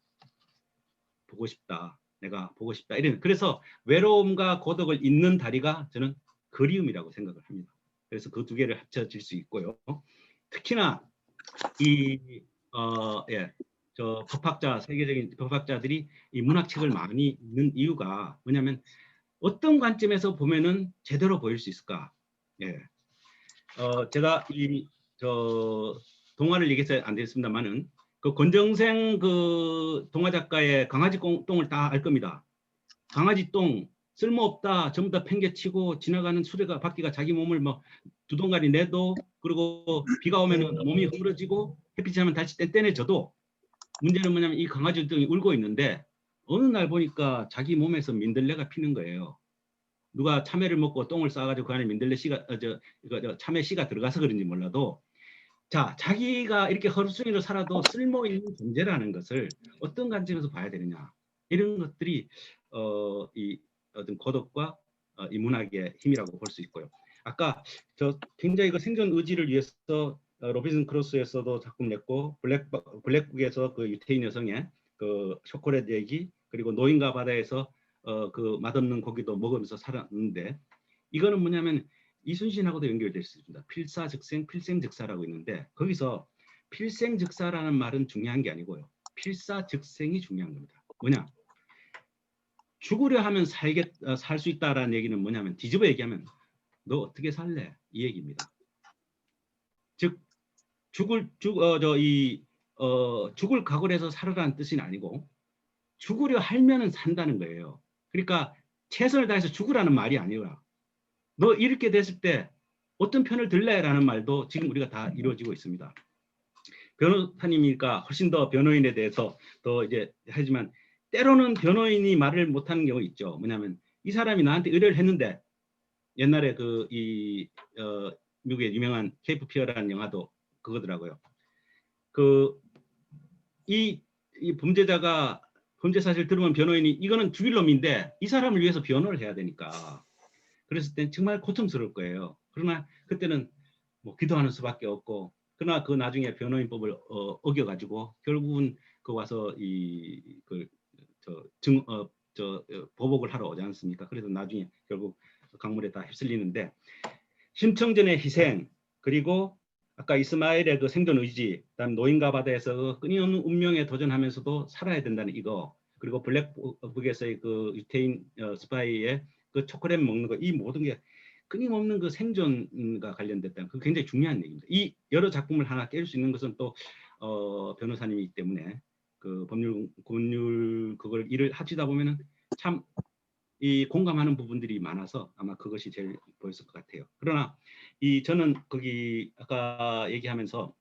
[SPEAKER 1] 보고 싶다. 내가 보고 싶다. 이런. 그래서 외로움과 고독을 잇는 다리가 저는 그리움이라고 생각을 합니다. 그래서 그 두 개를 합쳐질 수 있고요. 특히나 저 법학자, 세계적인 법학자들이 이 문학책을 많이 읽는 이유가 뭐냐면 어떤 관점에서 보면은 제대로 보일 수 있을까? 예. 제가 저 동화를 얘기해서 안 되겠습니다만은 그 권정생 그 동화 작가의 강아지 똥을 다 알 겁니다. 강아지 똥 쓸모없다. 전부 다 팽개치고 지나가는 수레가 바퀴가 자기 몸을 뭐 두동가리 내도 그리고 비가 오면 몸이 흐물어지고 햇빛이 나면 다시 뗀뗀해져도 문제는 뭐냐면 이 강아지 똥이 울고 있는데 어느 날 보니까 자기 몸에서 민들레가 피는 거예요. 누가 참외를 먹고 똥을 싸가지고 그 안에 민들레 씨가 참외 씨가 들어가서 그런지 몰라도 자 자기가 이렇게 허루숭이로 살아도 쓸모 있는 존재라는 것을 어떤 관점에서 봐야 되느냐 이런 것들이 이 어떤 고독과 이 문학의 힘이라고 볼 수 있고요. 아까 저 굉장히 그 생존 의지를 위해서 로빈슨 크루소에서도 작품 냈고 블랙북에서 그 유태인 여성의 그 초콜릿 얘기, 그리고 노인과 바다에서 그 맛없는 고기도 먹으면서 살았는데, 이거는 뭐냐면 이순신하고도 연결될 수 있습니다. 필사즉생, 필생즉사라고 있는데, 거기서 필생즉사라는 말은 중요한 게 아니고요, 필사즉생이 중요한 겁니다. 뭐냐? 죽으려 하면 살 수 있다라는 얘기는 뭐냐면, 뒤집어 얘기하면 너 어떻게 살래? 이 얘기입니다. 즉 죽을 각오를 해서 살으라는 뜻은 아니고, 죽으려 하면은 산다는 거예요. 그러니까 최선을 다해서 죽으라는 말이 아니라, 너 이렇게 됐을 때 어떤 편을 들래라는 말도 지금 우리가 다 이루어지고 있습니다. 변호사님이니까 훨씬 더 변호인에 대해서 더 이제 하지만, 때로는 변호인이 말을 못하는 경우 있죠. 뭐냐면 이 사람이 나한테 의뢰를 했는데, 옛날에 미국의 유명한 케이프 피어라는 영화도 그거더라고요. 이 범죄자가 범죄 사실 들으면 변호인이 이거는 죽일 놈인데 이 사람을 위해서 변호를 해야 되니까, 그랬을 땐 정말 고통스러울 거예요. 그러나 그때는 뭐 기도하는 수밖에 없고, 그러나 그 나중에 변호인법을 어겨가지고 결국은 그 와서 보복을 하러 오지 않습니까? 그래서 나중에 결국 강물에 다 휩쓸리는데, 심청전의 희생, 그리고 아까 이스마일의 그 생존 의지, 그다음 노인과 바다에서 끊임없는 운명에 도전하면서도 살아야 된다는 이거, 그리고 블랙북에서의 그 유태인 스파이의 그 초콜릿 먹는 거, 이 모든 게 끊임없는 그 생존과 관련됐다는, 그 굉장히 중요한 얘기입니다. 이 여러 작품을 하나 깰 수 있는 것은 또 변호사님이기 때문에, 그 법률 그걸 일을 하시다 보면은 참 이 공감하는 부분들이 많아서 아마 그것이 제일 보였을 것 같아요. 그러나 저는 거기 아까 얘기하면서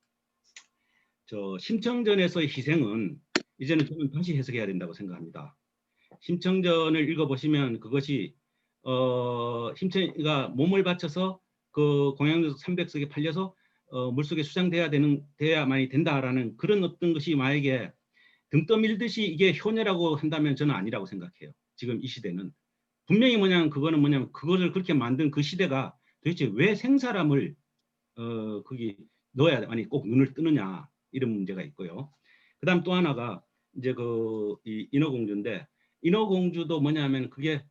[SPEAKER 1] 심청전에서의 희생은 이제는 저는 다시 해석해야 된다고 생각합니다. 심청전을 읽어보시면 그것이 심청이가 몸을 바쳐서 그 공양적 300석에 팔려서 물속에 수장돼야만이 된다라는 그런 어떤 것이 만약에 등 떠밀듯이 이게 효녀라고 한다면 저는 아니라고 생각해요. 지금 이 시대는 분명히 그거는 뭐냐면 그거를 그렇게 만든 그 시대가 도대체 왜 생사람을 거기 넣어야 아니 꼭 눈을 뜨느냐, 이런 문제가 있고요. 그다음 또 하나가 이제 이 인어공주인데, 인어공주도 뭐냐면 그게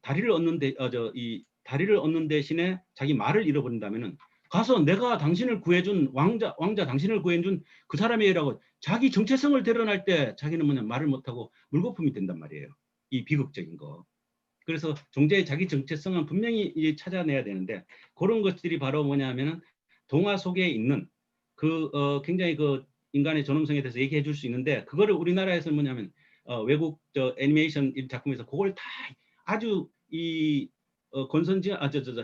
[SPEAKER 1] 다리를 얻는 대신에 자기 말을 잃어버린다면은 가서 내가 당신을 구해준 왕자 당신을 구해준 그 사람이라고 자기 정체성을 드러날 때 자기는 말을 못하고 물거품이 된단 말이에요. 이 비극적인 거. 그래서 종자의 자기 정체성은 분명히 찾아내야 되는데, 그런 것들이 바로 뭐냐면은 동화 속에 있는 굉장히 인간의 존엄성에 대해서 얘기해 줄 수 있는데, 그거를 우리나라에서 외국 애니메이션 작품에서 그걸 다 아주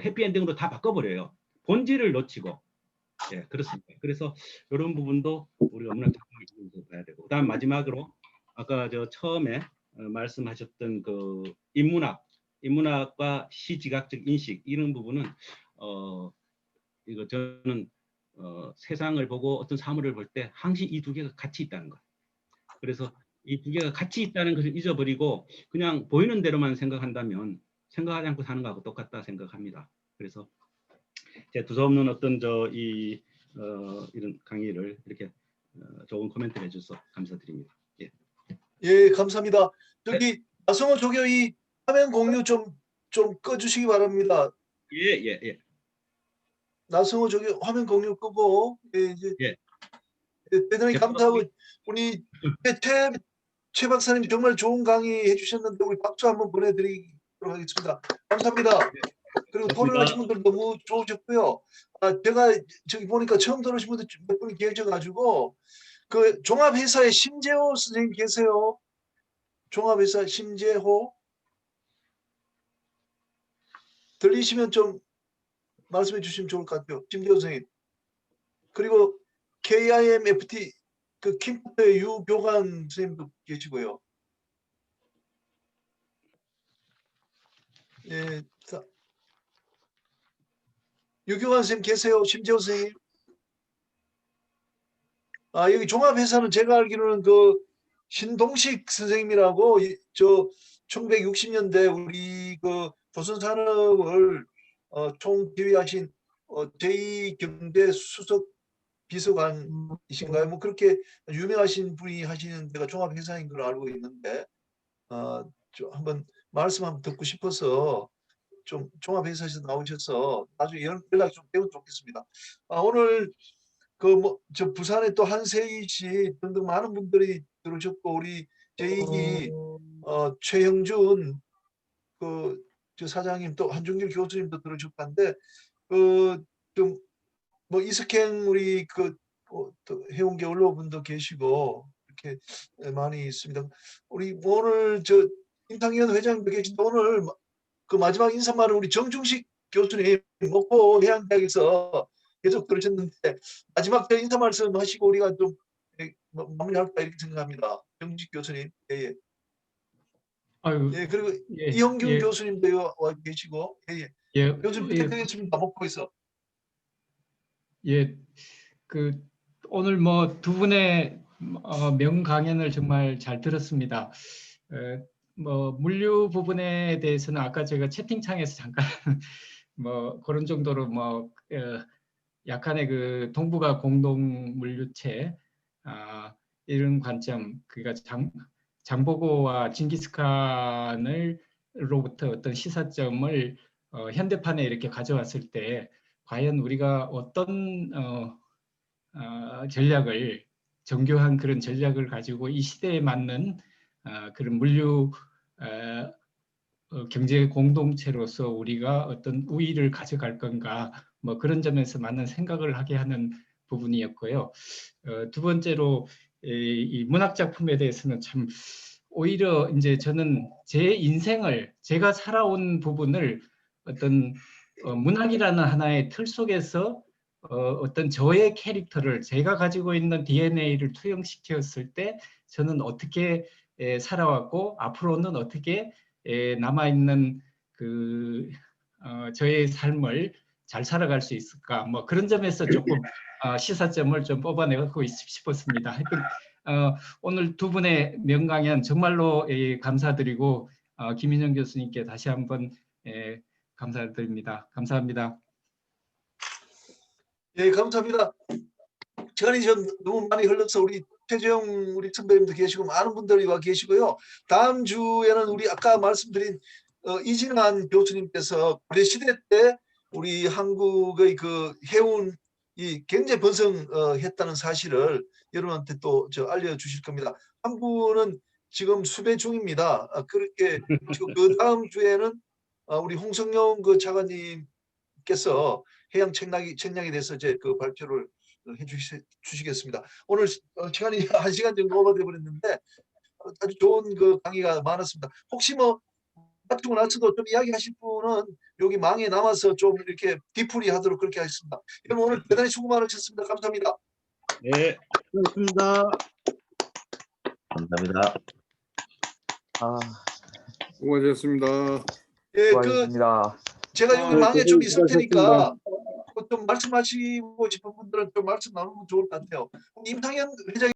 [SPEAKER 1] 해피엔딩으로 다 바꿔버려요. 본질을 놓치고. 예, 그렇습니다. 그래서 이런 부분도 우리가 문학 작품을 봐야 되고, 그다음 마지막으로 아까 처음에 말씀하셨던 그 인문학과 시지각적 인식, 이런 부분은 이거 저는 세상을 보고 어떤 사물을 볼 때 항시 이 두 개가 같이 있다는 것. 그래서 이 두 개가 같이 있다는 것을 잊어버리고 그냥 보이는 대로만 생각한다면 생각하지 않고 사는 거하고 똑같다 생각합니다. 그래서 제 두서없는 어떤 이런 강의를 이렇게 좋은 코멘트를 해주셔서 감사드립니다. 예.
[SPEAKER 2] 예, 감사합니다. 저기 나성호 조교 이 화면 공유 좀 꺼주시기 바랍니다.
[SPEAKER 1] 예.
[SPEAKER 2] 나성호 조교 화면 공유 끄고, 이제
[SPEAKER 1] 예.
[SPEAKER 2] 대단히 감사하고, 우리 최 박사님 정말 좋은 강의 해주셨는데 우리 박수 한번 보내드리도록 하겠습니다. 감사합니다. 그리고 토론하신 분들 너무 좋으셨고요. 제가 저기 보니까 처음 들어오신 분들 몇 분이 계셔가지고, 그 종합회사에 심재호 선생님 계세요. 종합회사 심재호. 들리시면 좀 말씀해 주시면 좋을 것 같아요. 심재호 선생님. 그리고 KIMFT 그 킴포의 유교관 선생님도 계시고요. 예, 유교관 선생님 계세요. 심재호 선생님. 여기 종합회사는 제가 알기로는 그 신동식 선생님이라고 1960년대 우리 그 조선산업을 총지휘하신 제2경제 수석 비서관이신가요? 뭐 그렇게 유명하신 분이 하시는 데가 종합회사인 걸로 알고 있는데 좀 한번 말씀 한번 듣고 싶어서 좀 종합회사에서 나오셔서 나중에 연락 좀 되면 좋겠습니다. 오늘 저 부산에 또 한세희 씨 등등 많은 분들이 들으셨고 우리 제2기 최형준 저 사장님 또 한중길 교수님도 들으셨는데 좀 뭐 이석행 우리 또 해운계 언론분도 계시고 이렇게 많이 있습니다. 우리 오늘 저 임탕현 회장도 계신데 오늘 그 마지막 인사말을 우리 정중식 교수님 목포 해양대학에서 계속 들으셨는데 마지막 인사 말씀 하시고 우리가 좀 마무리할까 이렇게 생각합니다. 정중식 교수님. 예.
[SPEAKER 8] 아유,
[SPEAKER 2] 예, 그리고
[SPEAKER 8] 예,
[SPEAKER 2] 이형균
[SPEAKER 8] 예,
[SPEAKER 2] 교수님도 와 계시고
[SPEAKER 8] 예,
[SPEAKER 2] 요즘
[SPEAKER 8] 예,
[SPEAKER 2] 부탁드리겠습니다. 목포에서.
[SPEAKER 8] 예, 오늘 뭐 두 분의 명강연을 정말 잘 들었습니다. 뭐 물류 부분에 대해서는 아까 제가 채팅창에서 잠깐 뭐 그런 정도로 뭐 약간의 그 동북아 공동 물류체 이런 관점, 그러니까 장보고와 징기스칸으로부터 어떤 시사점을 현대판에 이렇게 가져왔을 때 과연 우리가 어떤 전략을, 정교한 그런 전략을 가지고 이 시대에 맞는 그런 물류 경제 공동체로서 우리가 어떤 우위를 가져갈 건가, 뭐 그런 점에서 많은 생각을 하게 하는 부분이었고요. 두 번째로 이 문학 작품에 대해서는 참 오히려 이제 저는 제 인생을, 제가 살아온 부분을 어떤 문학이라는 하나의 틀 속에서 어떤 저의 캐릭터를, 제가 가지고 있는 DNA를 투영시켰을 때 저는 어떻게 살아왔고 앞으로는 어떻게 남아있는 저의 삶을 잘 살아갈 수 있을까, 뭐 그런 점에서 조금 시사점을 좀 뽑아내고 싶었습니다. 하여튼 오늘 두 분의 명강연 정말로 감사드리고 김인영 교수님께 다시 한번 감사드립니다. 감사합니다.
[SPEAKER 2] 예, 감사합니다. 시간이 좀 너무 많이 흘러서 우리 최재형 우리 선배님도 계시고 많은 분들이 와 계시고요. 다음 주에는 우리 아까 말씀드린 이진환 교수님께서 고려 시대 때 우리 한국의 그 해운이 굉장히 번성했다는 사실을 여러분한테 또 알려주실 겁니다. 한 분은 지금 수배 중입니다. 그렇게 그 다음 주에는 우리 홍성용 그 차관님께서 해양 책량에 대해서 이제 그 발표를 해주시겠습니다. 오늘 시간이 1시간 정도 오버돼 버렸는데 아주 좋은 그 강의가 많았습니다. 혹시 뭐 마치고 나서도 좀 이야기하실 분은 여기 망에 남아서 좀 이렇게 뒤풀이 하도록 그렇게 하겠습니다. 여러분 오늘 대단히 수고 많으셨습니다. 감사합니다.
[SPEAKER 1] 네, 수고하셨습니다.
[SPEAKER 9] 감사합니다.
[SPEAKER 5] 수고하셨습니다.
[SPEAKER 2] 예,
[SPEAKER 6] 수고하셨습니다.
[SPEAKER 2] 제가 여기 망에 좀 있을 테니까 좀 말씀하시고 싶은 분들은 좀 말씀 나누면 좋을 것 같아요. 임상현 회장님.